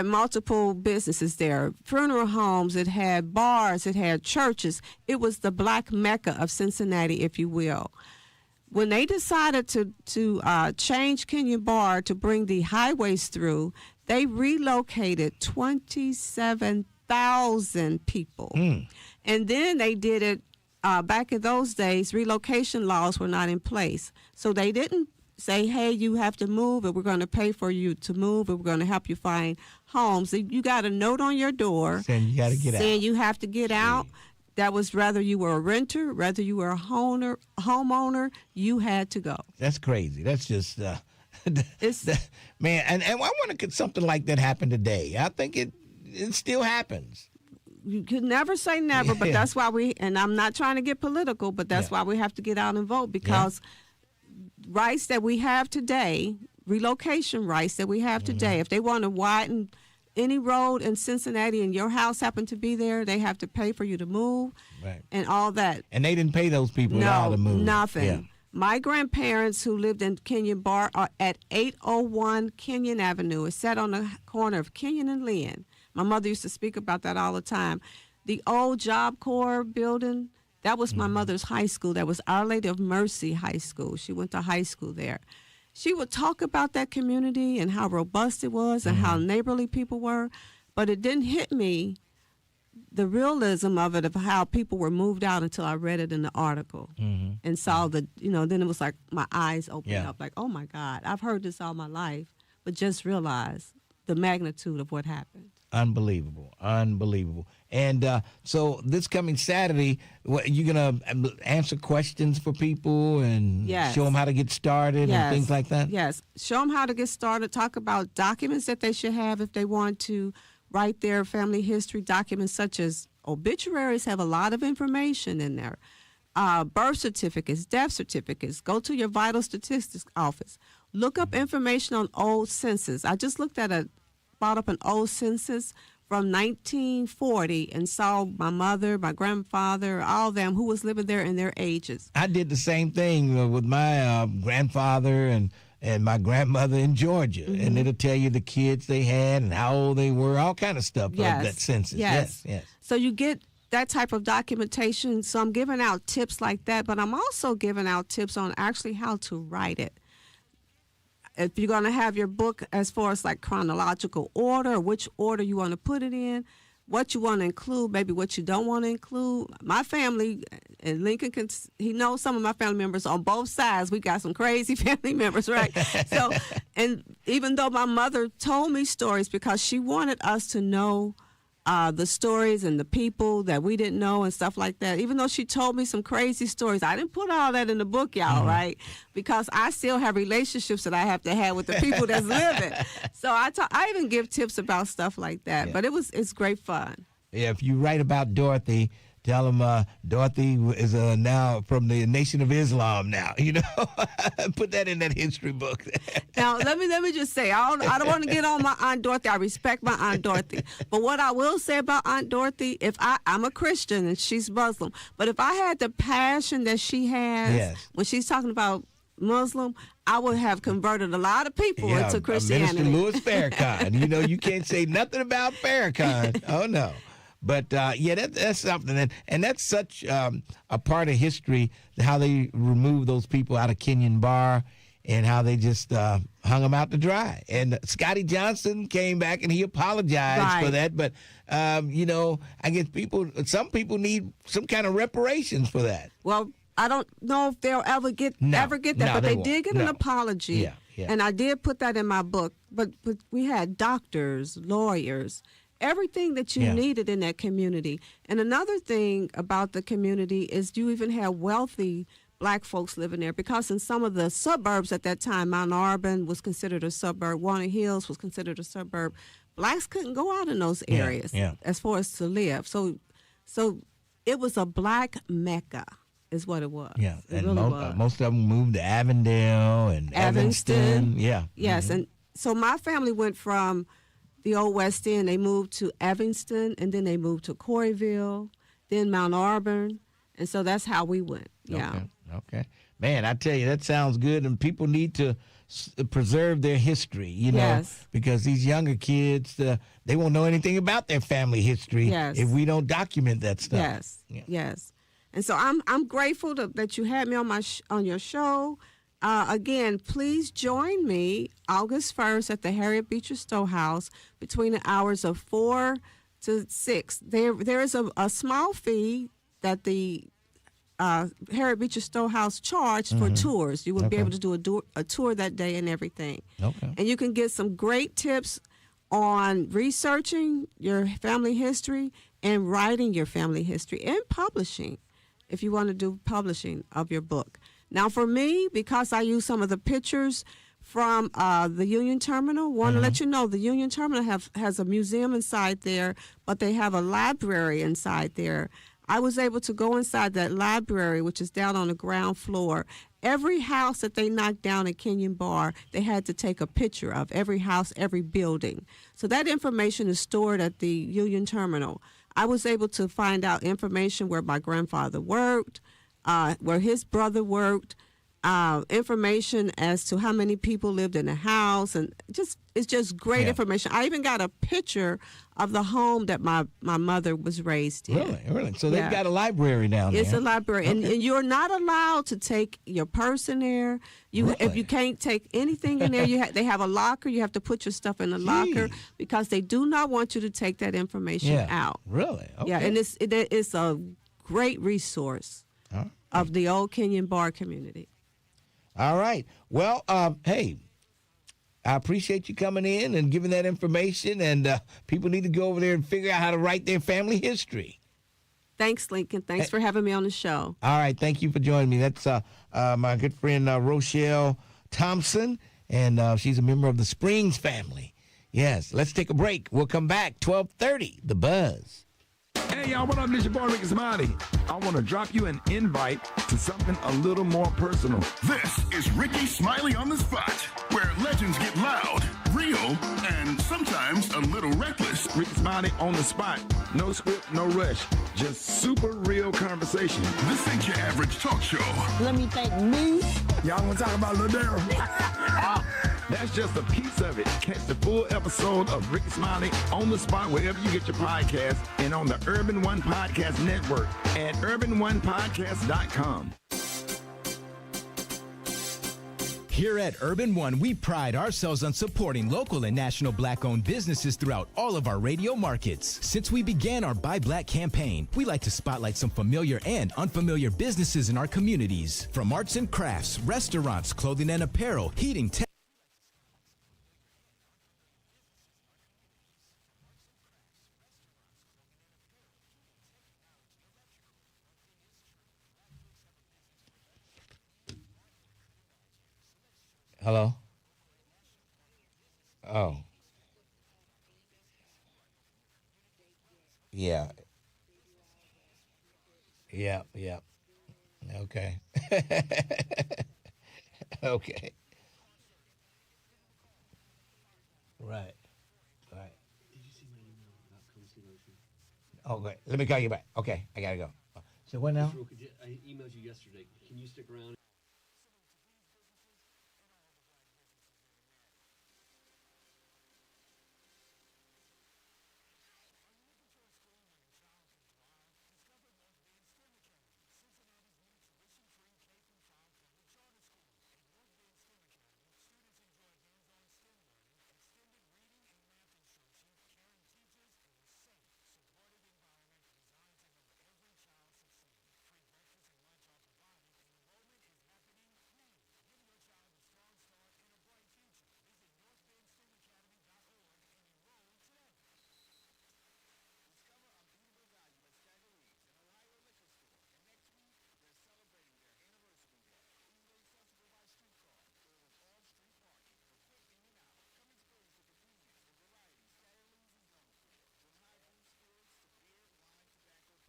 multiple businesses there, funeral homes, it had bars, it had churches. It was the Black Mecca of Cincinnati, if you will. When they decided to change Kenyon Bar to bring the highways through, they relocated 27,000 people. And then they did it, back in those days, relocation laws were not in place. So they didn't say, hey, you have to move, and we're going to pay for you to move, and we're going to help you find homes. You got a note on your door saying you got to get out. Saying you have to get out. That was whether you were a renter, whether you were a homeowner, you had to go. That's crazy. That's just, man, and I wonder could something like that happen today? I think it still happens. You could never say never, but that's why and I'm not trying to get political, but that's why we have to get out and vote, because rights that we have today, relocation rights that we have today, if they want to widen any road in Cincinnati and your house happened to be there, they have to pay for you to move and all that. And they didn't pay those people at all to move. Nothing. Yeah. My grandparents who lived in Kenyon Bar are at 801 Kenyon Avenue. It's set on the corner of Kenyon and Lynn. My mother used to speak about that all the time. The old Job Corps building, that was my mother's high school. That was Our Lady of Mercy High School. She went to high school there. She would talk about that community and how robust it was and how neighborly people were, but it didn't hit me, the realism of it, of how people were moved out, until I read it in the article and saw then it was like my eyes opened up, like, oh my God, I've heard this all my life, but just realized the magnitude of what happened. Unbelievable. And so this coming Saturday, you're going to answer questions for people and show them how to get started and things like that? Yes. Show them how to get started. Talk about documents that they should have if they want to write their family history. Documents such as obituaries have a lot of information in there. Birth certificates, death certificates. Go to your vital statistics office. Look up information on old census. I just brought up an old census from 1940 and saw my mother, my grandfather, all of them who was living there in their ages. I did the same thing with my grandfather and my grandmother in Georgia, and it'll tell you the kids they had and how old they were, all kind of stuff of that census. Yes. So you get that type of documentation. So I'm giving out tips like that, but I'm also giving out tips on actually how to write it. If you're going to have your book as far as like chronological order, which order you want to put it in, what you want to include, maybe what you don't want to include. My family, and Lincoln, he knows some of my family members on both sides. We got some crazy family members, right? So, and even though my mother told me stories because she wanted us to know the stories and the people that we didn't know and stuff like that. Even though she told me some crazy stories, I didn't put all that in the book, y'all, right? Because I still have relationships that I have to have with the people that's living. So I even give tips about stuff like that. But it's great fun. Yeah, if you write about Dorothy, tell them Dorothy is now from the Nation of Islam now, Put that in that history book. Now, let me just say, I don't want to get on my Aunt Dorothy. I respect my Aunt Dorothy. But what I will say about Aunt Dorothy, I'm a Christian and she's Muslim, but if I had the passion that she has when she's talking about Muslim, I would have converted a lot of people into Christianity. Minister Louis Farrakhan. You can't say nothing about Farrakhan. Oh, no. But, that's something. And that's such a part of history, how they removed those people out of Kenyon Bar and how they just hung them out to dry. And Scotty Johnson came back and he apologized for that. But, I guess some people need some kind of reparations for that. Well, I don't know if they'll ever get that, but they did get an apology. Yeah. And I did put that in my book. But we had doctors, lawyers, everything that you needed in that community. And another thing about the community is you even have wealthy black folks living there, because in some of the suburbs at that time, Mount Auburn was considered a suburb, Walnut Hills was considered a suburb. Blacks couldn't go out in those areas as far as to live. So it was a black Mecca, is what it was. Yeah, it and really was. most of them moved to Avondale and Evanston. Yeah. Yes, and so my family went from the old West End. They moved to Evanston, and then they moved to Corryville, then Mount Auburn, and so that's how we went. Yeah. Okay. Man, I tell you, that sounds good, and people need to preserve their history, you know, because these younger kids, they won't know anything about their family history if we don't document that stuff. Yes. And so I'm grateful that you had me on your show. Again, please join me August 1st at the Harriet Beecher Stowe House between the hours of 4 to 6. There is a small fee that the Harriet Beecher Stowe House charged for tours. You will be able to do a tour that day and everything. Okay. And you can get some great tips on researching your family history and writing your family history and publishing, if you want to do publishing of your book. Now, for me, because I use some of the pictures from the Union Terminal, want to let you know the Union Terminal has a museum inside there, but they have a library inside there. I was able to go inside that library, which is down on the ground floor. Every house that they knocked down at Kenyon Bar, they had to take a picture of every house, every building. So that information is stored at the Union Terminal. I was able to find out information where my grandfather worked, where his brother worked, information as to how many people lived in the house, and it's just great information. I even got a picture of the home that my mother was raised in. Really? So they've got a library down there. It's a library, and you're not allowed to take your purse in there. If you can't take anything in there, they have a locker. You have to put your stuff in the locker because they do not want you to take that information out. Really? Okay. Yeah, and it's a great resource of the old Kenyon Bar community. All right. Well, hey, I appreciate you coming in and giving that information, and people need to go over there and figure out how to write their family history. Thanks, Lincoln. Thanks for having me on the show. All right. Thank you for joining me. That's my good friend Rochelle Thompson, and she's a member of the Springs family. Yes. Let's take a break. We'll come back. 12:30, The Buzz. Hey, y'all, what up? This your boy, Ricky Smiley. I want to drop you an invite to something a little more personal. This is Ricky Smiley on the Spot, where legends get loud, real, and sometimes a little reckless. Ricky Smiley on the Spot. No script, no rush. Just super real conversation. This ain't your average talk show. Let me thank me. Y'all want to talk about Ladero? That's just a piece of it. Catch the full episode of Ricky Smiley on the Spot wherever you get your podcast and on the Urban One Podcast Network at urbanonepodcast.com. Here at Urban One, we pride ourselves on supporting local and national Black-owned businesses throughout all of our radio markets. Since we began our Buy Black campaign, we like to spotlight some familiar and unfamiliar businesses in our communities. From arts and crafts, restaurants, clothing and apparel, heating, Hello? Oh. Yeah. Okay. Okay. Right. Did you see my email about consideration? Okay. Let me call you back. Okay. I got to go. So what now? I emailed you yesterday. Can you stick around?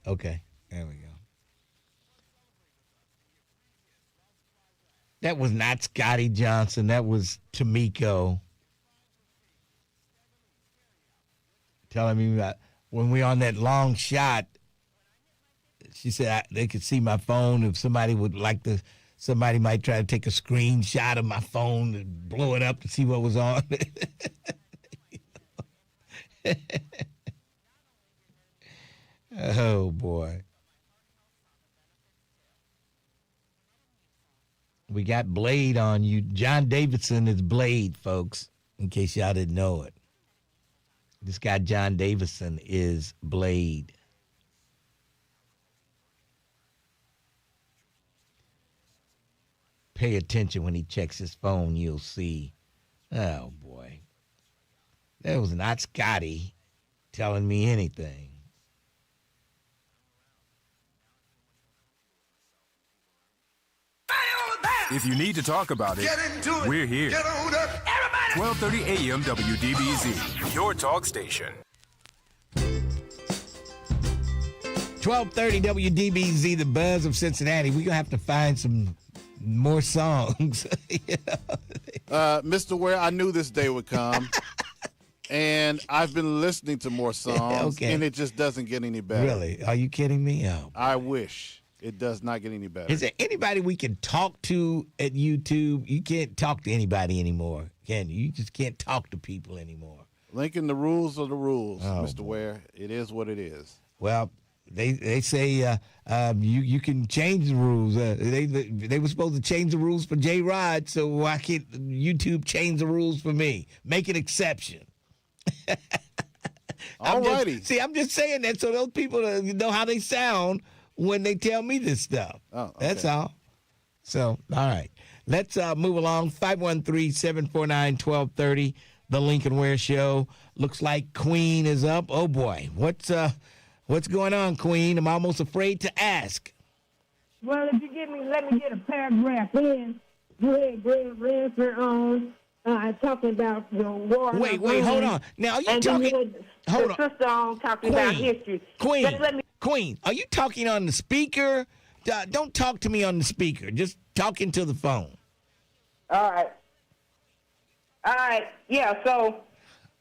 Okay, there we go. That was not Scotty Johnson. That was Tamiko telling me about when we on that long shot. She said they could see my phone. If somebody would like to, somebody might try to take a screenshot of my phone and blow it up to see what was on. Oh, boy. We got Blade on you. John Davidson is Blade, folks, in case y'all didn't know it. This guy, John Davidson, is Blade. Pay attention when he checks his phone, you'll see. Oh, boy. That was not Scotty telling me anything. If you need to talk about it, we're here. 1230 AM WDBZ, your talk station. 1230 WDBZ, the buzz of Cincinnati. We're going to have to find some more songs. Mr. Ware, I knew this day would come. And I've been listening to more songs, and it just doesn't get any better. Really? Are you kidding me? Oh. I wish. It does not get any better. Is there anybody we can talk to at YouTube? You can't talk to anybody anymore, can you? You just can't talk to people anymore. Lincoln, the rules are the rules, Mr. Ware. It is what it is. Well, they say you can change the rules. They were supposed to change the rules for J. Rod, so why can't YouTube change the rules for me? Make an exception. All righty. I'm just saying that so those people know how they sound when they tell me this stuff. Oh, okay. That's all. So, all right. Let's move along. 513-749-1230, The Lincoln Ware Show. Looks like Queen is up. Oh, boy. What's going on, Queen? I'm almost afraid to ask. Well, if you let me get a paragraph in. You had Greg Redford on talking about the war. Wait, hold on. Now, are you talking? Hold on. Sister on talking about history. Queen, are you talking on the speaker? Don't talk to me on the speaker. Just talk into the phone. All right. Yeah, so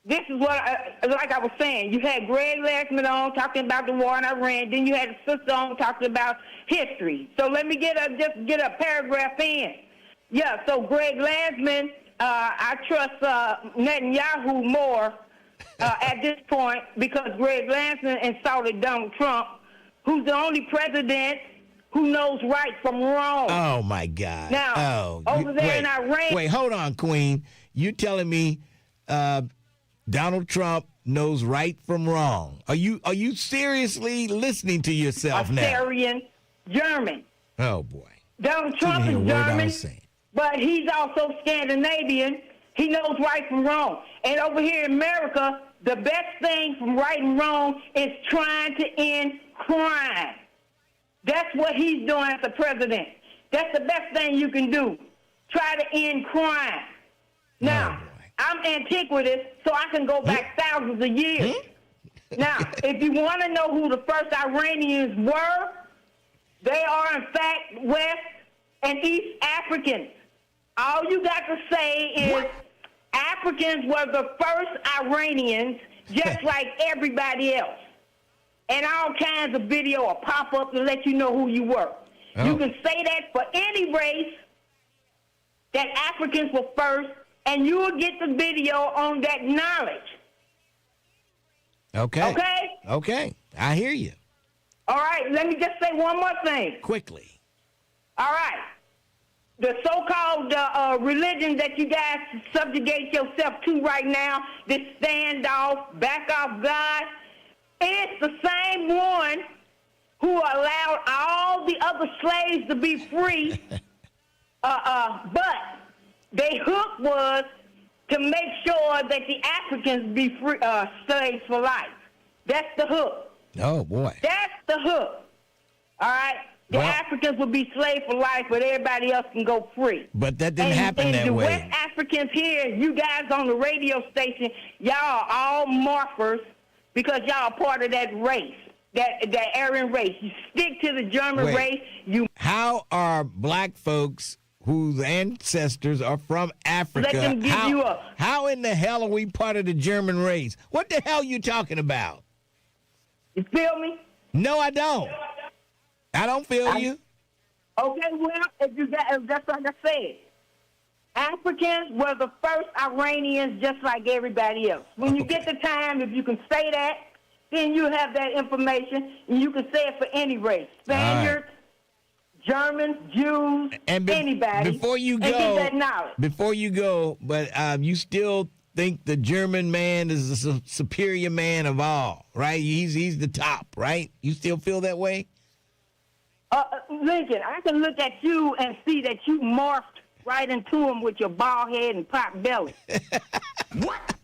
this is what, like I was saying, you had Greg Glassman on talking about the war in Iran. Then you had a sister on talking about history. So let me get a paragraph in. Yeah, so Greg Glassman, I trust Netanyahu more at this point because Greg Glassman insulted Donald Trump, who's the only president who knows right from wrong. Oh, my God. Now, over there in Iran. Wait, hold on, Queen. You telling me Donald Trump knows right from wrong? Are you seriously listening to yourself now? Syrian, German. Oh, boy. Donald Trump is German, but he's also Scandinavian. He knows right from wrong. And over here in America, the best thing from right and wrong is trying to end crime. That's what he's doing as the president. That's the best thing you can do. Try to end crime. Now, I'm antiquitous, so I can go back thousands of years. Now, if you want to know who the first Iranians were, they are, in fact, West and East Africans. All you got to say is Africans were the first Iranians, just like everybody else. And all kinds of video will pop up to let you know who you were. Oh. You can say that for any race, that Africans were first, and you will get the video on that knowledge. Okay. Okay? Okay. I hear you. All right. Let me just say one more thing. Quickly. All right. The so-called religion that you guys subjugate yourself to right now, this standoff, back off God, it's the same one who allowed all the other slaves to be free, but their hook was to make sure that the Africans be free, slaves for life. That's the hook. Oh, boy. That's the hook. All right? The Africans will be slaves for life, but everybody else can go free. But that didn't happen that way. The West Africans here, you guys on the radio station, y'all are all morphers because y'all are part of that race. that Aryan race. You stick to the German race. How are black folks whose ancestors are from Africa? Let them give you up. How in the hell are we part of the German race? What the hell are you talking about? You feel me? No, I don't. I don't feel you. Okay, well, if that's like I said. Africans were the first Iranians just like everybody else. When you get the time, if you can say that, then you have that information, and you can say it for any race. Spaniards, Germans, Jews, anybody. Before you go, and get that knowledge. Before you go, but you still think the German man is the superior man of all, right? He's the top, right? You still feel that way? Lincoln, I can look at you and see that you morphed right into him with your bald head and pot belly. What?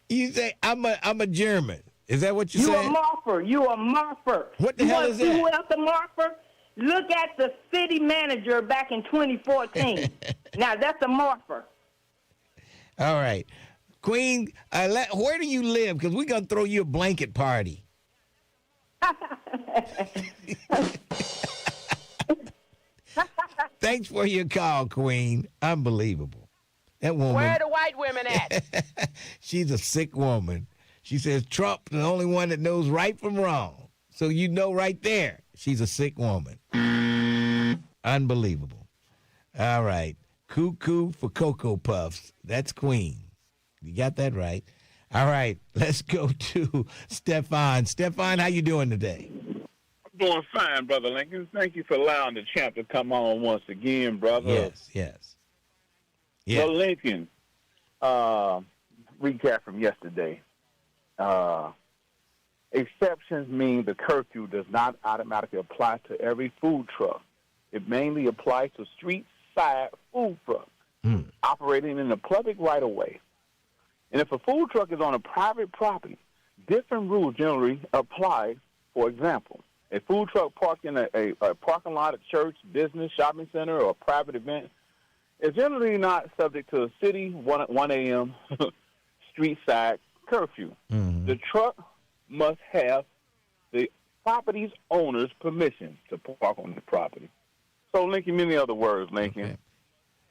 You say I'm a German. Is that what you said? You a morpher. What the hell is that? You else a morpher? Look at the city manager back in 2014. Now that's a morpher. All right, Queen. Where do you live? Because we're gonna throw you a blanket party. Thanks for your call, Queen. Unbelievable. That woman. Where are the white women at? She's a sick woman. She says Trump the only one that knows right from wrong. So you know right there, she's a sick woman. Unbelievable. All right. Cuckoo for Cocoa Puffs. That's Queen. You got that right. All right. Let's go to Stefan. Stefan, how you doing today? I'm doing fine, Brother Lincoln. Thank you for allowing the champ to come on once again, brother. Yes. Yeah. So, Lincoln, recap from yesterday. Exceptions mean the curfew does not automatically apply to every food truck. It mainly applies to street-side food trucks operating in the public right-of-way. And if a food truck is on a private property, different rules generally apply. For example, a food truck parked in a parking lot at church, business, shopping center, or a private event is generally not subject to a city 1 a.m. street side curfew. The truck must have the property's owner's permission to park on the property. So, Lincoln, many other words, Lincoln,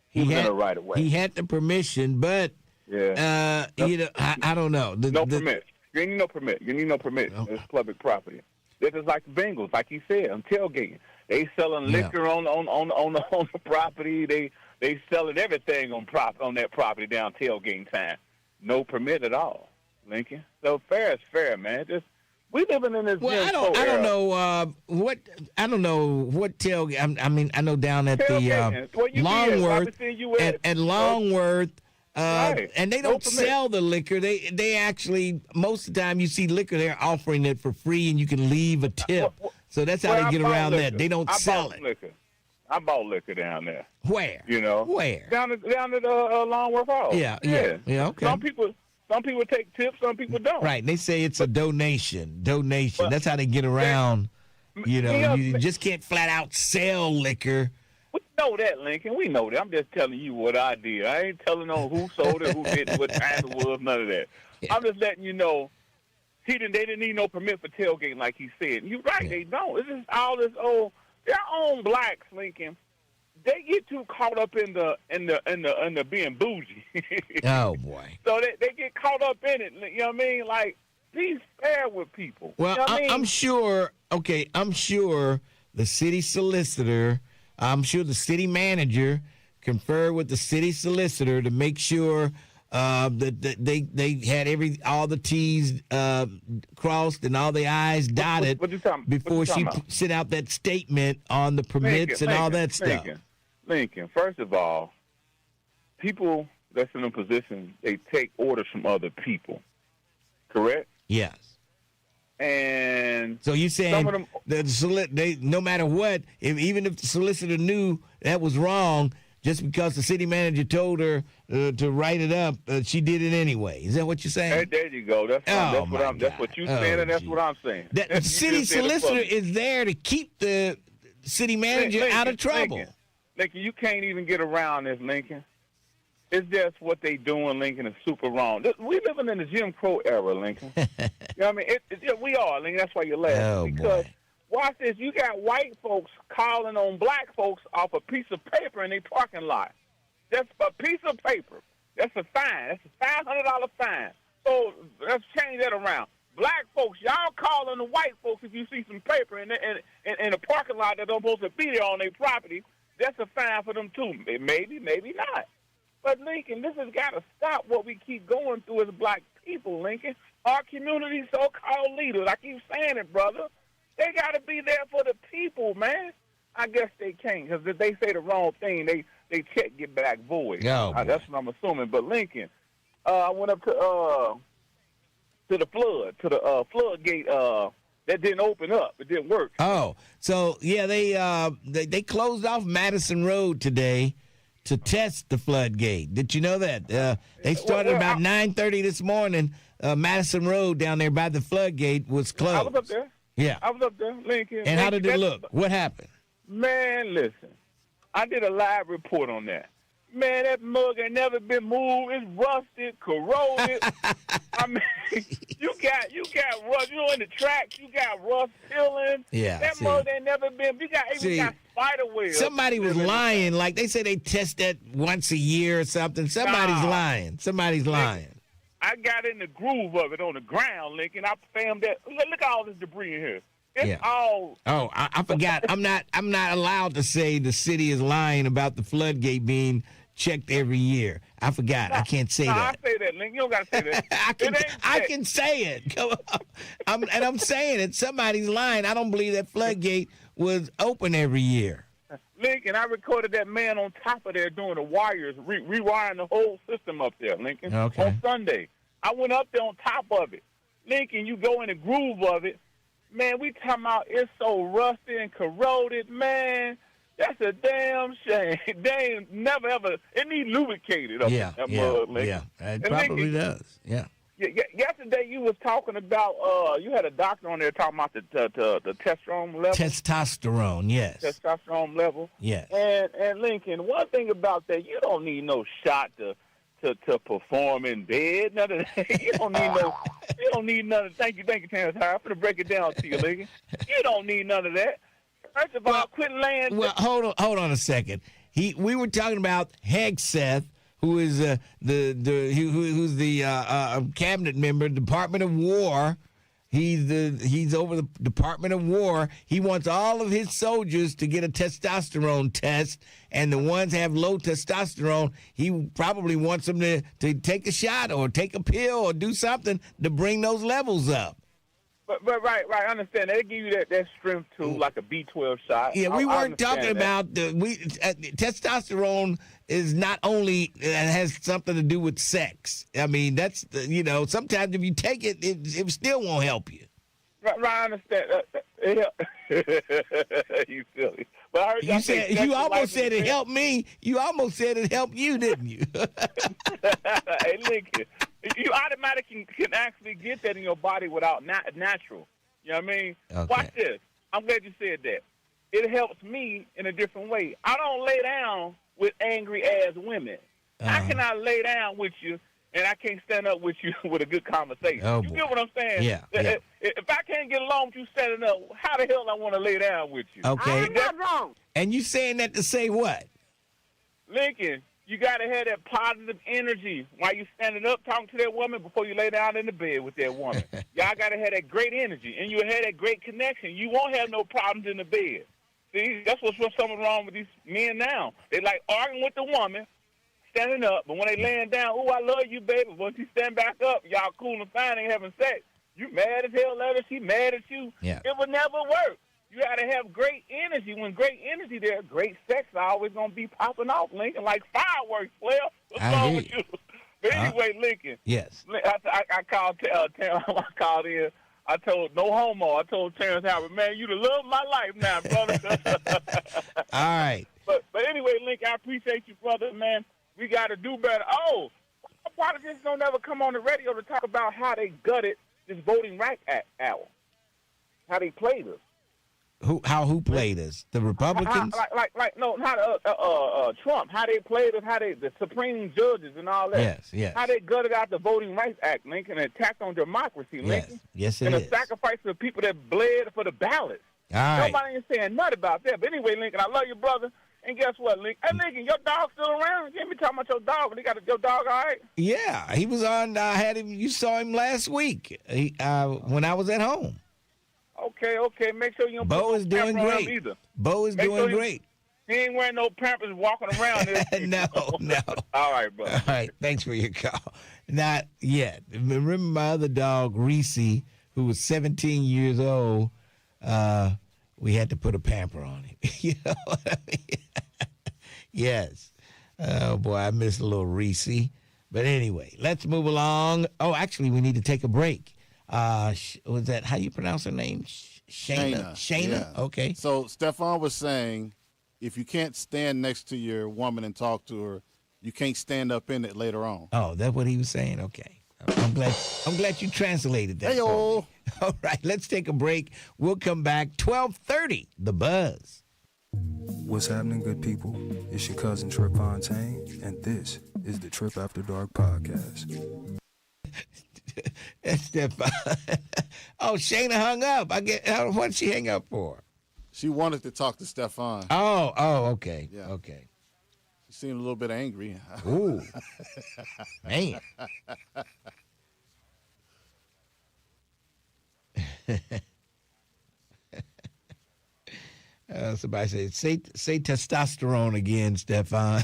he was in the right of way. He had the permission, but I don't know. Permit. You need no permit. You need no permit. Okay. It's public property. This is like the Bengals, like you said, on tailgating. They selling liquor on the property. They selling everything on that property down tailgating time. No permit at all, Lincoln. So fair is fair, man. We living in this. Well, I don't know what tailgate. I mean, I know down at the Longworth at Longworth. And they don't sell the liquor. They actually, most of the time you see liquor, they're offering it for free and you can leave a tip. So that's how they get around that. They don't sell it. Liquor. I bought liquor down there. Where? You know? Where? Down at Longworth Hall. Yeah, okay. Some people take tips, some people don't. Right. They say it's a donation. But, that's how they get around. You just can't flat out sell liquor. We know that, Lincoln. We know that. I'm just telling you what I did. I ain't telling on who sold it, who didn't, what time it was, none of that. Yeah. I'm just letting you know. They didn't need no permit for tailgating, like he said. You're right, they don't. It's just all this their own blacks, Lincoln. They get too caught up in the being bougie. Oh boy. So they get caught up in it. You know what I mean? Like, be fair with people. Well, you know what I mean? I'm sure the city solicitor. I'm sure the city manager conferred with the city solicitor to make sure that they had all the T's crossed and all the I's dotted before she sent out that statement on the permits and all that stuff. Lincoln, first of all, people that's in a position, they take orders from other people, correct? Yes. And so you saying that no matter what, even if the solicitor knew that was wrong, just because the city manager told her to write it up, she did it anyway. Is that what you're saying? Hey, there you go. That's what you're saying, and that's what I'm saying. The city solicitor is there to keep the city manager out of trouble. Lincoln, you can't even get around this, Lincoln. It's just what they doing, Lincoln, is super wrong. We living in the Jim Crow era, Lincoln. You know what I mean? We are, Lincoln. That's why you're laughing. Oh, because boy. watch this. You got white folks calling on black folks off a piece of paper in their parking lot. That's a piece of paper. That's a fine. That's a $500 fine. So let's change that around. Black folks, y'all calling the white folks if you see some paper in a parking lot that don't supposed to be there on their property. That's a fine for them, too. Maybe, maybe not. But, Lincoln, this has got to stop what we keep going through as black people, Lincoln. Our community so-called leaders, I keep saying it, brother, they got to be there for the people, man. I guess they can't, because if they say the wrong thing, they check get back void. Oh, that's what I'm assuming. But, Lincoln, I went up to the floodgate that didn't open up. It didn't work. Oh, so, yeah, they closed off Madison Road today to test the floodgate. Did you know that? They started about 9:30 this morning. Madison Road down there by the floodgate was closed. I was up there. Yeah. I was up there, Lincoln. And how did it look? What happened? Man, listen. I did a live report on that. Man, that mug ain't never been moved. It's rusted, corroded. I mean, you got rust. You know, in the tracks, you got rust peeling. Yeah. That mug ain't never been. You got spider webs. Somebody was lying. Like they say they test that once a year or something. Somebody's lying. Somebody's lying. I got in the groove of it on the ground, Lincoln. I found that. Look at all this debris in here. It's all. Oh, I forgot. I'm not allowed to say the city is lying about the floodgate being checked every year. I forgot. I can't say that. I say that, Lincoln. You don't got to say that. I can say it. Come on. I'm saying it. Somebody's lying. I don't believe that floodgate was open every year. Lincoln, I recorded that man on top of there doing the wires, rewiring the whole system up there, Lincoln, on Sunday. I went up there on top of it. Lincoln, you go in the groove of it. Man, we talking about it's so rusty and corroded, man. That's a damn shame. They ain't never ever. It needs lubricated up in that mud, Lincoln. Yeah, it probably does. Yeah. Yesterday you was talking about. You had a doctor on there talking about the testosterone level. Testosterone, yes. Testosterone level. Yes. And Lincoln, one thing about that, you don't need no shot to perform in bed. None of that. You don't need none of. Thank you, Terrence Howard. I'm gonna break it down to you, Lincoln. You don't need none of that. First of all, quit laying. Well, hold on a second. We were talking about Hegseth, who is who's the cabinet member, Department of War. He's over the Department of War. He wants all of his soldiers to get a testosterone test, and the ones have low testosterone, he probably wants them to take a shot or take a pill or do something to bring those levels up. But right, I understand. They give you that strength too, like a B12 shot. Yeah, we weren't talking about testosterone is not only has something to do with sex. I mean, that's sometimes if you take it, it still won't help you. Right, I understand. You silly. But I heard you almost said it helped me. You almost said it helped you, didn't you? Hey, Lincoln. You automatically can actually get that in your body without natural. You know what I mean? Okay. Watch this. I'm glad you said that. It helps me in a different way. I don't lay down with angry-ass women. How can I lay down with you and I can't stand up with you with a good conversation? Oh, you get what I'm saying? Yeah. If I can't get along with you standing up, how the hell I want to lay down with you? Okay. I'm not wrong. And you saying that to say what? Lincoln, you got to have that positive energy while you standing up talking to that woman before you lay down in the bed with that woman. Y'all got to have that great energy, and you'll have that great connection. You won't have no problems in the bed. See, that's what's something wrong with these men now. They like arguing with the woman, standing up, but when they laying down, oh, I love you, baby. Once you stand back up, y'all cool and fine, ain't having sex. You mad as hell at her, she mad at you. Yeah. It would never work. You got to have great energy. When great energy there, great sex is always going to be popping off, Lincoln, like fireworks, player. What's wrong with you? But anyway, Lincoln. Yes. I called Terrence. I called in. I told, no homo. I told Terrence Howard, man, you the love of my life now, brother. All right. But anyway, Lincoln, I appreciate you, brother, man. We got to do better. Oh, politicians don't ever come on the radio to talk about how they gutted this Voting Rights Act hour, how they played us. Who played us? The Republicans? No, not Trump. How they played us? How the Supreme judges and all that? Yes. How they gutted out the Voting Rights Act, Lincoln, and attacked on democracy, Lincoln. Yes, it and is. And the sacrifice of the people that bled for the ballots. All right. Nobody ain't saying nothing about that. But anyway, Lincoln, I love you, brother. And guess what, Lincoln? Hey, Lincoln, your dog still around? You ain't be talking about your dog, but your dog all right? Yeah, he was on. I had him. You saw him last week when I was at home. Okay. Make sure you don't Bo put is no doing pamper on him great. either. Bo is doing great. He ain't wearing no Pampers walking around. No. All right, bro. All right, thanks for your call. Not yet. Remember my other dog, Reese, who was 17 years old. We had to put a pamper on him. You know what I mean? Yes. Oh, boy, I miss a little Reese. But anyway, let's move along. Oh, actually, we need to take a break. Was that, how you pronounce her name? Shayna? Yeah. Okay. So Stefan was saying, if you can't stand next to your woman and talk to her, you can't stand up in it later on. Oh, that's what he was saying? Okay. I'm glad you translated that. Hey-o. All right, let's take a break. We'll come back 12:30, The Buzz. What's happening, good people? It's your cousin Trip Fontaine, and this is the Trip After Dark podcast. That's Stefan. Oh, Shayna hung up. What did she hang up for? She wanted to talk to Stefan. Oh, okay. Yeah. Okay. She seemed a little bit angry. Ooh. Man. Somebody said, say testosterone again, Stefan.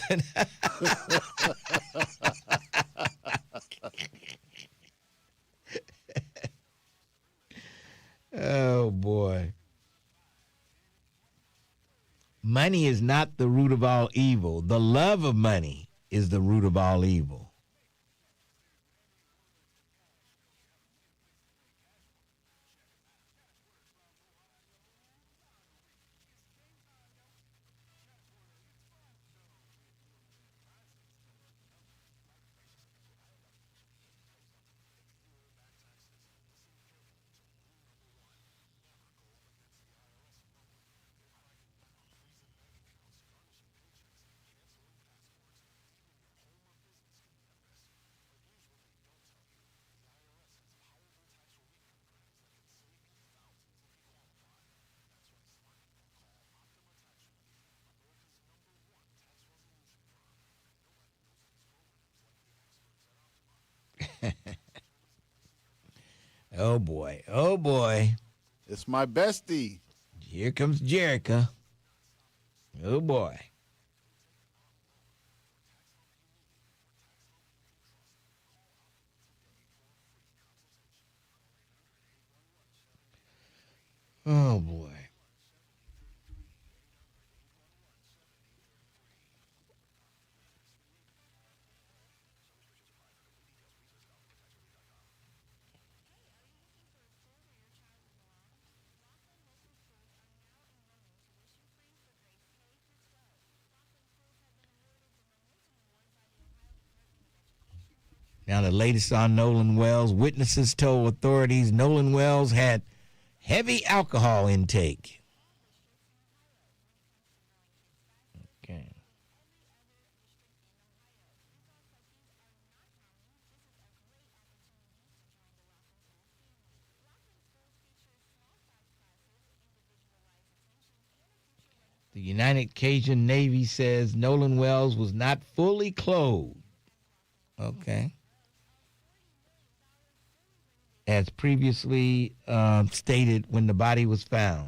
Oh, boy. Money is not the root of all evil. The love of money is the root of all evil. Oh, boy. Oh, boy. It's my bestie. Here comes Jerica. Oh, boy. Oh, boy. Now, the latest on Nolan Wells. Witnesses told authorities Nolan Wells had heavy alcohol intake. Okay. The United Cajun Navy says Nolan Wells was not fully clothed. Okay. As previously stated when the body was found.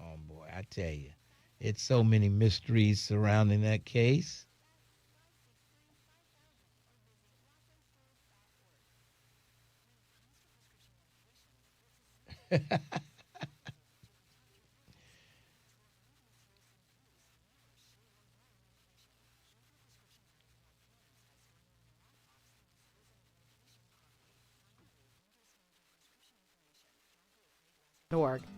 Oh, boy, I tell you, it's so many mysteries surrounding that case.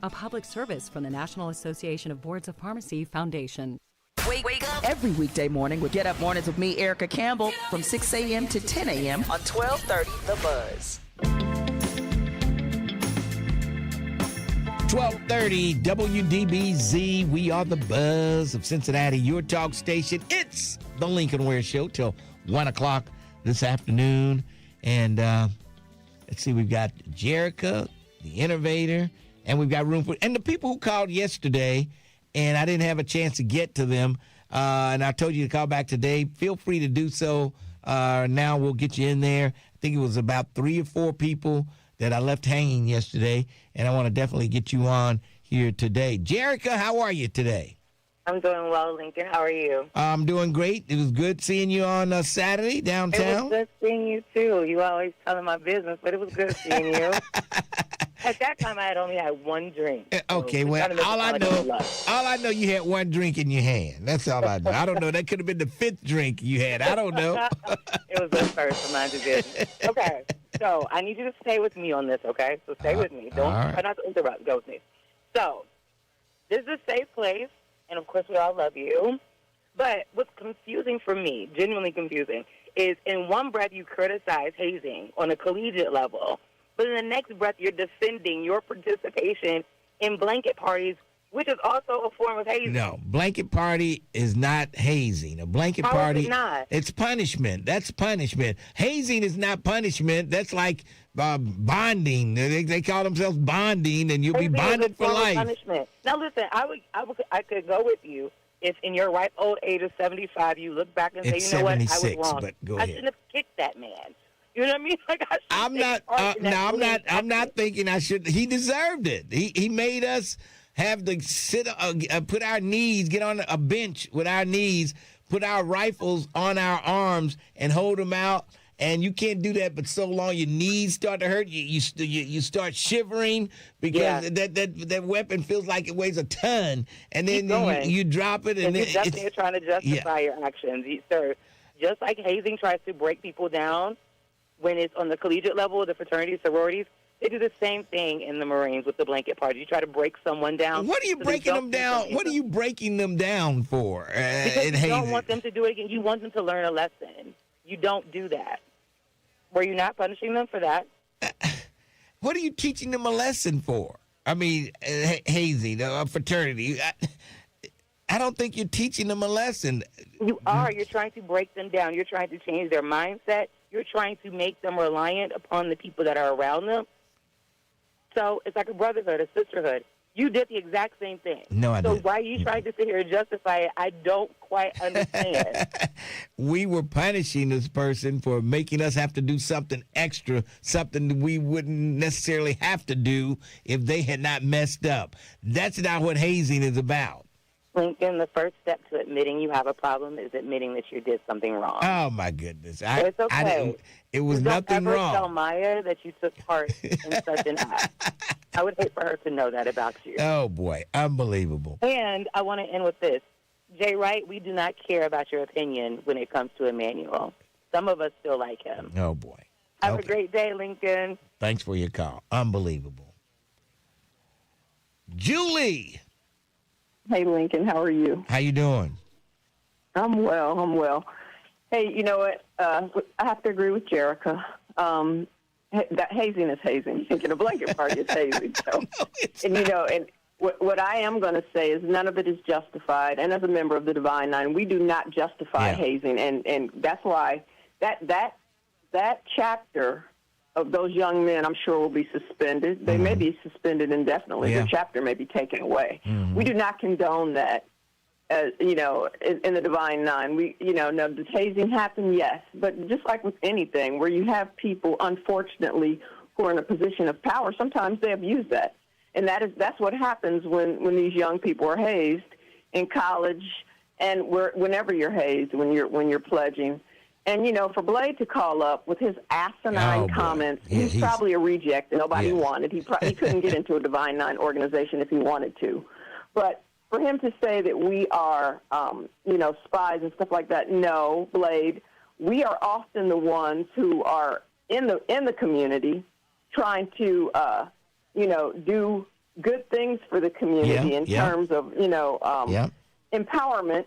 A public service from the National Association of Boards of Pharmacy Foundation. Wake up every weekday morning with Get Up Mornings with me, Erica Campbell, from 6 a.m. to 10 a.m. on 1230 The Buzz. 1230 WDBZ. We are the buzz of Cincinnati, your talk station. It's the Lincoln Ware Show till 1 o'clock this afternoon. And let's see, we've got Jerica, the innovator, and we've got room for, and the people who called yesterday, and I didn't have a chance to get to them, and I told you to call back today. Feel free to do so. Now we'll get you in there. I think it was about 3 or 4 people that I left hanging yesterday, and I want to definitely get you on here today. Jerica, how are you today? I'm doing well, Lincoln. How are you? I'm doing great. It was good seeing you on Saturday downtown. It was good seeing you, too. You always telling my business, but it was good seeing you. At that time, I had only had 1 drink. Okay, well, all I know, you had 1 drink in your hand. That's all I know. I don't know. That could have been the 5th drink you had. I don't know. It was the first of mind to business. Okay, so I need you to stay with me on this, okay? So stay with me. Don't try not to interrupt. Go with me. So, this is a safe place, and of course we all love you. But what's confusing for me, genuinely confusing, is in one breath you criticize hazing on a collegiate level, but in the next breath, you're defending your participation in blanket parties, which is also a form of hazing. No, blanket party is not hazing. A blanket party, is it not? It's punishment. That's punishment. Hazing is not punishment. That's like bonding. They call themselves bonding, and you'll hazing be bonded for life. Punishment. Now, listen, I could go with you if in your ripe old age of 75, you look back and it's say, you know what, I was 76, wrong. but go I ahead. shouldn't have kicked that man. You know what I mean? Like I'm not thinking I should. He deserved it. He made us have to sit, put our knees, get on a bench with our knees, put our rifles on our arms and hold them out. And you can't do that, but so long your knees start to hurt. You start shivering because that weapon feels like it weighs a ton. And then you drop it. And you definitely are trying to justify your actions. Sir, just like hazing tries to break people down, when it's on the collegiate level, the fraternities, sororities, they do the same thing in the Marines with the blanket party. You try to break someone down. What are you breaking them down? What are you breaking them down for? Because you don't want them to do it again. You want them to learn a lesson. You don't do that. Were you not punishing them for that? What are you teaching them a lesson for? I mean, hazing, a fraternity. I don't think you're teaching them a lesson. You are. You're trying to break them down. You're trying to change their mindset. You're trying to make them reliant upon the people that are around them. So it's like a brotherhood, a sisterhood. You did the exact same thing. No, I didn't. So why are you trying to sit here and justify it? I don't quite understand. We were punishing this person for making us have to do something extra, something that we wouldn't necessarily have to do if they had not messed up. That's not what hazing is about. Lincoln, the first step to admitting you have a problem is admitting that you did something wrong. Oh, my goodness. It's okay. It was nothing wrong. Don't ever tell Maya that you took part in such an act. I would hate for her to know that about you. Oh, boy. Unbelievable. And I want to end with this. Jay Wright, we do not care about your opinion when it comes to Emmanuel. Some of us still like him. Oh, boy. Have a great day, Lincoln. Thanks for your call. Unbelievable. Julie. Hey, Lincoln, how are you? How you doing? I'm well. Hey, you know what? I have to agree with Jerica. That hazing is hazing. Thinking a blanket party is hazing. So, and what I am going to say is none of it is justified. And as a member of the Divine Nine, we do not justify hazing, and that's why that chapter of those young men, I'm sure, will be suspended. They may be suspended indefinitely. The chapter may be taken away. We do not condone that, in the Divine Nine. No, does hazing happen? Yes. But just like with anything, where you have people, unfortunately, who are in a position of power, sometimes they abuse that. And that's what happens when these young people are hazed in college and whenever you're hazed, when you're pledging. And, for Blade to call up with his asinine comments, he's probably a reject that nobody wanted. He couldn't get into a Divine Nine organization if he wanted to. But for him to say that we are, spies and stuff like that, no, Blade, we are often the ones who are in the community trying to, do good things for the community in terms of, empowerment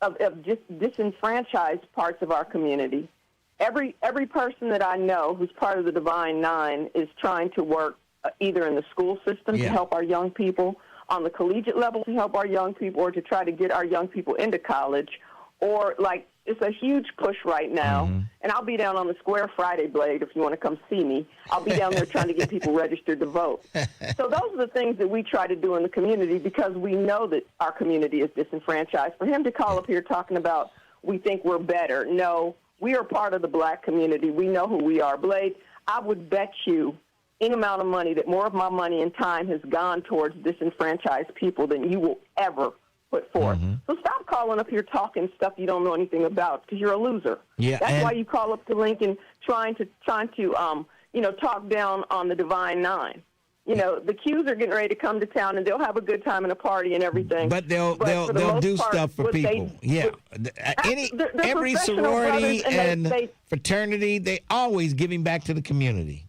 of just disenfranchised parts of our community. Every person that I know who's part of the Divine Nine is trying to work either in the school system to help our young people, on the collegiate level to help our young people, or to try to get our young people into college, or like it's a huge push right now. And I'll be down on the square Friday, Blade, if you want to come see me. I'll be down there trying to get people registered to vote. So those are the things that we try to do in the community because we know that our community is disenfranchised. For him to call up here talking about we think we're better, no, we are part of the black community. We know who we are. Blade, I would bet you any amount of money that more of my money and time has gone towards disenfranchised people than you will ever put forth. So stop calling up here talking stuff you don't know anything about because you're a loser. Yeah, that's why you call up to Lincoln trying to talk down on the Divine Nine. You know, the Qs are getting ready to come to town and they'll have a good time and a party and everything. But they'll do stuff for people. Every sorority and fraternity, they always giving back to the community.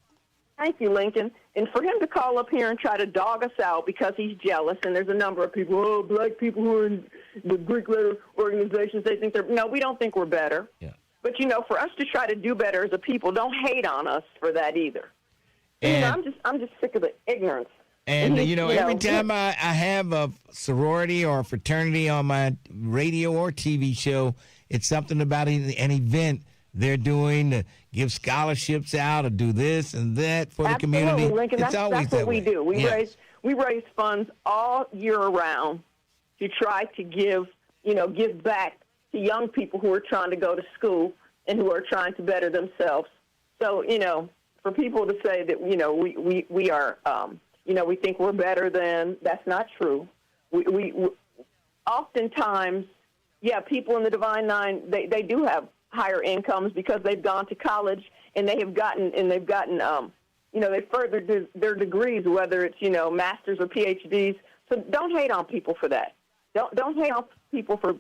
Thank you, Lincoln. And for him to call up here and try to dog us out because he's jealous, and there's a number of people, black people who are in the Greek letter organizations, they think no, we don't think we're better. Yeah. But, for us to try to do better as a people, don't hate on us for that either. And, I'm just sick of the ignorance. And, every time I have a sorority or a fraternity on my radio or TV show, it's something about an event they're doing to give scholarships out or do this and that for the community. Lincoln, it's always that's what we do. We yes. raise funds all year around to try to give back to young people who are trying to go to school and who are trying to better themselves. So, for people to say that, we are, we think we're better than, that's not true. We oftentimes, people in the Divine Nine, they do have higher incomes because they've gone to college and they've gotten they furthered their degrees, whether it's, masters or PhDs. So don't hate on people for that. Don't hate on people for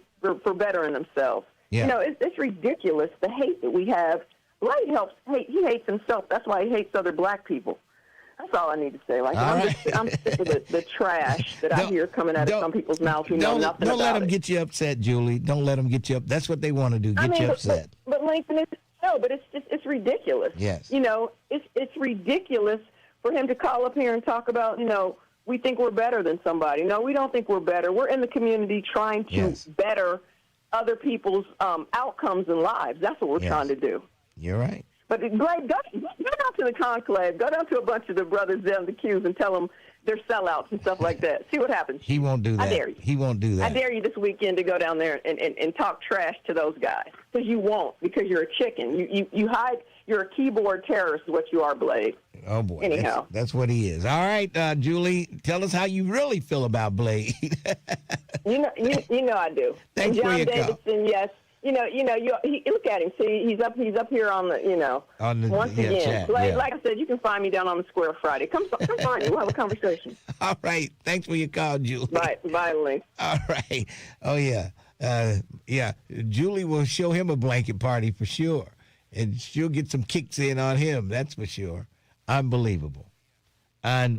bettering themselves. Yeah. It's ridiculous, the hate that we have. Blade he hates himself. That's why he hates other black people. That's all I need to say. I'm sick of the trash that I hear coming out of some people's mouths who know nothing about it. Don't let them get you upset, Julie. Don't let them get you up. That's what they want to do, get you upset. But Lincoln, it's ridiculous. Yes. It's ridiculous for him to call up here and talk about, we think we're better than somebody. No, we don't think we're better. We're in the community trying to better other people's outcomes and lives. That's what we're trying to do. You're right. But Blade, go down to the conclave. Go down to a bunch of the brothers down the Qs and tell them they're sellouts and stuff like that. See what happens. He won't do that. I dare you. He won't do that. I dare you this weekend to go down there and talk trash to those guys. Because you won't, because you're a chicken. You hide. You're a keyboard terrorist is what you are, Blade. Oh, boy. Anyhow. That's what he is. All right, Julie, tell us how you really feel about Blade. you know I do. Thanks and John for your Davidson, call. yes. Look at him. See, he's up here on the, once again. Chat, like I said, you can find me down on the square Friday. Come find me. We'll have a conversation. All right. Thanks for your call, Julie. Bye, Link. All right. Oh, yeah. Julie will show him a blanket party for sure. And she'll get some kicks in on him. That's for sure. Unbelievable. All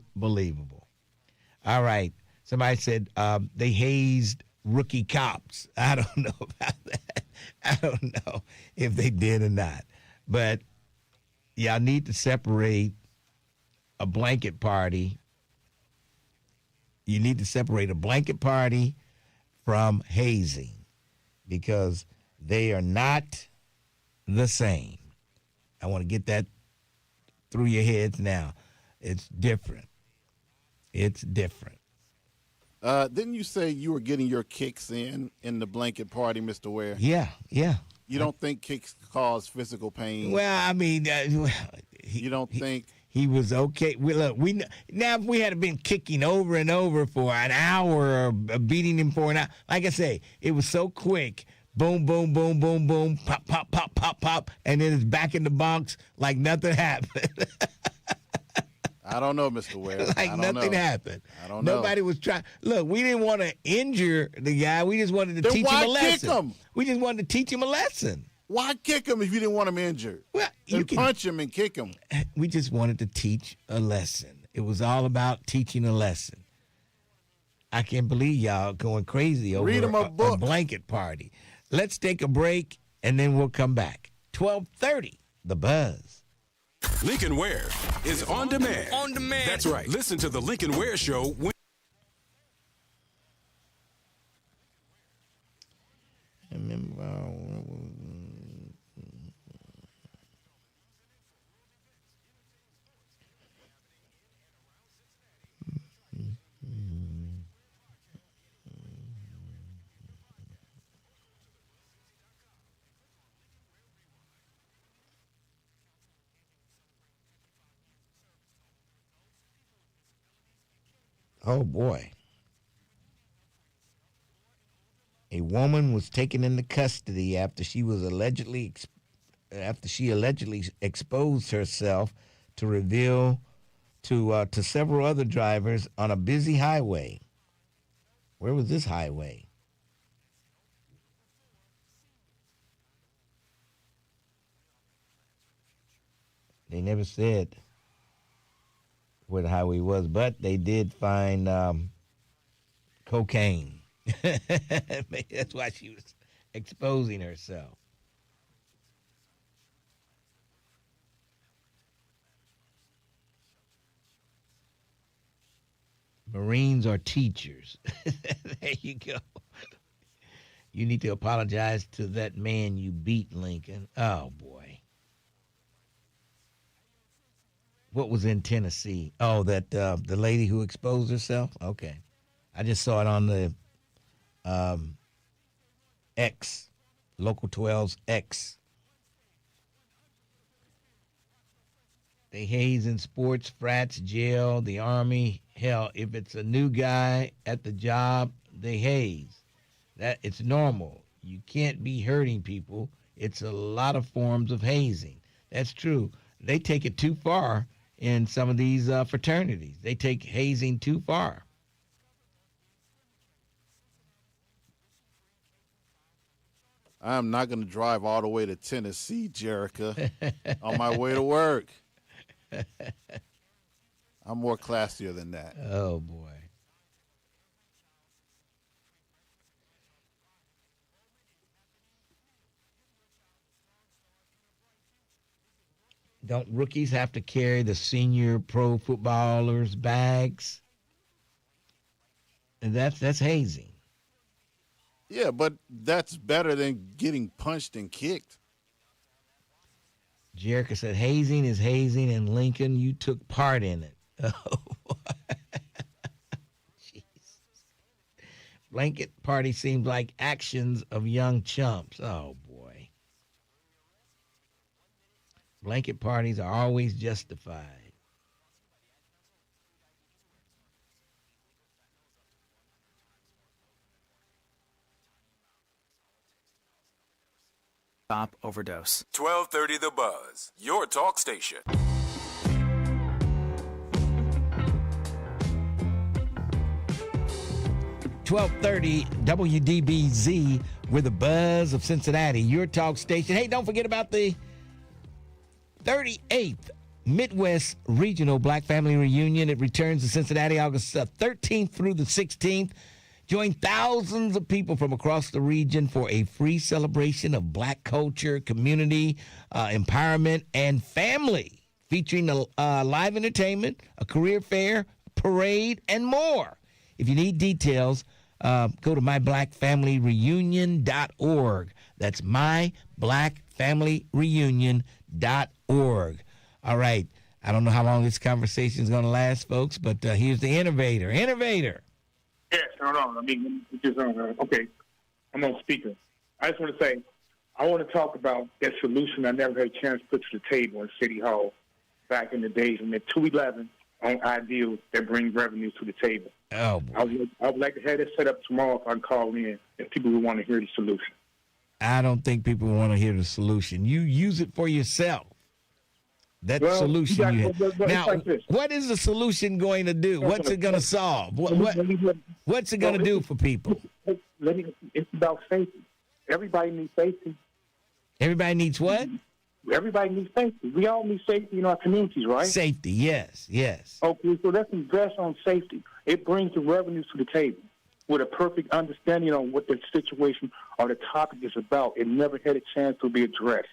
right. Somebody said they hazed rookie cops. I don't know about that. I don't know if they did or not. But y'all need to separate a blanket party. You need to separate a blanket party from hazing because they are not the same. I want to get that through your heads now. It's different. Didn't you say you were getting your kicks in the blanket party, Mr. Ware? Yeah. You don't think kicks cause physical pain? Well, I mean, you don't think he was okay? Now if we had been kicking over and over for an hour or beating him for an hour, like I say, it was so quick. Boom, boom, boom, boom, boom, pop, pop, pop, pop, pop, and then it's back in the box like nothing happened. I don't know, Mr. Ware. Like nothing happened. I don't know. Nobody was trying. Look, we didn't want to injure the guy. We just wanted to teach him a lesson. Kick him? We just wanted to teach him a lesson. Why kick him if you didn't want him injured? Well, you can punch him and kick him. We just wanted to teach a lesson. It was all about teaching a lesson. I can't believe y'all going crazy over a blanket party. Let's take a break, and then we'll come back. 12:30, The Buzz. Lincoln Ware is on demand. On demand. That's right. Listen to the Lincoln Ware Show when. Oh boy. A woman was taken into custody after she allegedly exposed herself to reveal to several other drivers on a busy highway. Where was this highway? They never said where the highway was, but they did find cocaine. That's why she was exposing herself. Marines are teachers. There you go. You need to apologize to that man you beat, Lincoln. Oh, boy. What was in Tennessee? Oh, that the lady who exposed herself? Okay. I just saw it on the X, Local 12's X. They haze in sports, frats, jail, the Army. Hell, if it's a new guy at the job, they haze. That it's normal. You can't be hurting people. It's a lot of forms of hazing. That's true. They take it too far in some of these fraternities. They take hazing too far. I'm not going to drive all the way to Tennessee, Jerica, on my way to work. I'm more classier than that. Oh, boy. Don't rookies have to carry the senior pro footballers' bags? And that's hazing. Yeah, but that's better than getting punched and kicked. Jerica said hazing is hazing, and Lincoln, you took part in it. Oh, Jesus. Blanket party seems like actions of young chumps. Oh, boy. Blanket parties are always justified. Stop overdose. 1230 The Buzz, your talk station. .1230 WDBZ, we're the buzz of Cincinnati, your talk station. Hey, don't forget about the 38th Midwest Regional Black Family Reunion. It returns to Cincinnati August 13th through the 16th. Join thousands of people from across the region for a free celebration of Black culture, community, empowerment, and family, featuring live entertainment, a career fair, parade, and more. If you need details, go to myblackfamilyreunion.org. That's myblackfamilyreunion.org. All right. I don't know how long this conversation is going to last, folks, but here's the innovator. Innovator. Yes, hold on. Okay. I'm on speaker. I just want to say, I want to talk about that solution I never had a chance to put to the table in City Hall back in the days when the 211 on ideals that bring revenue to the table. Oh, boy. I would like to have it set up tomorrow if I can call in and people who want to hear the solution. I don't think people want to hear the solution. You use it for yourself. That solution you have. Now, like what is the solution going to do? What's it going to solve? What's it going to do for people? It's about safety. Everybody needs safety. Everybody needs what? Everybody needs safety. We all need safety in our communities, right? Safety, yes. Okay, so let's invest on safety. It brings the revenues to the table with a perfect understanding on what the situation or the topic is about. It never had a chance to be addressed.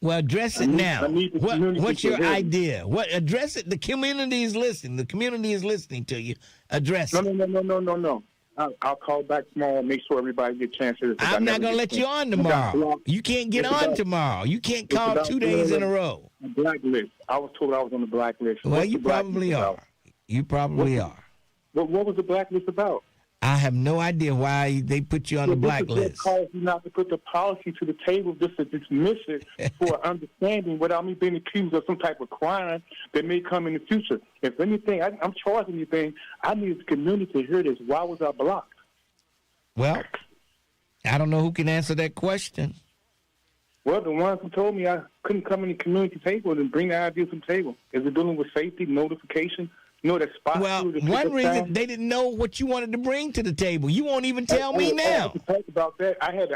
Well, address it now. What's your idea? Address it. The community is listening. The community is listening to you. Address it. No. I'll call back tomorrow and make sure everybody gets a chance to. I'm not going to let you on tomorrow. You can't get on tomorrow. You can't call 2 days in a row. Blacklist. I was told I was on the blacklist. Well, you probably are. You probably are. What was the blacklist about? I have no idea why they put you on the blacklist. It calls you not to put the policy to the table, just to dismiss it for understanding without me being accused of some type of crime that may come in the future. If anything, I'm charging anything, I need the community to hear this. Why was I blocked? Well, I don't know who can answer that question. Well, the ones who told me I couldn't come in the community table and bring the ideas to the table. Is it dealing with safety, notification? That spot. Well, one reason they didn't know what you wanted to bring to the table. You won't even tell me now. To talk about that, I had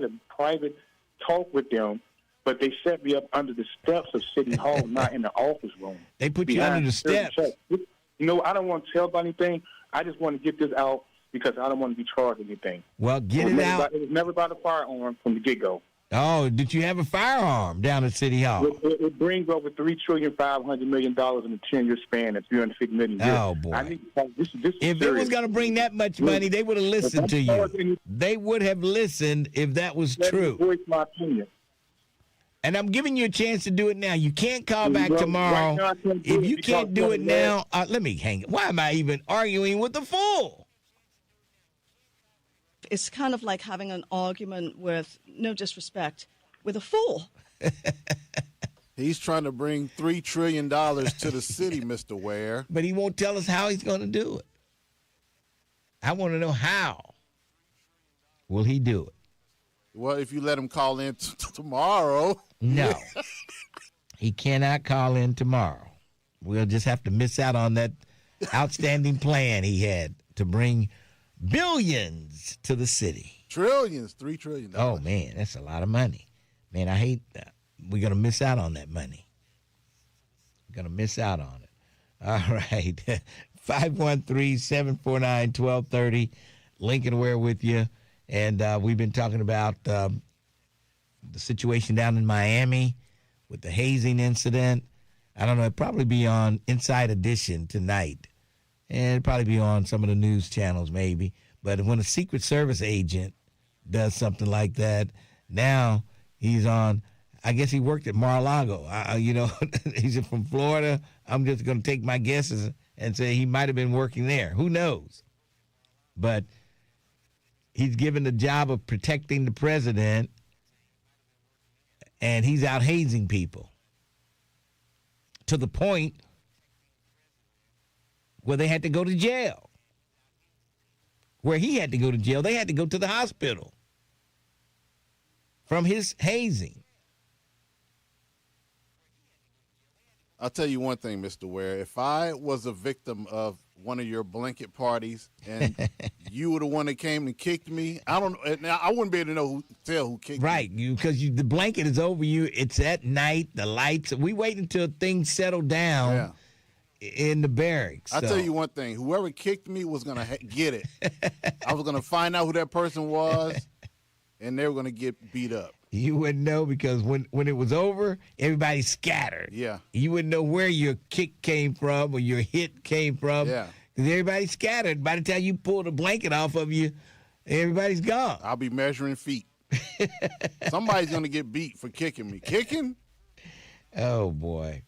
a private talk with them, but they set me up under the steps of City Hall, not in the office room. They put you under the steps. I don't want to tell about anything. I just want to get this out because I don't want to be charged with anything. Well, get it out. It was never about a firearm from the get-go. Oh, did you have a firearm down at City Hall? It brings over $3.5 billion in a 10-year span at $350 million. Oh, boy. If it was going to bring that much money, they would have listened to you. They would have listened if that was true. Voice my opinion. And I'm giving you a chance to do it now. You can't call back tomorrow. If you can't do it now, let me hang it. Why am I even arguing with the fool? It's kind of like having an argument with, no disrespect, with a fool. He's trying to bring $3 trillion to the city, Mr. Ware. But he won't tell us how he's going to do it. I want to know how will he do it. Well, if you let him call in tomorrow. No. He cannot call in tomorrow. We'll just have to miss out on that outstanding plan he had to bring billions to the city. Trillions, $3 trillion. Oh, man, that's a lot of money. Man, I hate that. We're going to miss out on that money. We're going to miss out on it. All right. 513-749-1230. Lincoln Ware with you. And we've been talking about the situation down in Miami with the hazing incident. I don't know. It'll probably be on Inside Edition tonight. And it'll probably be on some of the news channels maybe. But when a Secret Service agent does something like that, now he's on, I guess he worked at Mar-a-Lago. He's from Florida. I'm just going to take my guesses and say he might have been working there. Who knows? But he's given the job of protecting the president, and he's out hazing people to the point where they had to go to jail. Where he had to go to jail, they had to go to the hospital from his hazing. I'll tell you one thing, Mr. Ware. If I was a victim of one of your blanket parties and you were the one that came and kicked me, I wouldn't be able to tell who kicked me. Right, because the blanket is over you. It's at night, the lights. We wait until things settle down in the barracks. I'll tell you one thing. Whoever kicked me was going to get it. I was going to find out who that person was, and they were going to get beat up. You wouldn't know because when it was over, everybody scattered. Yeah. You wouldn't know where your kick came from or your hit came from. Yeah. Because everybody scattered. By the time you pull the blanket off of you, everybody's gone. I'll be measuring feet. Somebody's going to get beat for kicking me. Kicking? Oh, boy.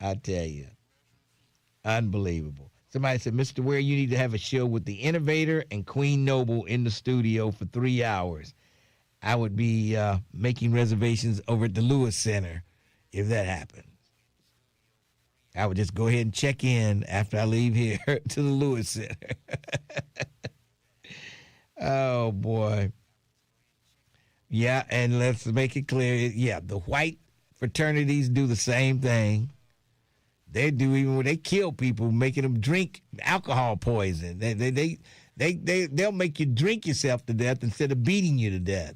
I tell you. Unbelievable. Somebody said, Mr. Ware, you need to have a show with the Innovator and Queen Noble in the studio for 3 hours. I would be making reservations over at the Lewis Center if that happened. I would just go ahead and check in after I leave here to the Lewis Center. Oh, boy. Yeah, and let's make it clear. Yeah, the white fraternities do the same thing. They do even when they kill people, making them drink alcohol poison. They'll make you drink yourself to death instead of beating you to death.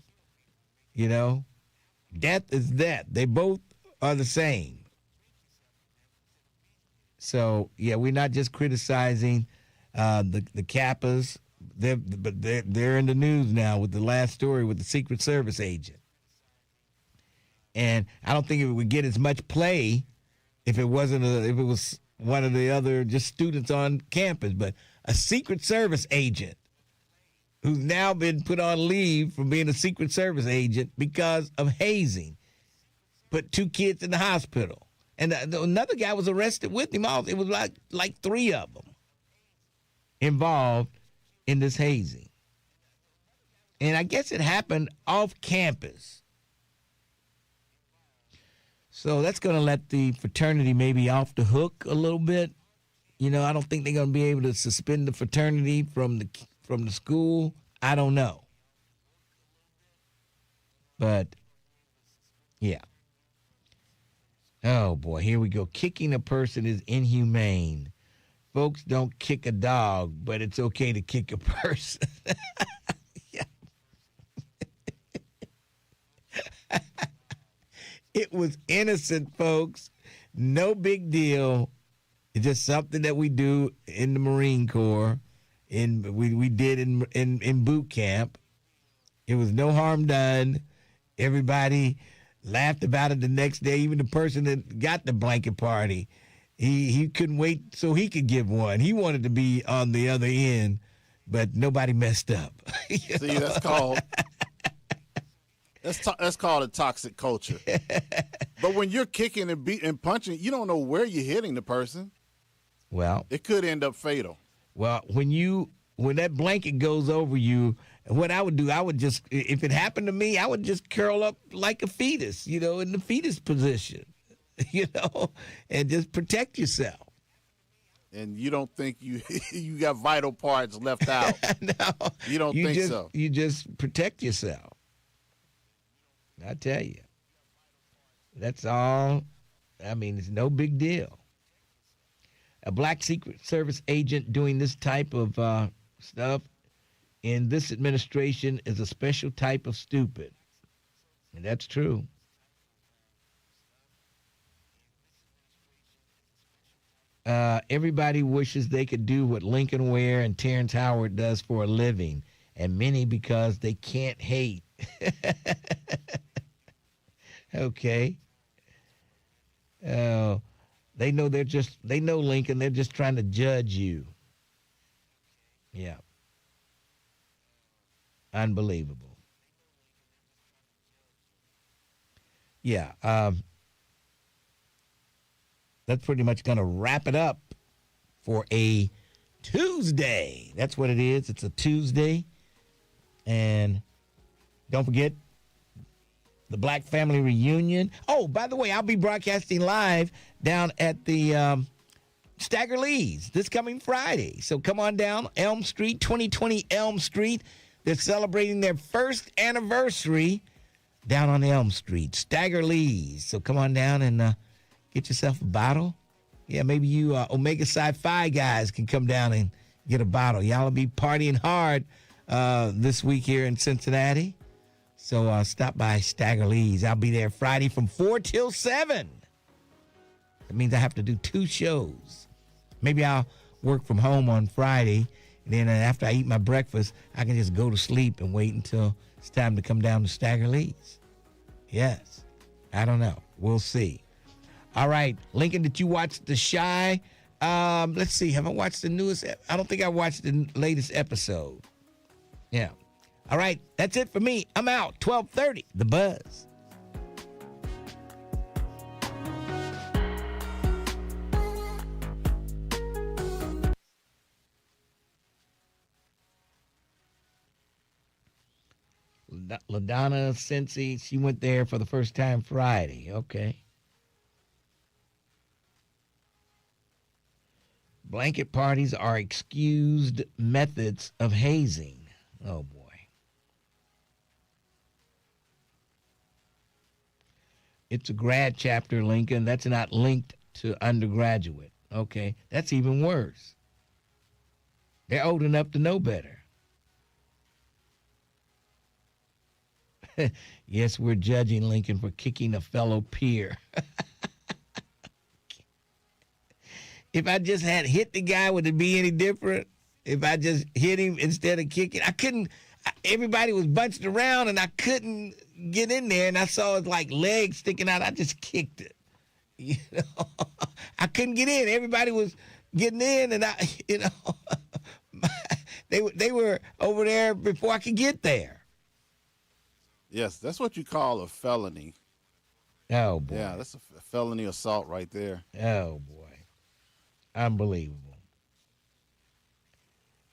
You know, death is death. They both are the same. So, yeah, we're not just criticizing the Kappas. But they're in the news now with the last story with the Secret Service agent. And I don't think it would get as much play if it was one of the other just students on campus. But a Secret Service agent who's now been put on leave from being a Secret Service agent because of hazing, put 2 kids in the hospital. And another guy was arrested with him. It was like 3 of them involved in this hazing. And I guess it happened off campus. So that's going to let the fraternity maybe off the hook a little bit. You know, I don't think they're going to be able to suspend the fraternity from the school. I don't know. But, yeah. Oh, boy, here we go. Kicking a person is inhumane. Folks don't kick a dog, but it's okay to kick a person. It was innocent, folks. No big deal. It's just something that we do in the Marine Corps. We did in boot camp. It was no harm done. Everybody laughed about it the next day. Even the person that got the blanket party, he couldn't wait so he could give one. He wanted to be on the other end, but nobody messed up. See, that's called that's called a toxic culture. But when you're kicking and beating and punching, you don't know where you're hitting the person. Well, it could end up fatal. Well, when that blanket goes over you, what I would do, I would just, if it happened to me, I would just curl up like a fetus, you know, in the fetus position, you know, and just protect yourself. And you don't think you got vital parts left out? No, you don't think so. You just protect yourself. I tell you, that's all. I mean, it's no big deal. A black Secret Service agent doing this type of stuff in this administration is a special type of stupid. And that's true. Everybody wishes they could do what Lincoln Ware and Terrence Howard does for a living, and many because they can't hate. Okay. They know Lincoln, they're just trying to judge you. Yeah. Unbelievable. Yeah. That's pretty much going to wrap it up for a Tuesday. That's what it is. It's a Tuesday. And don't forget the Black Family Reunion. Oh, by the way, I'll be broadcasting live down at the Stagger Lee's this coming Friday. So come on down, Elm Street, 2020 Elm Street. They're celebrating their first anniversary down on Elm Street, Stagger Lee's. So come on down and get yourself a bottle. Yeah, maybe you Omega Sci-Fi guys can come down and get a bottle. Y'all will be partying hard this week here in Cincinnati. So stop by Stagger Lee's. I'll be there Friday from 4 till 7. That means I have to do 2 shows. Maybe I'll work from home on Friday, and then after I eat my breakfast, I can just go to sleep and wait until it's time to come down to Stagger Lee's. Yes. I don't know. We'll see. All right. Lincoln, did you watch The Chi? Let's see. Have I watched the newest? I don't think I watched the latest episode. Yeah. All right, that's it for me. I'm out. 12:30, The Buzz. LaDonna Cincy, she went there for the first time Friday. Okay. Blanket parties are excused methods of hazing. Oh, boy. It's a grad chapter, Lincoln. That's not linked to undergraduate. Okay, that's even worse. They're old enough to know better. Yes, we're judging Lincoln for kicking a fellow peer. If I just had hit the guy, would it be any different? If I just hit him instead of kicking? I couldn't. Everybody was bunched around, and I couldn't get in there, and I saw his like legs sticking out. I just kicked it. You know, I couldn't get in. Everybody was getting in, and they were over there before I could get there. Yes, that's what you call a felony. Oh boy. Yeah, that's a felony assault right there. Oh boy, unbelievable.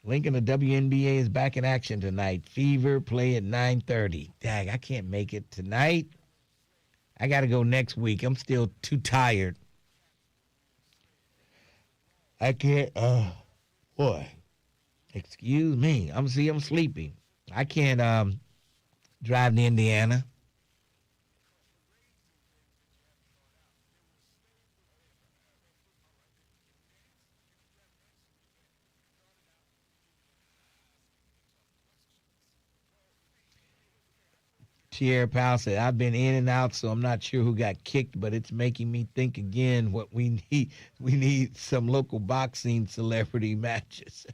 Lincoln, the WNBA is back in action tonight. Fever play at 9:30. Dang, I can't make it tonight. I got to go next week. I'm still too tired. I can't. Boy, excuse me. I'm sleeping. I can't drive to Indiana. Tierra Powell said, I've been in and out, so I'm not sure who got kicked, but it's making me think again what we need. We need some local boxing celebrity matches.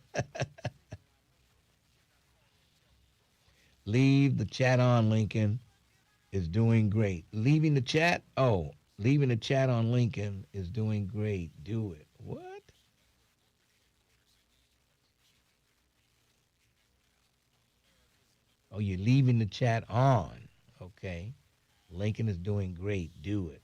Leave the chat on, Lincoln is doing great. Leaving the chat? Oh, leaving the chat on Lincoln is doing great. Do it. What? Oh, you're leaving the chat on. Okay. Lincoln is doing great. Do it.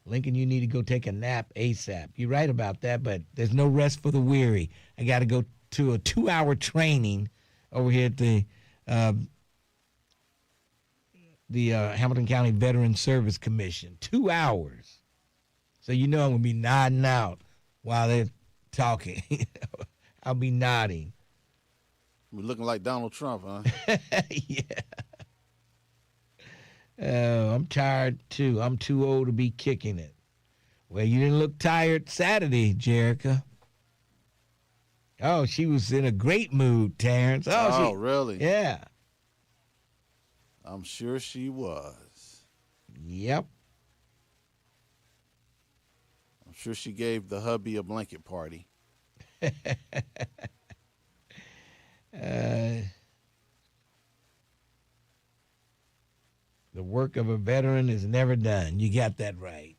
Lincoln, you need to go take a nap ASAP. You're right about that, but there's no rest for the weary. I got to go to a 2-hour training over here at the Hamilton County Veteran Service Commission. 2 hours. So you know I'm going to be nodding out while they're talking. I'll be nodding. We're looking like Donald Trump, huh? Yeah. I'm tired, too. I'm too old to be kicking it. Well, you didn't look tired Saturday, Jerica. Oh, she was in a great mood, Terrence. Oh, really? Yeah. I'm sure she was. Yep. I'm sure she gave the hubby a blanket party. The work of a veteran is never done. You got that right.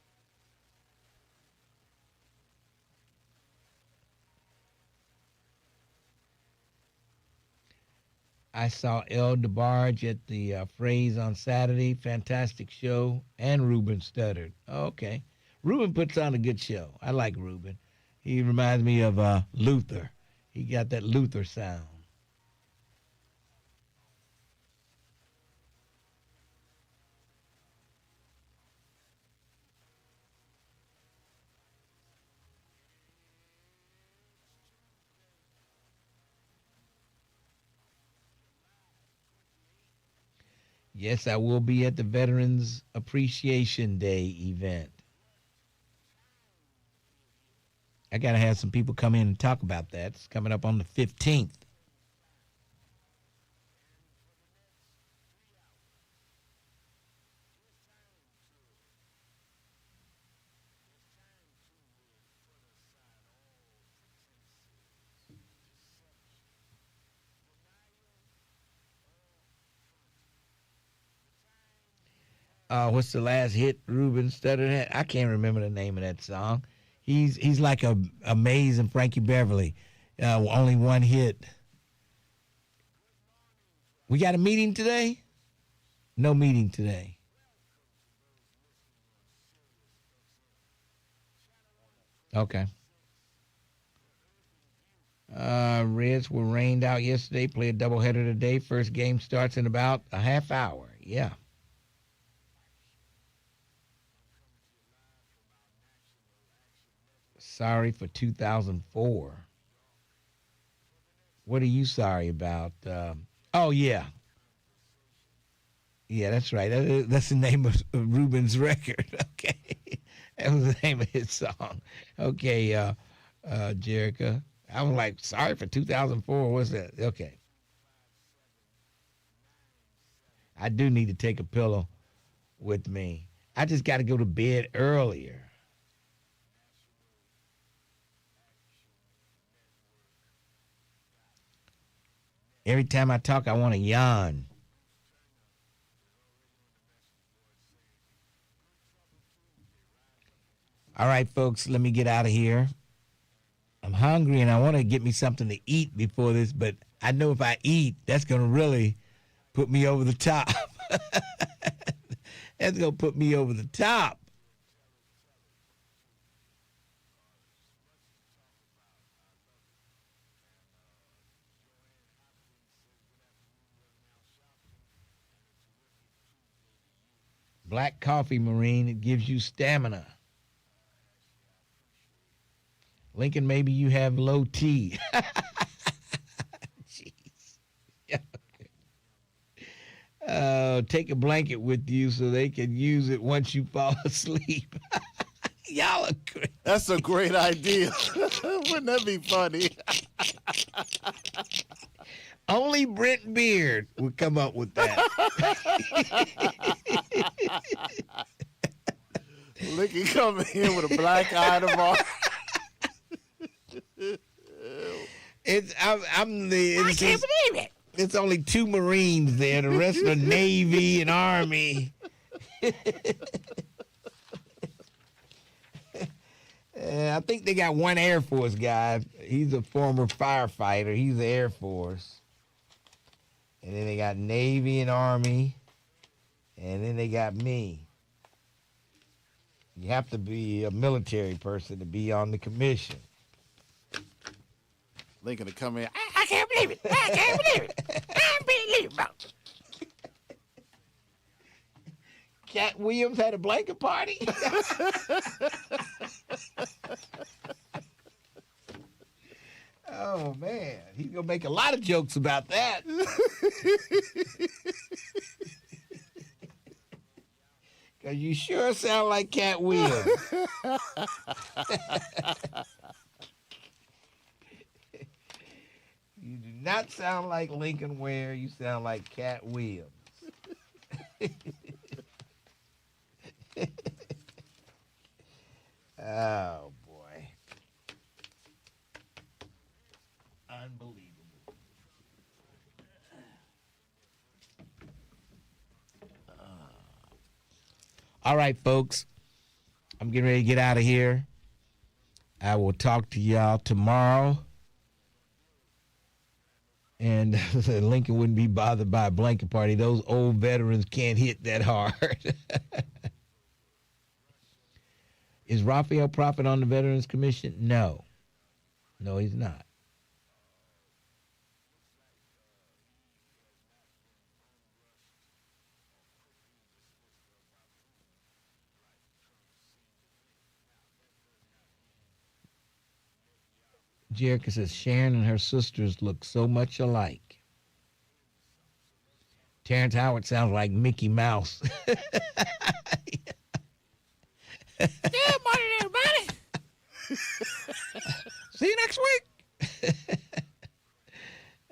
I saw El DeBarge at the Phrase on Saturday. Fantastic show. And Ruben stuttered. Okay. Ruben puts on a good show. I like Ruben. He reminds me of Luther. He got that Luther sound. Yes, I will be at the Veterans Appreciation Day event. I got to have some people come in and talk about that. It's coming up on the 15th. What's the last hit Ruben stuttered at? I can't remember the name of that song. He's like a amazing Frankie Beverly. Only one hit. We got a meeting today? No meeting today. Okay. Reds were rained out yesterday. Play a doubleheader today. First game starts in about a half hour. Yeah. Sorry for 2004. What are you sorry about? Oh, yeah. Yeah, that's right. That's the name of Ruben's record. Okay. That was the name of his song. Okay, Jerica. I was like, sorry for 2004. What's that? Okay. I do need to take a pillow with me. I just got to go to bed earlier. Every time I talk, I want to yawn. All right, folks, let me get out of here. I'm hungry and I want to get me something to eat before this, but I know if I eat, that's going to really put me over the top. That's going to put me over the top. Black coffee, Marine, it gives you stamina. Lincoln, maybe you have low T. Jeez. Take a blanket with you so they can use it once you fall asleep. Y'all are great. That's a great idea. Wouldn't that be funny? Only Brent Beard would come up with that. Lincoln coming in with a black eye tomorrow. I can't believe it. It's only 2 Marines there. The rest are Navy and Army. I think they got 1 Air Force guy. He's a former firefighter. He's the Air Force. And then they got Navy and Army. And then they got me. You have to be a military person to be on the commission. Lincoln to come in. I can't believe it. I can't believe it. Unbelievable. Cat Williams had a blanket party. Oh, man. He's going to make a lot of jokes about that. Because you sure sound like Cat Williams. You do not sound like Lincoln Ware. You sound like Cat Williams. Oh, boy. Unbelievable. All right, folks. I'm getting ready to get out of here. I will talk to y'all tomorrow. And Lincoln wouldn't be bothered by a blanket party. Those old veterans can't hit that hard. Is Raphael Prophet on the Veterans Commission? No. No, he's not. Jerica says Sharon and her sisters look so much alike. Terrence Howard sounds like Mickey Mouse. Good morning, everybody. See you next week.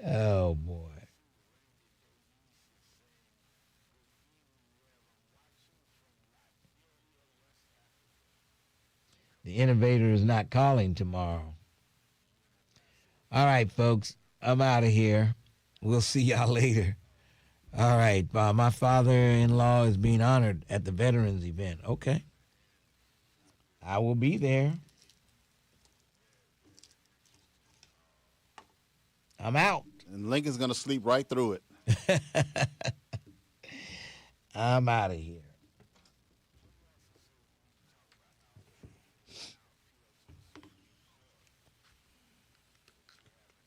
Oh, boy. The innovator is not calling tomorrow. All right, folks, I'm out of here. We'll see y'all later. All right, my father-in-law is being honored at the Veterans event. Okay. I will be there. I'm out. And Lincoln's going to sleep right through it. I'm out of here.